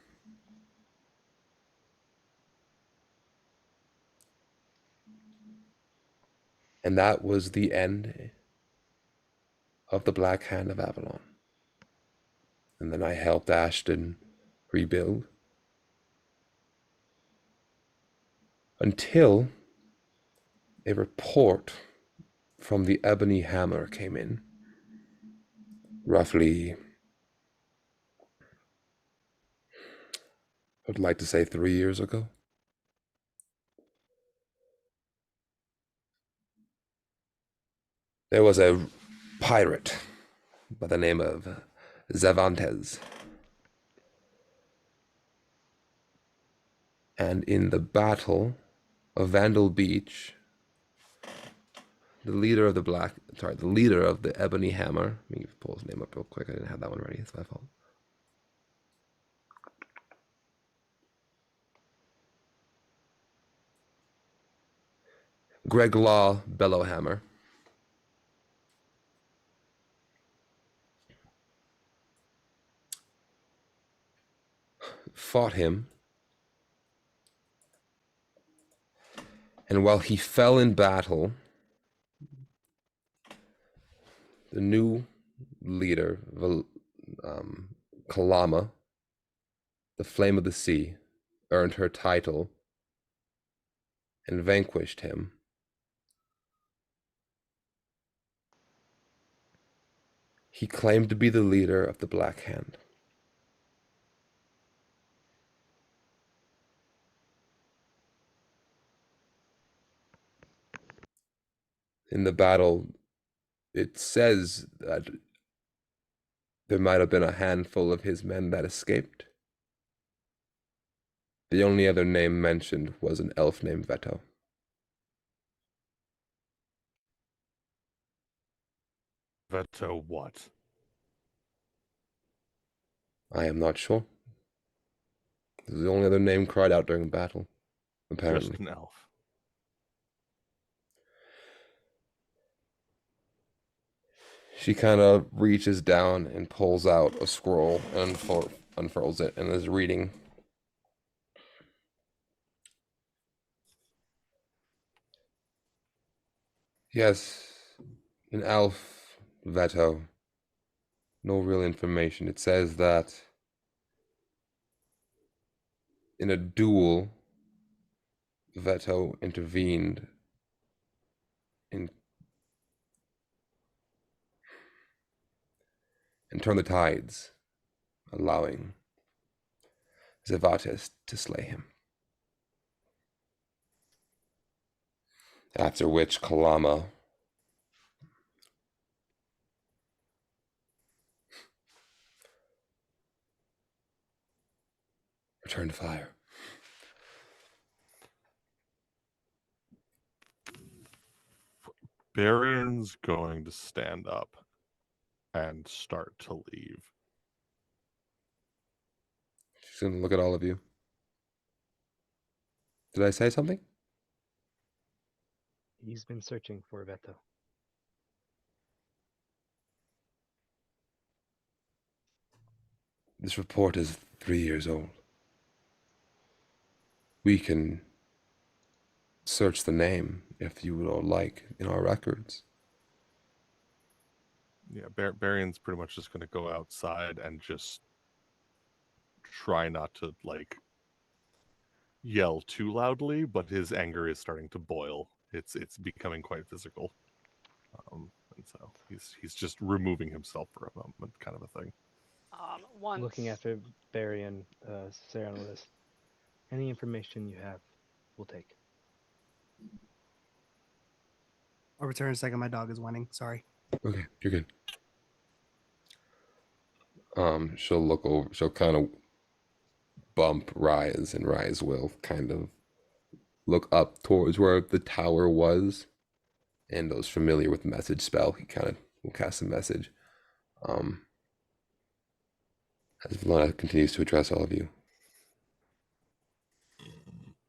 Speaker 2: And that was the end of the Black Hand of Avalon. And then I helped Ashton rebuild until a report from the Ebony Hammer came in. Roughly, I'd like to say 3 years ago. There was a pirate by the name of Zavantes. And in the Battle of Vandal Beach, the leader of the Ebony Hammer. Let me pull his name up real quick. I didn't have that one ready. It's my fault. Greg Law Bellowhammer. Fought him. And while he fell in battle, the new leader, Kalama, the Flame of the Sea, earned her title and vanquished him. He claimed to be the leader of the Black Hand. In the battle, it says that there might have been a handful of his men that escaped. The only other name mentioned was an elf named Veto.
Speaker 3: Veto what?
Speaker 2: I am not sure. This is the only other name cried out during battle, apparently.
Speaker 3: Just an elf.
Speaker 2: She kind of reaches down and pulls out a scroll and unfurls it and is reading. Yes, an elf, Veto. No real information. It says that in a duel, Veto intervened and turned the tides, allowing Zevates to slay him. After which Kalama returned fire.
Speaker 3: Baron's going to stand up and start to leave.
Speaker 2: She's going to look at all of you. Did I say something?
Speaker 6: He's been searching for Veto.
Speaker 2: This report is 3 years old. We can search the name, if you would like, in our records.
Speaker 3: Yeah, Barion's pretty much just going to go outside and just try not to, like, yell too loudly, but his anger is starting to boil. It's becoming quite physical. And so he's just removing himself for a moment, kind of a thing.
Speaker 1: Once
Speaker 6: Looking after Barry and Sarah on the list. Any information you have, we'll take.
Speaker 4: I'll return in a second. My dog is whining. Sorry.
Speaker 2: Okay, you're good. She'll look over. She'll kind of bump Rise, and Rise will kind of look up towards where the tower was, and those familiar with the message spell, he kind of will cast a message. As Valona continues to address all of you,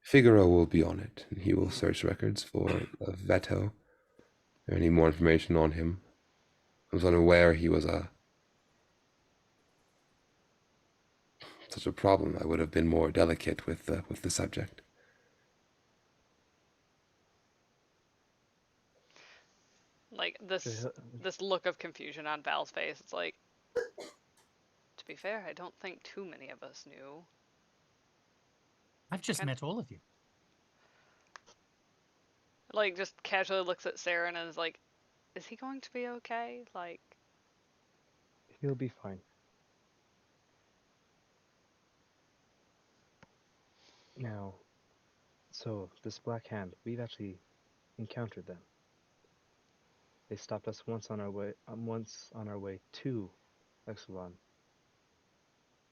Speaker 2: Figaro will be on it, and he will search records for a veto or any more information on him. I was unaware he was such a problem. I would have been more delicate with the subject.
Speaker 1: Like this look of confusion on Val's face. It's like, to be fair, I don't think too many of us knew.
Speaker 5: I've just
Speaker 1: Kind
Speaker 5: met all of you.
Speaker 1: Like, just casually looks at Saren and is like, is he going to be okay? Like,
Speaker 6: He'll be fine. Now, so this Black Hand, we've actually encountered them. They stopped us once on our way to Exelon,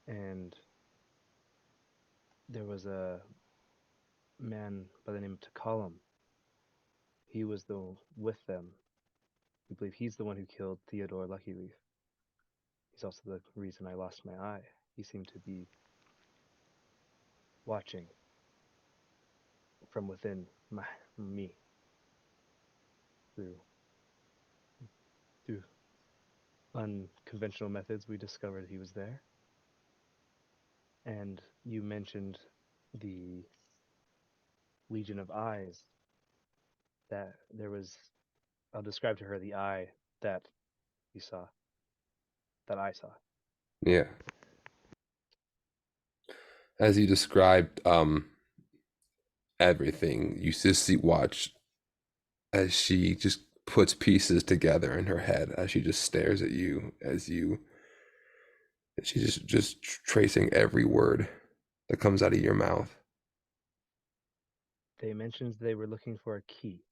Speaker 6: and there was a man by the name of Takalam. He was with them. We believe he's the one who killed Theodore Luckyleaf. He's also the reason I lost my eye. He seemed to be watching from within me through unconventional methods. We discovered he was there. And you mentioned the Legion of Eyes, that there was, I'll describe to her the eye that you saw, that I saw.
Speaker 2: Yeah. As you described everything, you just watch as she just puts pieces together in her head, as she just stares at you, she's just tracing every word that comes out of your mouth.
Speaker 6: They mentioned they were looking for a key.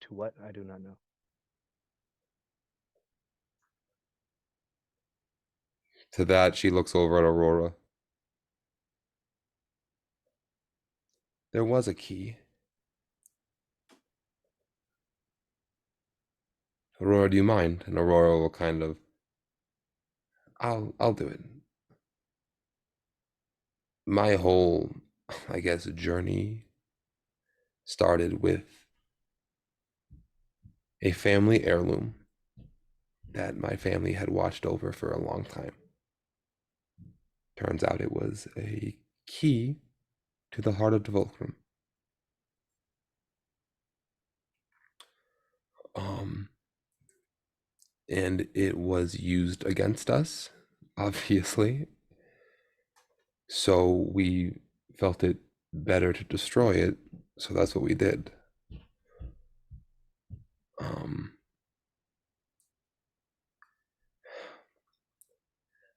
Speaker 6: To what? I do not know.
Speaker 2: To that, she looks over at Aurora. There was a key. Aurora, do you mind? And Aurora will kind of, I'll do it. My whole, I guess, journey started with a family heirloom that my family had watched over for a long time. Turns out it was a key to the heart of Devolkrim. And it was used against us, obviously. So we felt it better to destroy it. So that's what we did.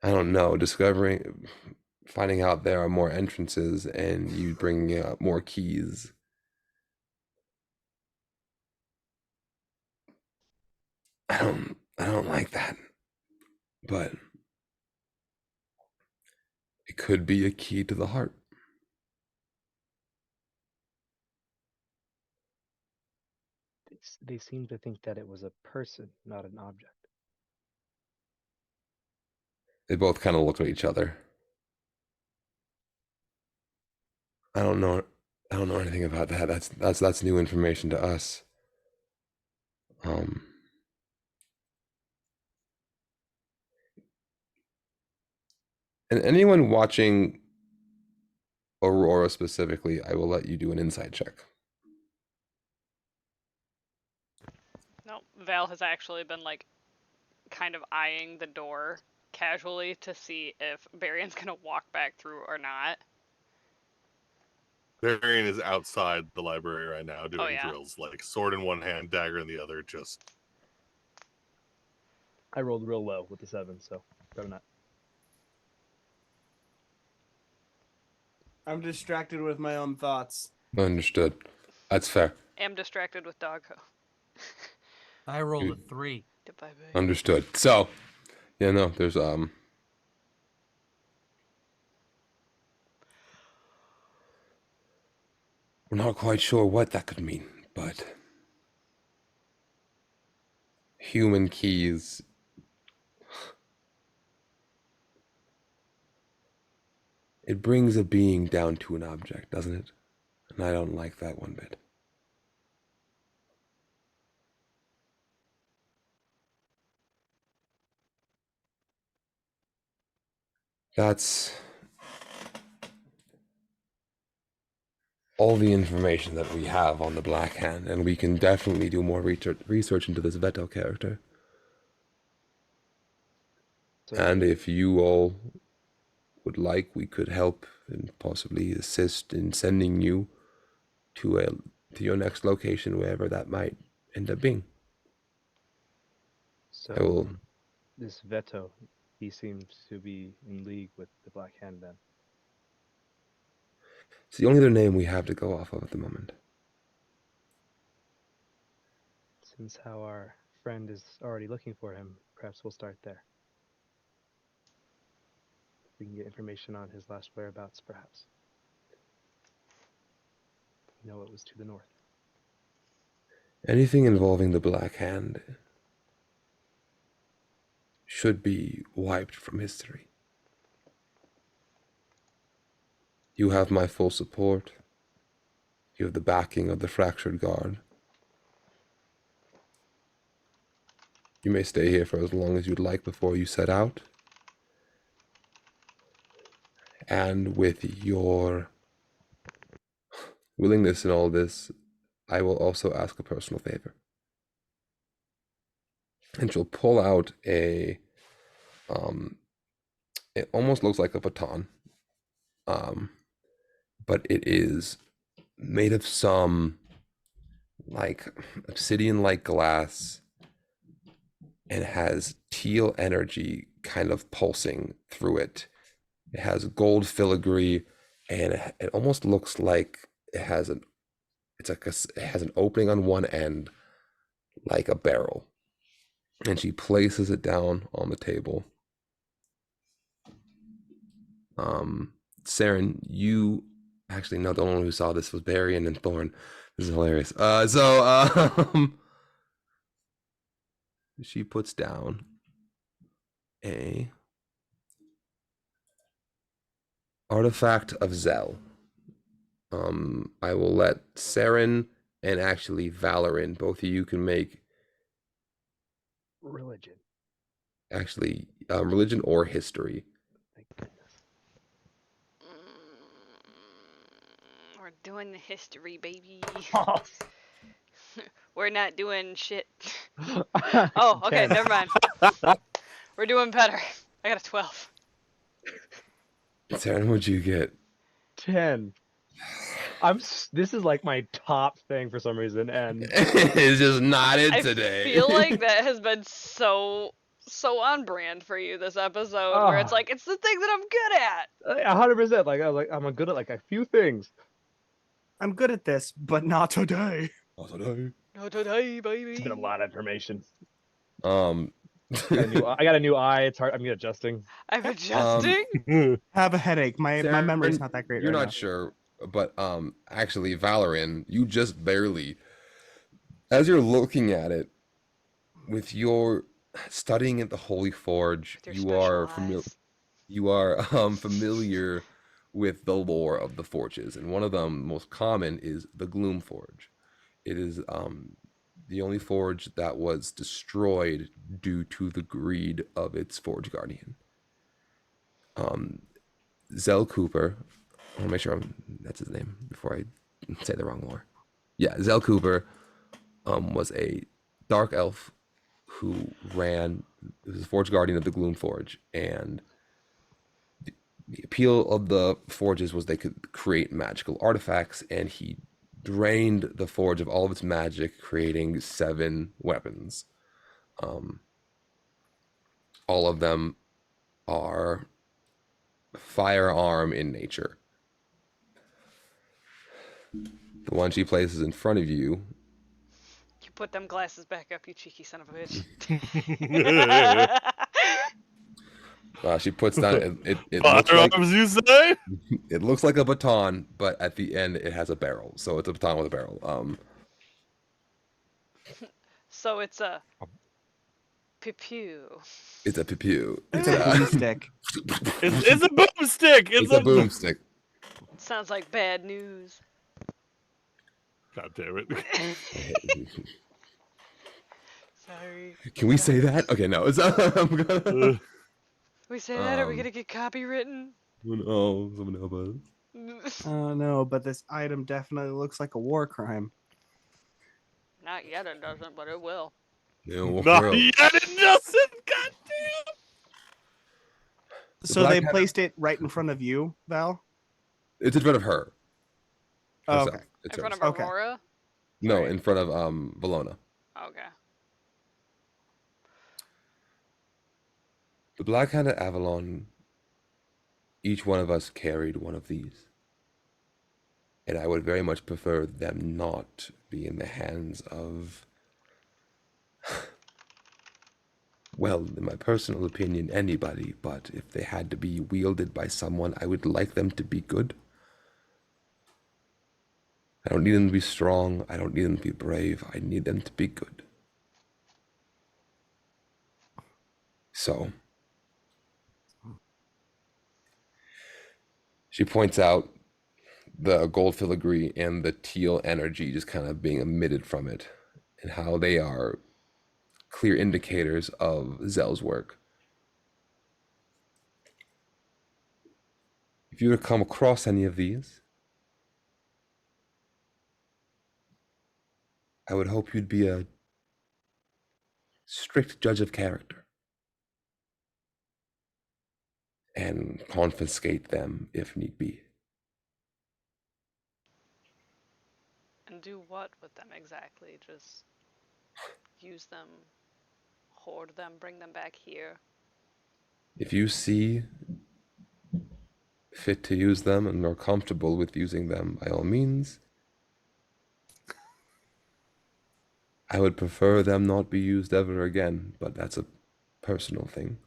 Speaker 2: I don't know, finding out there are more entrances and you bringing up more keys. I don't like that. But it could be a key to the heart.
Speaker 6: They seem to think that it was a person, not an object.
Speaker 2: They both kind of look at each other. I don't know anything about that. That's new information to us. And anyone watching Aurora specifically, I will let you do an insight check.
Speaker 1: no, Val has actually been like kind of eyeing the door casually to see if Barion's gonna walk back through or not.
Speaker 3: Varian is outside the library right now doing
Speaker 1: Oh, yeah.
Speaker 3: drills, like sword in one hand, dagger in the other, just
Speaker 6: I rolled real low with the 7, so probably not.
Speaker 4: I'm distracted with my own thoughts.
Speaker 2: Understood. That's fair.
Speaker 1: Am distracted with Doggo.
Speaker 5: I rolled a 3.
Speaker 1: Goodbye, babe.
Speaker 2: Understood. So, yeah, no, there's we're not quite sure what that could mean, but human keys. It brings a being down to an object, doesn't it? And I don't like that one bit. That's all the information that we have on the Black Hand, and we can definitely do more research into this Veto character.
Speaker 6: So
Speaker 2: And if you all would like, we could help and possibly assist in sending you to your next location, wherever that might end up being.
Speaker 6: so
Speaker 2: I will.
Speaker 6: this Veto, he seems to be in league with the Black Hand then.
Speaker 2: It's the only other name we have to go off of at the moment.
Speaker 6: Since how our friend is already looking for him, perhaps we'll start there. We can get information on his last whereabouts, perhaps. We know it was to the north.
Speaker 2: Anything involving the Black Hand should be wiped from history. You have my full support. You have the backing of the Fractured Guard. You may stay here for as long as you'd like before you set out. And with your willingness in all this, I will also ask a personal favor. And she'll pull out it almost looks like a baton, but it is made of some like obsidian-like glass, and has teal energy kind of pulsing through it. It has gold filigree, and it almost looks like it has an opening on one end, like a barrel. And she places it down on the table. Saren, you actually no, the only one who saw this was Barry and then Thorn. This is hilarious. She puts down a artifact of Zell. I will let Saren and actually Valorin, both of you can make
Speaker 6: Religion.
Speaker 2: actually religion or history.
Speaker 6: Thank goodness.
Speaker 1: We're doing the history, baby. We're not doing shit. Oh, okay,
Speaker 6: 10.
Speaker 1: never mind. We're doing better. I got a 12.
Speaker 2: Saren, what'd you get?
Speaker 6: 10. This is like my top thing for some reason, and
Speaker 2: It's just not it
Speaker 1: I
Speaker 2: today.
Speaker 1: feel like that has been so on brand for you this episode, where it's like, it's the thing that I'm good at.
Speaker 6: 100%. I'm good at like a few things.
Speaker 4: I'm good at this, but not today.
Speaker 1: Not today, baby.
Speaker 6: It's been a lot of information.
Speaker 2: Um,
Speaker 6: I got a new eye. It's hard. I'm adjusting.
Speaker 1: I'm adjusting.
Speaker 4: I have a headache. My
Speaker 2: Saren,
Speaker 4: memory's not that great
Speaker 2: You're
Speaker 4: right
Speaker 2: not
Speaker 4: now.
Speaker 2: sure, but actually, Valorin, you just barely, as you're looking at it, with your studying at the Holy Forge,
Speaker 1: With your
Speaker 2: you are
Speaker 1: special
Speaker 2: familiar.
Speaker 1: eyes.
Speaker 2: You are familiar with the lore of the forges, and one of them, most common, is the Gloom Forge. It is the only forge that was destroyed due to the greed of its forge guardian. Zell Cooper, I want to make sure that's his name before I say the wrong lore. Yeah, Zell Cooper was a dark elf who was a forge guardian of the Gloom Forge, and the appeal of the forges was they could create magical artifacts, and he drained the forge of all of its magic, creating 7 weapons. All of them are firearm in nature. The one she places in front of you
Speaker 1: Put them glasses back up, you cheeky son of a bitch.
Speaker 2: She puts down it looks like
Speaker 3: Firearms, you say?
Speaker 2: it looks like a baton, but at the end it has a barrel, so it's a baton with a barrel.
Speaker 1: So it's a pew.
Speaker 2: It's a pew.
Speaker 4: It's a broomstick.
Speaker 3: It's a boomstick.
Speaker 2: It's a boomstick.
Speaker 1: Sounds like bad news.
Speaker 3: God damn it.
Speaker 1: Sorry.
Speaker 2: Can we say that? Okay, no. It's, I'm gonna.
Speaker 1: We say that, are we gonna get copywritten?
Speaker 2: No, someone help us.
Speaker 4: Oh no, but this item definitely looks like a war crime.
Speaker 1: Not yet, it doesn't, but it will.
Speaker 2: No,
Speaker 3: Not
Speaker 2: world.
Speaker 3: yet, it doesn't. God damn.
Speaker 4: So
Speaker 2: black
Speaker 4: they
Speaker 2: hat-
Speaker 4: placed it right in front of you, Val?
Speaker 2: It's in front of her.
Speaker 4: Oh,
Speaker 2: herself.
Speaker 4: okay.
Speaker 2: It's
Speaker 1: In front
Speaker 2: hers.
Speaker 1: of
Speaker 4: Okay.
Speaker 1: Aurora?
Speaker 2: No,
Speaker 1: Right.
Speaker 2: in front of Valona.
Speaker 1: Okay.
Speaker 2: The Black Hand at Avalon. Each one of us carried one of these. And I would very much prefer them not be in the hands of, well, in my personal opinion, anybody, but if they had to be wielded by someone, I would like them to be good. I don't need them to be strong. I don't need them to be brave. I need them to be good. So, she points out the gold filigree and the teal energy just kind of being emitted from it, and how they are clear indicators of Zell's work. If you were to come across any of these, I would hope you'd be a strict judge of character and confiscate them if need be.
Speaker 1: And do what with them exactly? Just use them, hoard them, bring them back here.
Speaker 2: If you see fit to use them and are comfortable with using them, by all means. I would prefer them not be used ever again, but that's a personal thing.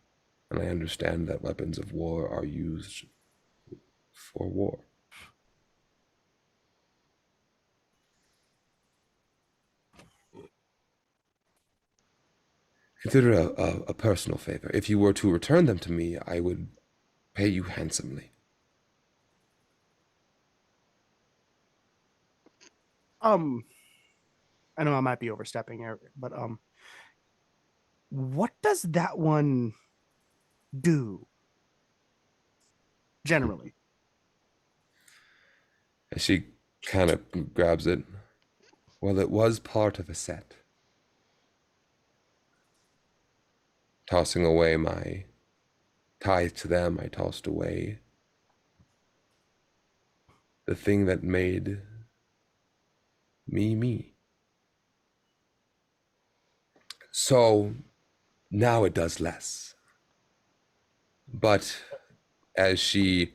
Speaker 2: And I understand that weapons of war are used for war. Consider a personal favor. If you were to return them to me, I would pay you handsomely.
Speaker 4: I know I might be overstepping here, but what does that one do generally?
Speaker 2: As she kind of grabs it. Well, it was part of a set. Tossing away my ties to them, I tossed away the thing that made me me. So now it does less. But as she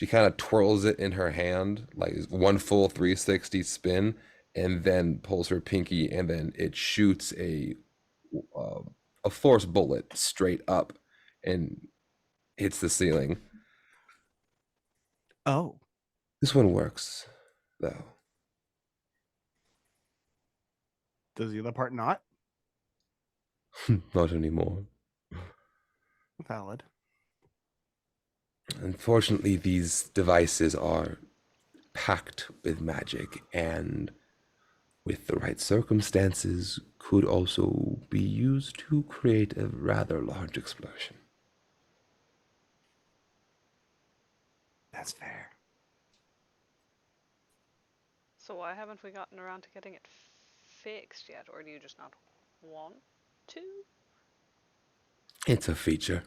Speaker 2: kind of twirls it in her hand, like one full 360 spin, and then pulls her pinky, and then it shoots a force bullet straight up and hits the ceiling.
Speaker 4: Oh,
Speaker 2: This one works, though.
Speaker 4: does the other part not?
Speaker 2: Not anymore.
Speaker 4: Valid.
Speaker 2: Unfortunately, these devices are packed with magic, and with the right circumstances, could also be used to create a rather large explosion.
Speaker 4: That's fair.
Speaker 1: So why haven't we gotten around to getting it fixed yet? Or do you just not want to?
Speaker 2: It's a feature.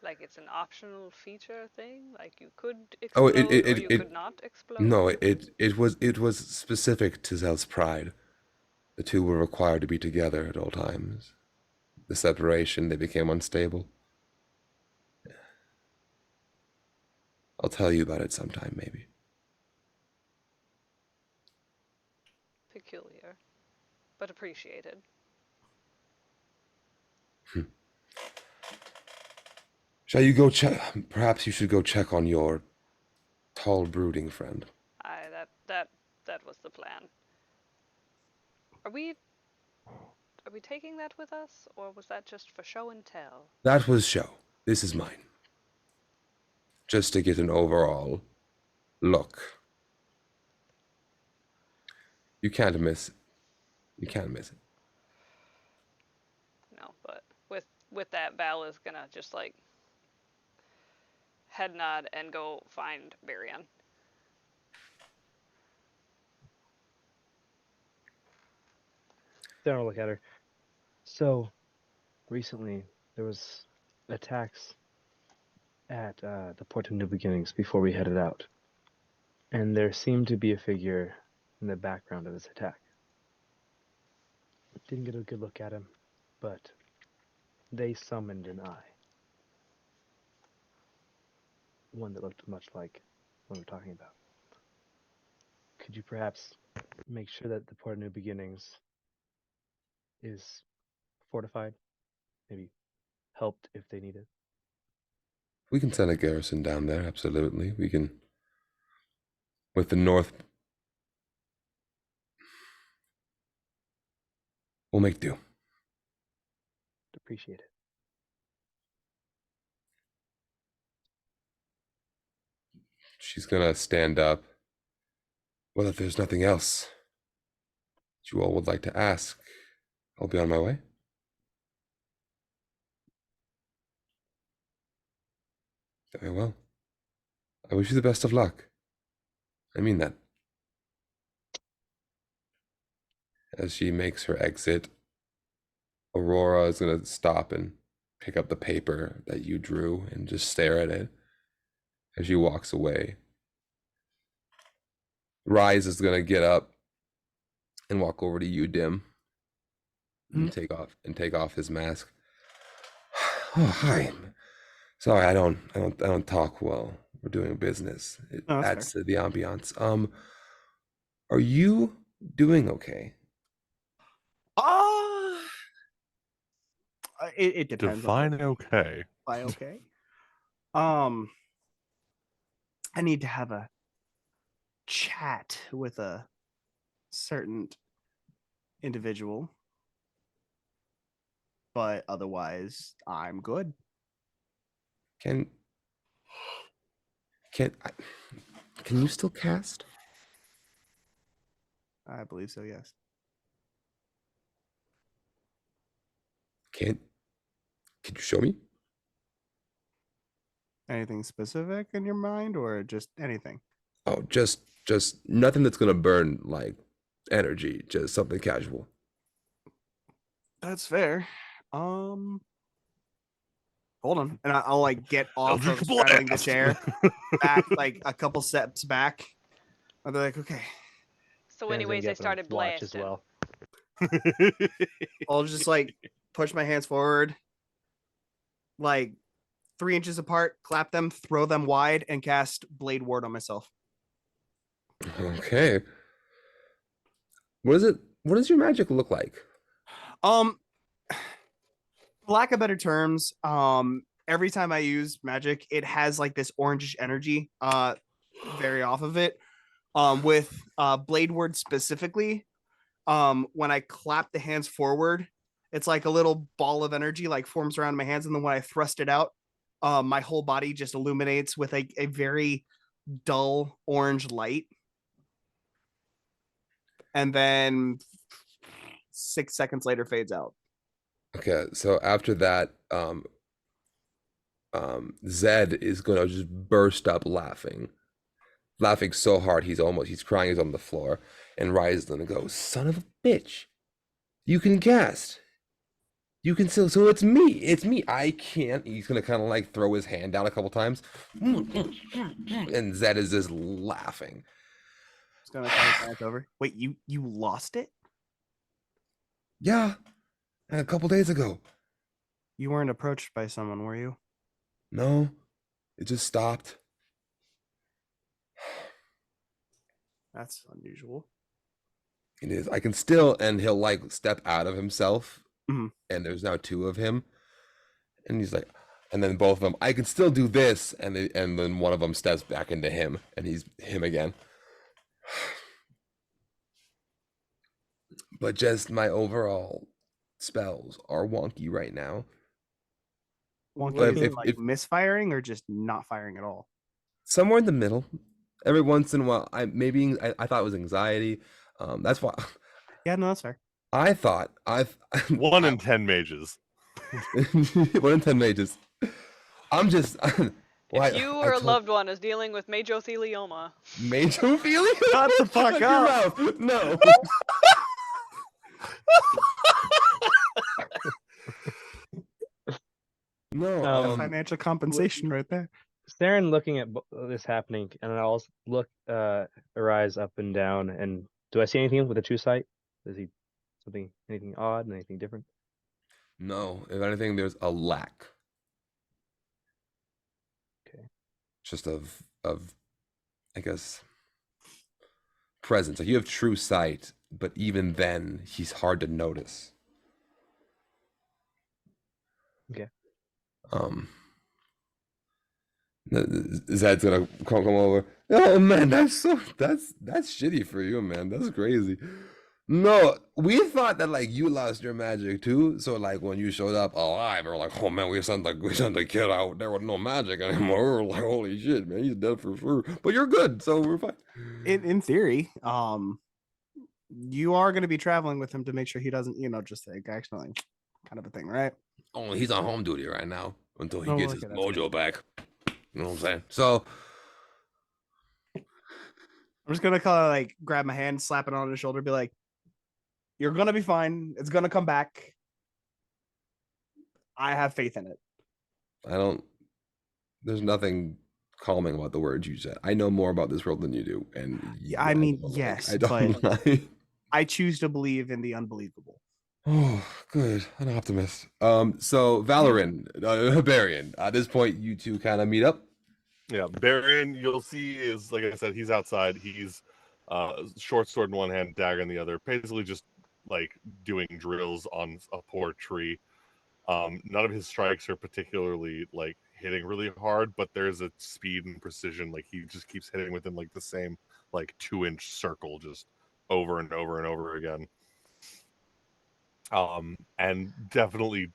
Speaker 1: Like it's an optional feature thing? Like you could
Speaker 2: Oh,
Speaker 1: explode
Speaker 2: it-
Speaker 1: or you
Speaker 2: it-
Speaker 1: could not explode?
Speaker 2: No, it was specific to Zell's pride. The two were required to be together at all times. The separation, they became unstable. I'll tell you about it sometime, maybe.
Speaker 1: Peculiar. but appreciated.
Speaker 2: Shall you go check? Perhaps you should go check on your tall brooding friend.
Speaker 1: I that was the plan. Are we taking that with us, or was that just for show and tell?
Speaker 2: That was show. This is mine. Just to get an overall look. You can't miss it. You can't miss it.
Speaker 1: No, but with that, Val is gonna just like head nod and go find Marianne.
Speaker 6: Then I'll look at her. So, recently there was attacks at the Port of New Beginnings before we headed out, and there seemed to be a figure in the background of this attack. Didn't get a good look at him, but they summoned an eye. One that looked much like what we're talking about. Could you perhaps make sure that the Port of New Beginnings is fortified? Maybe helped if they need it?
Speaker 2: We can send a garrison down there, absolutely. We can. With the North. We'll make do.
Speaker 6: Appreciate it.
Speaker 2: She's gonna stand up. Well, if there's nothing else that you all would like to ask, I'll be on my way. Very well. I wish you the best of luck. I mean that. As she makes her exit, Aurora is gonna stop and pick up the paper that you drew and just stare at it as she walks away. Rise is gonna get up and walk over to you, Dim, and take off his mask. Oh, hi. Sorry, I don't talk well. We're doing business. It
Speaker 4: No, that's
Speaker 2: adds to the ambiance. Are you doing okay?
Speaker 4: Uh, it depends.
Speaker 3: Define okay.
Speaker 4: By okay. I need to have a chat with a certain individual, but otherwise, I'm good.
Speaker 2: Can I, can you still cast?
Speaker 4: I believe so. Yes.
Speaker 2: Can you show me?
Speaker 4: Anything specific in your mind, or just anything?
Speaker 2: Oh, just nothing that's gonna burn like energy. Just something casual.
Speaker 4: That's fair. Hold on, and I'll like get off of
Speaker 3: Eldritch
Speaker 4: straddling the
Speaker 3: Blast.
Speaker 4: chair, back like a couple steps back. I'll be like, okay.
Speaker 1: So,
Speaker 6: Dan's gonna
Speaker 1: anyways,
Speaker 6: get
Speaker 1: they
Speaker 6: up and
Speaker 1: started
Speaker 6: watch as
Speaker 1: blasting.
Speaker 6: well.
Speaker 4: I'll just like push my hands forward, like 3 inches apart, clap them, throw them wide, and cast Blade Ward on myself.
Speaker 2: Okay. What is it? What does your magic look like?
Speaker 4: For lack of better terms, every time I use magic, it has like this orangish energy, very off of it. With Blade Ward specifically, when I clap the hands forward, it's like a little ball of energy like forms around my hands, and then when I thrust it out, my whole body just illuminates with a very dull orange light, and then 6 seconds later fades out.
Speaker 2: Okay, so after that, Zed is gonna just burst up laughing so hard he's crying, he's on the floor, and Rise is gonna go, son of a bitch, you can cast, you can still, so it's me, I can't. He's gonna kind of like throw his hand down a couple times, and Zed is just laughing.
Speaker 4: It's gonna come back over. Wait, you lost it?
Speaker 2: Yeah, and a couple days ago.
Speaker 4: You weren't approached by someone, were you?
Speaker 2: No, it just stopped.
Speaker 4: That's unusual.
Speaker 2: It is. I can still, and he'll like step out of himself,
Speaker 4: Mhm.
Speaker 2: and there's now two of him, and he's like, and then both of them. I can still do this, and then one of them steps back into him, and he's him again. But just my overall spells are wonky right now.
Speaker 4: Wonky
Speaker 2: But
Speaker 4: is
Speaker 2: if,
Speaker 4: like
Speaker 2: if
Speaker 4: misfiring or just not firing at all.
Speaker 2: somewhere in the middle, every once in a while, I thought it was anxiety. That's why
Speaker 4: Yeah, no, that's fair.
Speaker 2: I thought
Speaker 3: 1 in 10 mages.
Speaker 2: 1 in 10 mages. I'm just well,
Speaker 1: If you
Speaker 2: I
Speaker 1: or a
Speaker 2: told
Speaker 1: loved one is dealing with mesothelioma,
Speaker 2: Majophilia?
Speaker 4: Shut the fuck
Speaker 2: Shut your
Speaker 4: up.
Speaker 2: mouth. No. No,
Speaker 4: Financial compensation right there.
Speaker 6: Saren looking at this happening, and I'll look Arise up and down, and do I see anything with a true sight? Is he anything odd, anything different?
Speaker 2: no. If anything, there's a lack.
Speaker 6: Okay.
Speaker 2: Just of I guess presence. Like you have true sight, but even then, he's hard to notice.
Speaker 6: Okay.
Speaker 2: Zed's gonna come over. Oh man, that's shitty for you, man. That's crazy. No, we thought that like you lost your magic too. So like when you showed up alive, we were like, oh man, we sent the kid out there with no magic anymore. We were like, holy shit, man, he's dead for sure. But you're good, so we're fine.
Speaker 4: In theory, you are going to be traveling with him to make sure he doesn't, just like accidentally, kind of a thing, right?
Speaker 2: Oh, he's on home duty right now until he
Speaker 4: Oh,
Speaker 2: gets
Speaker 4: okay,
Speaker 2: his
Speaker 4: that's
Speaker 2: mojo back. You know what I'm saying? So
Speaker 4: I'm just gonna kind of like grab my hand, slap it on his shoulder, be like, "You're gonna be fine. It's gonna come back. I have faith in it."
Speaker 2: I don't. There's nothing calming about the words you said. I know more about this world than you do, and
Speaker 4: I mean,
Speaker 2: don't
Speaker 4: yes,
Speaker 2: I don't like.
Speaker 4: I choose to believe in the unbelievable.
Speaker 2: Oh, good. An optimist. So Valorant, Barbarian. At this point, you two kind of meet up.
Speaker 3: Yeah, Baron, you'll see is like I said, he's outside. He's short sword in one hand, dagger in the other, basically just like doing drills on a poor tree. None of his strikes are particularly like hitting really hard, but there's a speed and precision. Like he just keeps hitting within like the same like 2-inch circle, just over and over and over again. And definitely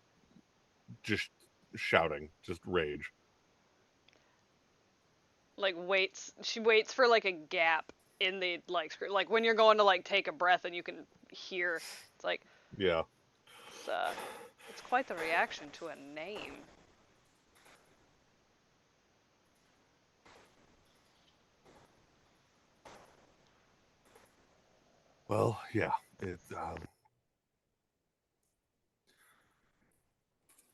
Speaker 3: just shouting, just rage.
Speaker 1: like she waits for like a gap in the like like when you're going to like take a breath and you can hear. It's like
Speaker 3: Yeah.
Speaker 1: it's quite the reaction to a name.
Speaker 3: Well, yeah. It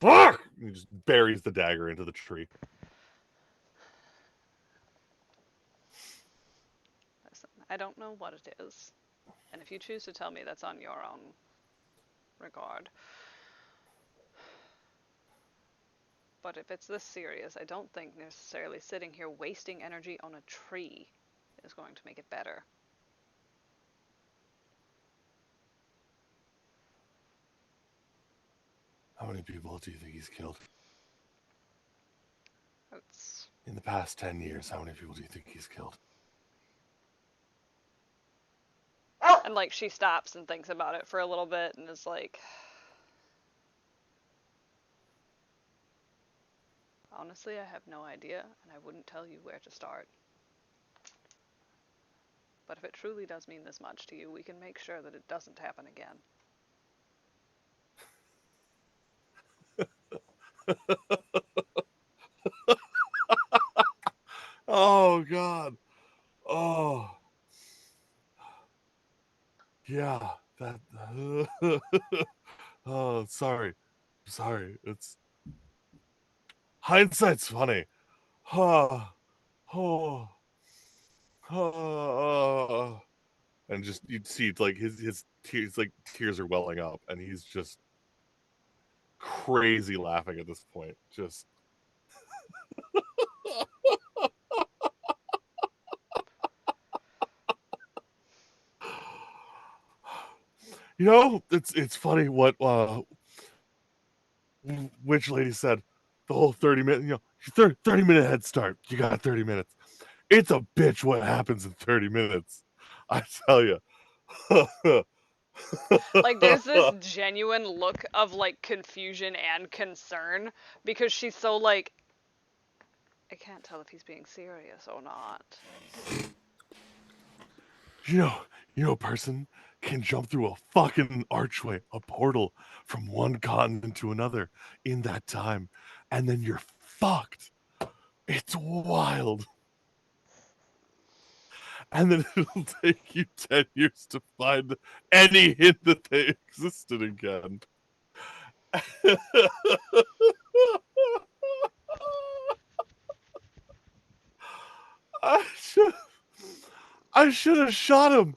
Speaker 3: fuck! He just buries the dagger into the tree.
Speaker 1: Listen, I don't know what it is, and if you choose to tell me, that's on your own regard. But if it's this serious, I don't think necessarily sitting here wasting energy on a tree is going to make it better.
Speaker 3: How many people do you think he's killed?
Speaker 1: It's
Speaker 3: In the past 10 years, how many people do you think he's killed?
Speaker 1: and like she stops and thinks about it for a little bit and is like, honestly, I have no idea, and I wouldn't tell you where to start. But if it truly does mean this much to you, we can make sure that it doesn't happen again.
Speaker 3: Oh, God. Oh. Yeah, that. Oh, sorry. Sorry. It's. Hindsight's funny. Oh. Oh. Oh. And just, you'd see, like, his tears, like, tears are welling up, and he's just crazy laughing at this point. Just. You know, it's funny what which lady said the whole 30-minute, 30-minute head start. You got 30 minutes. It's a bitch what happens in 30 minutes. I tell you.
Speaker 1: Like there's this genuine look of like confusion and concern because she's so like, I can't tell if he's being serious or not.
Speaker 3: you know, a person can jump through a fucking archway, a portal from one continent to another in that time, and then you're fucked. It's wild. And then it'll take you 10 years to find any hint that they existed again. I should I should have shot him.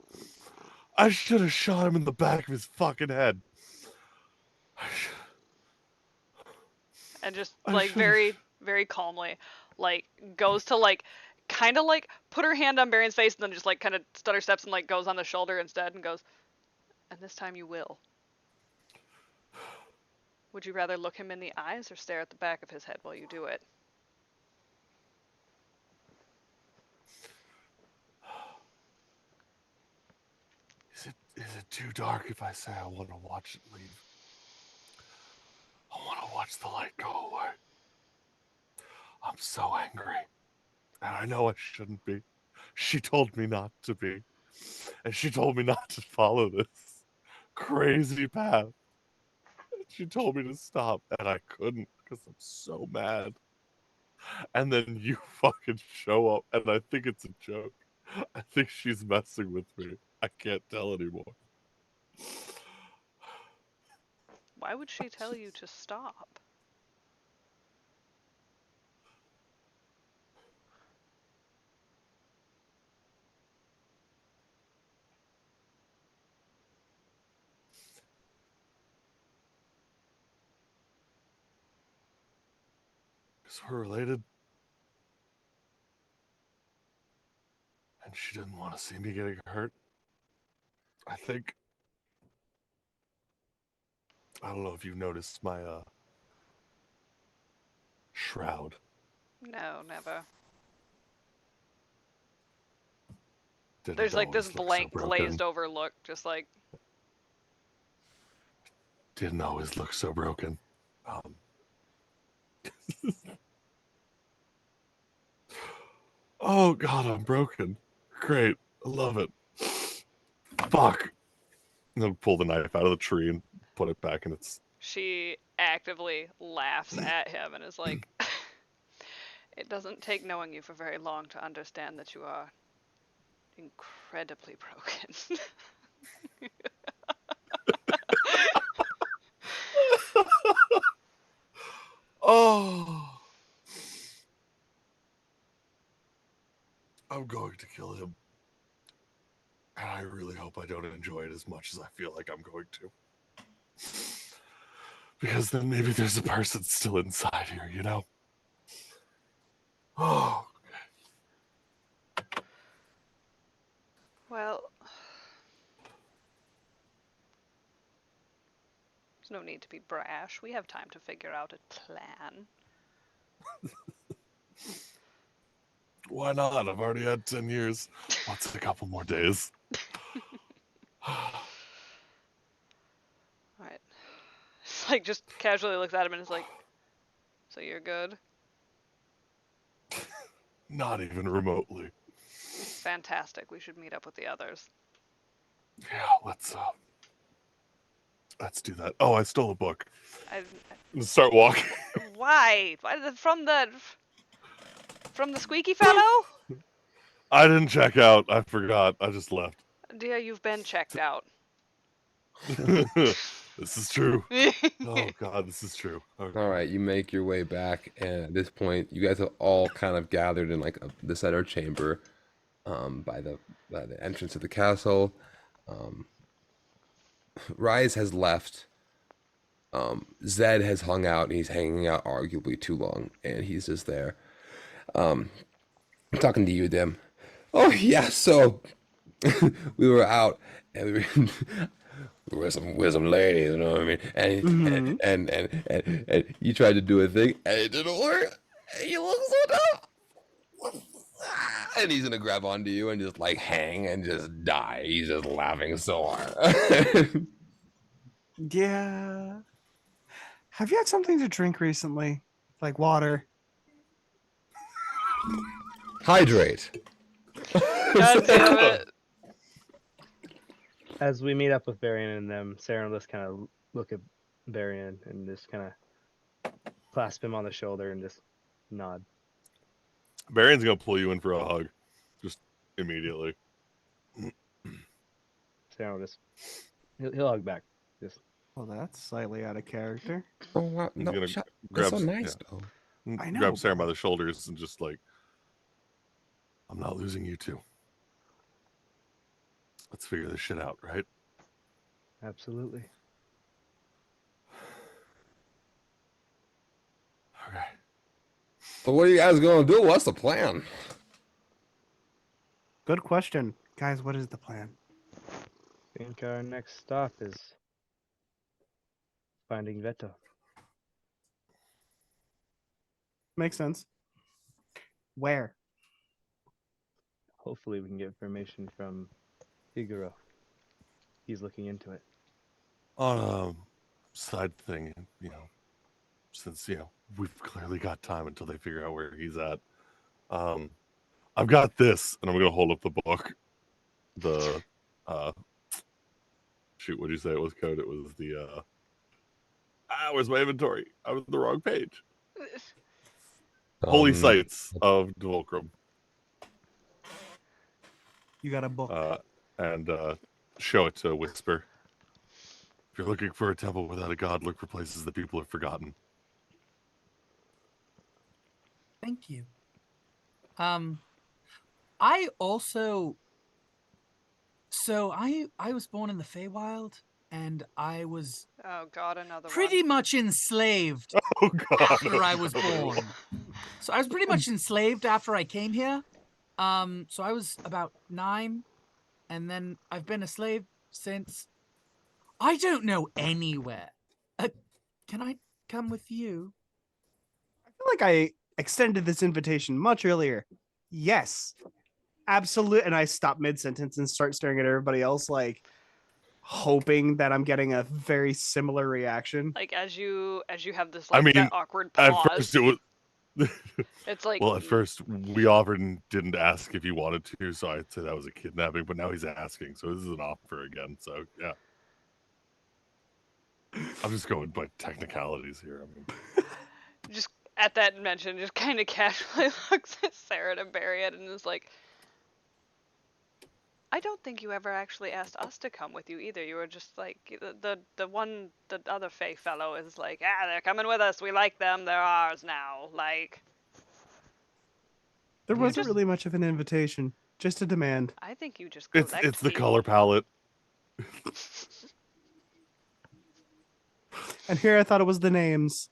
Speaker 3: I should have shot him in the back of his fucking head.
Speaker 1: And just
Speaker 3: I
Speaker 1: like
Speaker 3: should've-
Speaker 1: very calmly, like goes to like kind of like put her hand on Barion's face and then just like kind of stutter steps and like goes on the shoulder instead and goes, and this time you will. Would you rather look him in the eyes or stare at the back of his head while you do it?
Speaker 3: Is it too dark if I say I want to watch it leave? I want to watch the light go away. I'm so angry. And I know I shouldn't be. She told me not to be. And she told me not to follow this crazy path. She told me to stop, and I couldn't because I'm so mad. And then you fucking show up, and I think it's a joke. I think she's messing with me. I can't tell anymore.
Speaker 1: Why would she tell you to stop?
Speaker 3: Because we're related. And she didn't want to see me getting hurt. I think. I don't know if you've noticed my shroud.
Speaker 1: No, never.
Speaker 3: Didn't
Speaker 1: There's like
Speaker 3: always
Speaker 1: this
Speaker 3: look so
Speaker 1: blank
Speaker 3: broken.
Speaker 1: glazed over look, just like,
Speaker 3: Didn't always look so broken. Oh god, I'm broken. Great. I love it. Fuck. And then pull the knife out of the tree and put it back in its.
Speaker 1: she actively laughs at him and is like, it doesn't take knowing you for very long to understand that you are incredibly broken.
Speaker 3: Oh. I'm going to kill him. And I really hope I don't enjoy it as much as I feel like I'm going to. Because then maybe there's a person still inside here, you know? Oh.
Speaker 1: Well, there's no need to be brash. We have time to figure out a plan.
Speaker 3: Why not? I've already had 10 years. What's a couple more days?
Speaker 1: Alright. It's like just casually looks at him and is like, so you're good?
Speaker 3: Not even remotely.
Speaker 1: Fantastic. We should meet up with the others.
Speaker 3: Yeah, let's do that. Oh, I stole a book. Let's start walking.
Speaker 1: Why? From the squeaky fellow?
Speaker 3: I didn't check out. I forgot. I just left.
Speaker 1: Dear, you've been checked out.
Speaker 3: This is true. Oh god, this is true. Okay.
Speaker 2: All right, you make your way back, and at this point, you guys have all kind of gathered in like the center chamber, by the entrance of the castle. Rise has left. Zed has hung out, and he's hanging out arguably too long, and he's just there. I'm talking to you, Dim. Oh yeah, so we were out, and with some ladies, you know what I mean? And
Speaker 4: Mhm.
Speaker 2: and you tried to do a thing and it didn't work. And you look so dumb. And he's gonna grab onto you and just like hang and just die. He's just laughing so hard.
Speaker 4: Yeah. Have you had something to drink recently? Like water?
Speaker 2: Hydrate.
Speaker 1: God damn it.
Speaker 6: As we meet up with Varian and them, Sarah and Liz kind of look at Varian and just kind of clasp him on the shoulder and just nod.
Speaker 3: Baron's gonna pull you in for a hug, just immediately.
Speaker 6: Sarah will just he'll hug back. Just
Speaker 4: Well, that's slightly out of character.
Speaker 2: Oh wow.
Speaker 3: He's
Speaker 2: No,
Speaker 3: gonna
Speaker 2: shut.
Speaker 3: grab.
Speaker 2: That's so nice
Speaker 3: Yeah.
Speaker 2: though.
Speaker 4: I know,
Speaker 3: Grab Sarah
Speaker 4: but-
Speaker 3: by the shoulders and just like, I'm not losing you two. Let's figure this shit out, right?
Speaker 6: absolutely.
Speaker 3: Okay.
Speaker 2: So what are you guys gonna do? What's the plan?
Speaker 4: Good question. Guys, what is the plan?
Speaker 6: I think our next stop is finding Veto.
Speaker 4: Makes sense. Where?
Speaker 6: Hopefully, we can get information from Figaro. He's looking into it.
Speaker 3: On a side thing, since we've clearly got time until they figure out where he's at. I've got this, and I'm gonna hold up the book. The shoot, what'd you say it was code? It was the where's my inventory? I was on the wrong page. Holy sites of Devolkrim.
Speaker 4: You got a book.
Speaker 3: And show it to Whisper. If you're looking for a temple without a god, look for places that people have forgotten.
Speaker 5: Thank you. I also. So I was born in the Feywild, and I was
Speaker 1: Oh god, another
Speaker 5: pretty
Speaker 1: one.
Speaker 5: much enslaved
Speaker 3: Oh god.
Speaker 5: after I was born. So I was pretty much enslaved after I came here. So I was about 9, and then I've been a slave since. I don't know anywhere. Can I come with you?
Speaker 4: I feel like I extended this invitation much earlier. Yes. Absolute. And I stop mid sentence and start staring at everybody else, like hoping that I'm getting a very similar reaction.
Speaker 1: Like as you have this
Speaker 3: I
Speaker 1: like
Speaker 3: mean,
Speaker 1: that awkward
Speaker 3: At
Speaker 1: pause.
Speaker 3: first it was
Speaker 1: It's like
Speaker 3: well, at first we offered and didn't ask if he wanted to, so I'd say that was a kidnapping, but now he's asking, so this is an offer again. So yeah. I'm just going by technicalities here. I mean,
Speaker 1: just at that mention, just kind of casually looks at Sarah and Barry and is like, I don't think you ever actually asked us to come with you either. You were just like the other Fey fellow is like, they're coming with us. We like them. They're ours now. Like,
Speaker 4: There
Speaker 1: You
Speaker 4: wasn't
Speaker 1: just-
Speaker 4: really much of an invitation, just a demand.
Speaker 1: I think you just collect
Speaker 3: it's the
Speaker 1: people.
Speaker 3: color palette.
Speaker 4: And here I thought it was the names.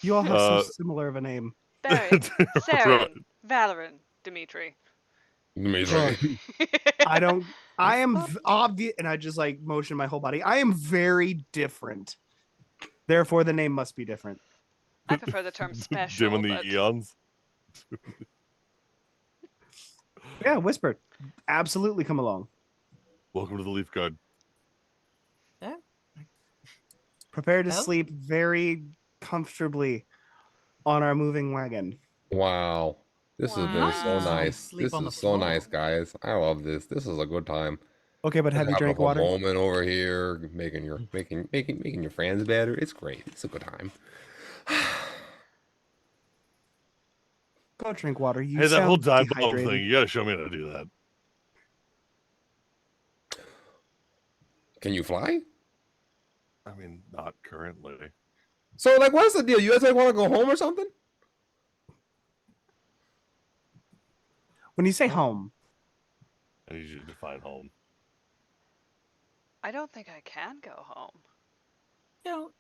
Speaker 4: You all have so
Speaker 3: Uh,
Speaker 4: similar of a name.
Speaker 1: Barry, Saren, Valoran, Dimitri.
Speaker 2: Dimitri.
Speaker 4: I don't. I am obvious, and I just like motion my whole body. I am very different. Therefore, the name must be different.
Speaker 1: I prefer the term special.
Speaker 3: Dim and the
Speaker 1: but
Speaker 3: eons.
Speaker 4: Yeah, whispered. Absolutely, come along.
Speaker 3: Welcome to the Leaf Guard.
Speaker 4: Prepare to
Speaker 5: Hell?
Speaker 4: sleep very comfortably on our moving wagon.
Speaker 2: Wow. This has been so
Speaker 5: Wow.
Speaker 2: nice.
Speaker 5: Sleep
Speaker 2: This
Speaker 5: on
Speaker 2: is
Speaker 5: the
Speaker 2: so
Speaker 5: floor.
Speaker 2: nice, guys. I love this. This is a good time.
Speaker 4: Okay, but have you
Speaker 2: Having
Speaker 4: drank
Speaker 2: a whole
Speaker 4: water?
Speaker 2: moment over here, making your friends better. It's great. It's a good time.
Speaker 4: Go drink water. You
Speaker 3: Hey, that whole
Speaker 4: sound
Speaker 3: dive bomb
Speaker 4: dehydrated.
Speaker 3: thing, you gotta show me how to do that.
Speaker 2: Can you fly?
Speaker 3: I mean, not currently.
Speaker 2: So, like, what's the deal? You guys like want to go home or something?
Speaker 4: When you say home,
Speaker 3: I need you to define home.
Speaker 1: I don't think I can go home.
Speaker 5: You don't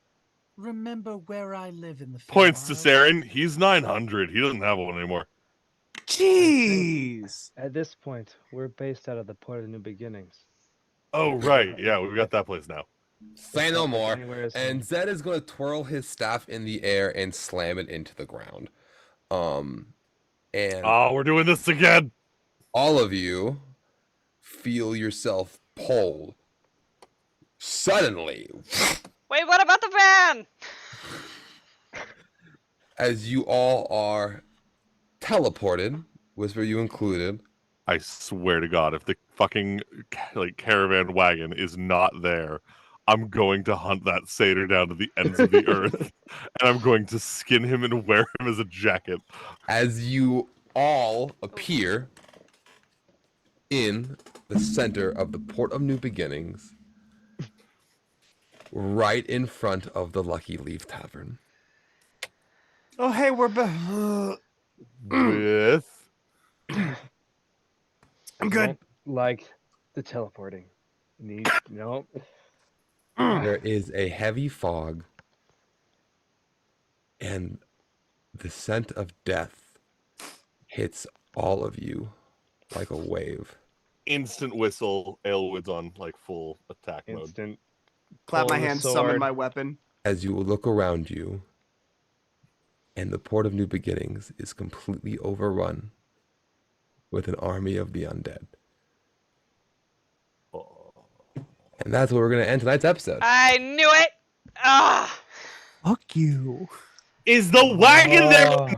Speaker 5: remember where I live in the
Speaker 3: Points to
Speaker 5: Feywild?
Speaker 3: Saren. He's 900. He doesn't have one anymore.
Speaker 4: jeez.
Speaker 6: At this point, we're based out of the Port of New Beginnings.
Speaker 3: Oh right, yeah, we've got that place now.
Speaker 2: Say no
Speaker 6: Felt like
Speaker 2: more.
Speaker 6: anywhere is
Speaker 2: And
Speaker 6: home.
Speaker 2: Zed is going to twirl his staff in the air and slam it into the ground. And
Speaker 3: Oh, we're doing this again.
Speaker 2: all of you feel yourself pulled suddenly
Speaker 1: Wait, what about the van?
Speaker 2: as you all are teleported, Whisper you included.
Speaker 3: I swear to God, if the fucking like caravan wagon is not there, I'm going to hunt that satyr down to the ends of the earth, and I'm going to skin him and wear him as a jacket.
Speaker 2: As you all appear in the center of the Port of New Beginnings, right in front of the Lucky Leaf Tavern.
Speaker 4: Oh, hey, we're back.
Speaker 3: With
Speaker 4: I'm good.
Speaker 6: Don't like the teleporting. Need no.
Speaker 2: There is a heavy fog, and the scent of death hits all of you like a wave.
Speaker 3: instant whistle, Aylwood's on like full attack mode.
Speaker 6: Instant.
Speaker 4: Clap my
Speaker 6: pulling the
Speaker 4: hands, summon
Speaker 6: sword.
Speaker 4: my weapon.
Speaker 2: As you look around you, and the Port of New Beginnings is completely overrun with an army of the undead.
Speaker 3: Oh.
Speaker 2: And that's where we're going to end tonight's episode.
Speaker 1: I knew it. Ah.
Speaker 4: Fuck you.
Speaker 3: Is the wagon there?
Speaker 6: Oh,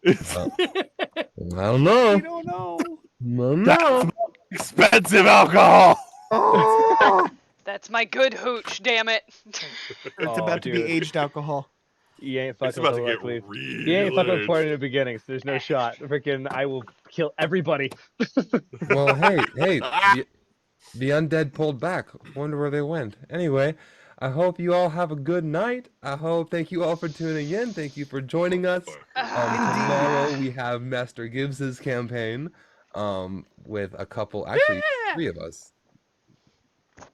Speaker 2: I don't know.
Speaker 4: I don't know.
Speaker 2: I don't know.
Speaker 3: Expensive alcohol.
Speaker 4: Oh,
Speaker 1: That's my good hooch, damn it.
Speaker 4: it's
Speaker 6: Oh,
Speaker 4: about to be
Speaker 6: dude.
Speaker 4: aged alcohol.
Speaker 6: you ain't
Speaker 3: It's
Speaker 6: fucking
Speaker 3: about
Speaker 6: with
Speaker 3: to
Speaker 6: the
Speaker 3: get
Speaker 6: luckily.
Speaker 3: really.
Speaker 6: You ain't fucking with
Speaker 3: aged.
Speaker 6: Port in the beginnings. There's no shot. Freaking, I will kill everybody.
Speaker 2: Well, hey, the undead pulled back. Wonder where they went. Anyway, I hope you all have a good night. Thank you all for tuning in. Thank you for joining us. Tomorrow we have Master Gibbs's campaign, with a couple, actually 3 of us.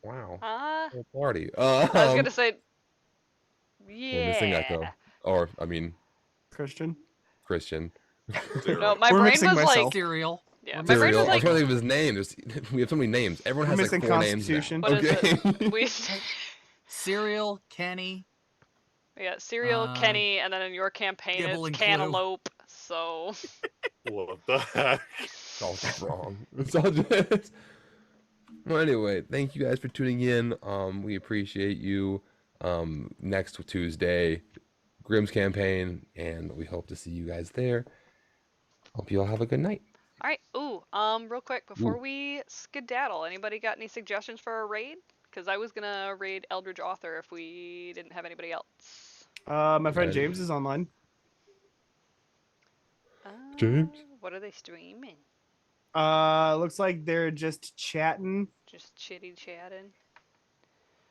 Speaker 2: Wow, whole party.
Speaker 1: I was gonna say,
Speaker 2: We're missing Echo,
Speaker 1: yeah.
Speaker 2: or I mean
Speaker 4: Christian.
Speaker 2: Christian.
Speaker 1: No, my
Speaker 4: We're
Speaker 1: brain
Speaker 4: missing
Speaker 1: was
Speaker 4: myself.
Speaker 1: like,
Speaker 5: Cereal.
Speaker 1: yeah, my brain
Speaker 2: Serial.
Speaker 1: was
Speaker 2: I'm
Speaker 1: like,
Speaker 2: trying to think of his name. We have so many names. Everyone
Speaker 4: We're
Speaker 2: has like
Speaker 4: missing
Speaker 2: 4 names now.
Speaker 4: Constitution.
Speaker 1: What is
Speaker 2: Okay.
Speaker 1: we,
Speaker 5: Cereal, Kenny.
Speaker 1: yeah, Cereal, Kenny, and then in your campaign
Speaker 5: Gibble
Speaker 1: it's
Speaker 5: and Clue.
Speaker 1: Cantaloupe. So
Speaker 3: What the heck?
Speaker 2: It's all just wrong. It's all just. Well, anyway, thank you guys for tuning in. We appreciate you. Next Tuesday, Grimm's campaign, and we hope to see you guys there. Hope you all have a good night.
Speaker 1: all right. Ooh, real quick before we skedaddle, anybody got any suggestions for a raid? Because I was gonna raid Eldritch Author if we didn't have anybody else.
Speaker 4: My friend
Speaker 2: Guys.
Speaker 4: James is online.
Speaker 2: James?
Speaker 1: What are they streaming?
Speaker 4: Looks like they're just chatting.
Speaker 1: Just chitty chatting.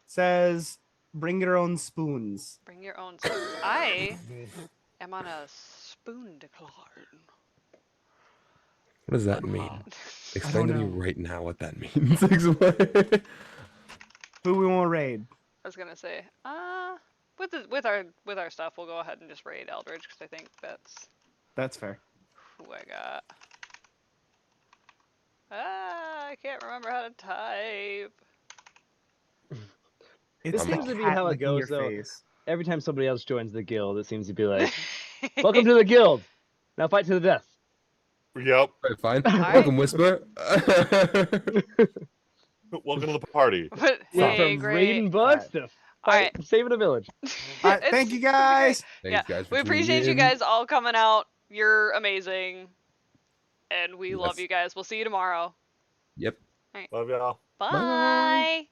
Speaker 4: Says, bring your own spoons.
Speaker 1: Bring your own spoons. I am on a spoon decline.
Speaker 2: What does that mean? Explain to
Speaker 4: don't
Speaker 2: me
Speaker 4: know.
Speaker 2: right now what that means. Explain.
Speaker 4: Who we want to raid?
Speaker 1: I was gonna say, with our stuff, we'll go ahead and just raid Eldritch because I think that's
Speaker 4: That's fair.
Speaker 1: who I got. I can't remember how to type.
Speaker 4: It's
Speaker 6: This
Speaker 4: the
Speaker 6: seems to be
Speaker 4: cat
Speaker 6: how it
Speaker 4: licking
Speaker 6: goes,
Speaker 4: your
Speaker 6: though.
Speaker 4: face.
Speaker 6: Every time somebody else joins the guild, it seems to be like, "Welcome to the guild. Now fight to the death."
Speaker 3: Yep.
Speaker 2: Right, fine.
Speaker 1: right.
Speaker 2: Welcome, Whisper.
Speaker 3: Welcome to the party.
Speaker 1: But
Speaker 6: Went
Speaker 1: hey,
Speaker 6: from
Speaker 1: great.
Speaker 6: raiding bugs to fight,
Speaker 1: Alright.
Speaker 6: saving a village.
Speaker 4: All right,
Speaker 1: It's
Speaker 4: thank you
Speaker 1: gonna be great.
Speaker 4: guys.
Speaker 2: Thanks, guys, for
Speaker 1: we
Speaker 2: tuning
Speaker 1: appreciate you
Speaker 2: in.
Speaker 1: guys all coming out. You're amazing, and we love
Speaker 2: Yes.
Speaker 1: you guys. We'll see you tomorrow.
Speaker 2: Yep.
Speaker 3: Love y'all.
Speaker 1: Bye.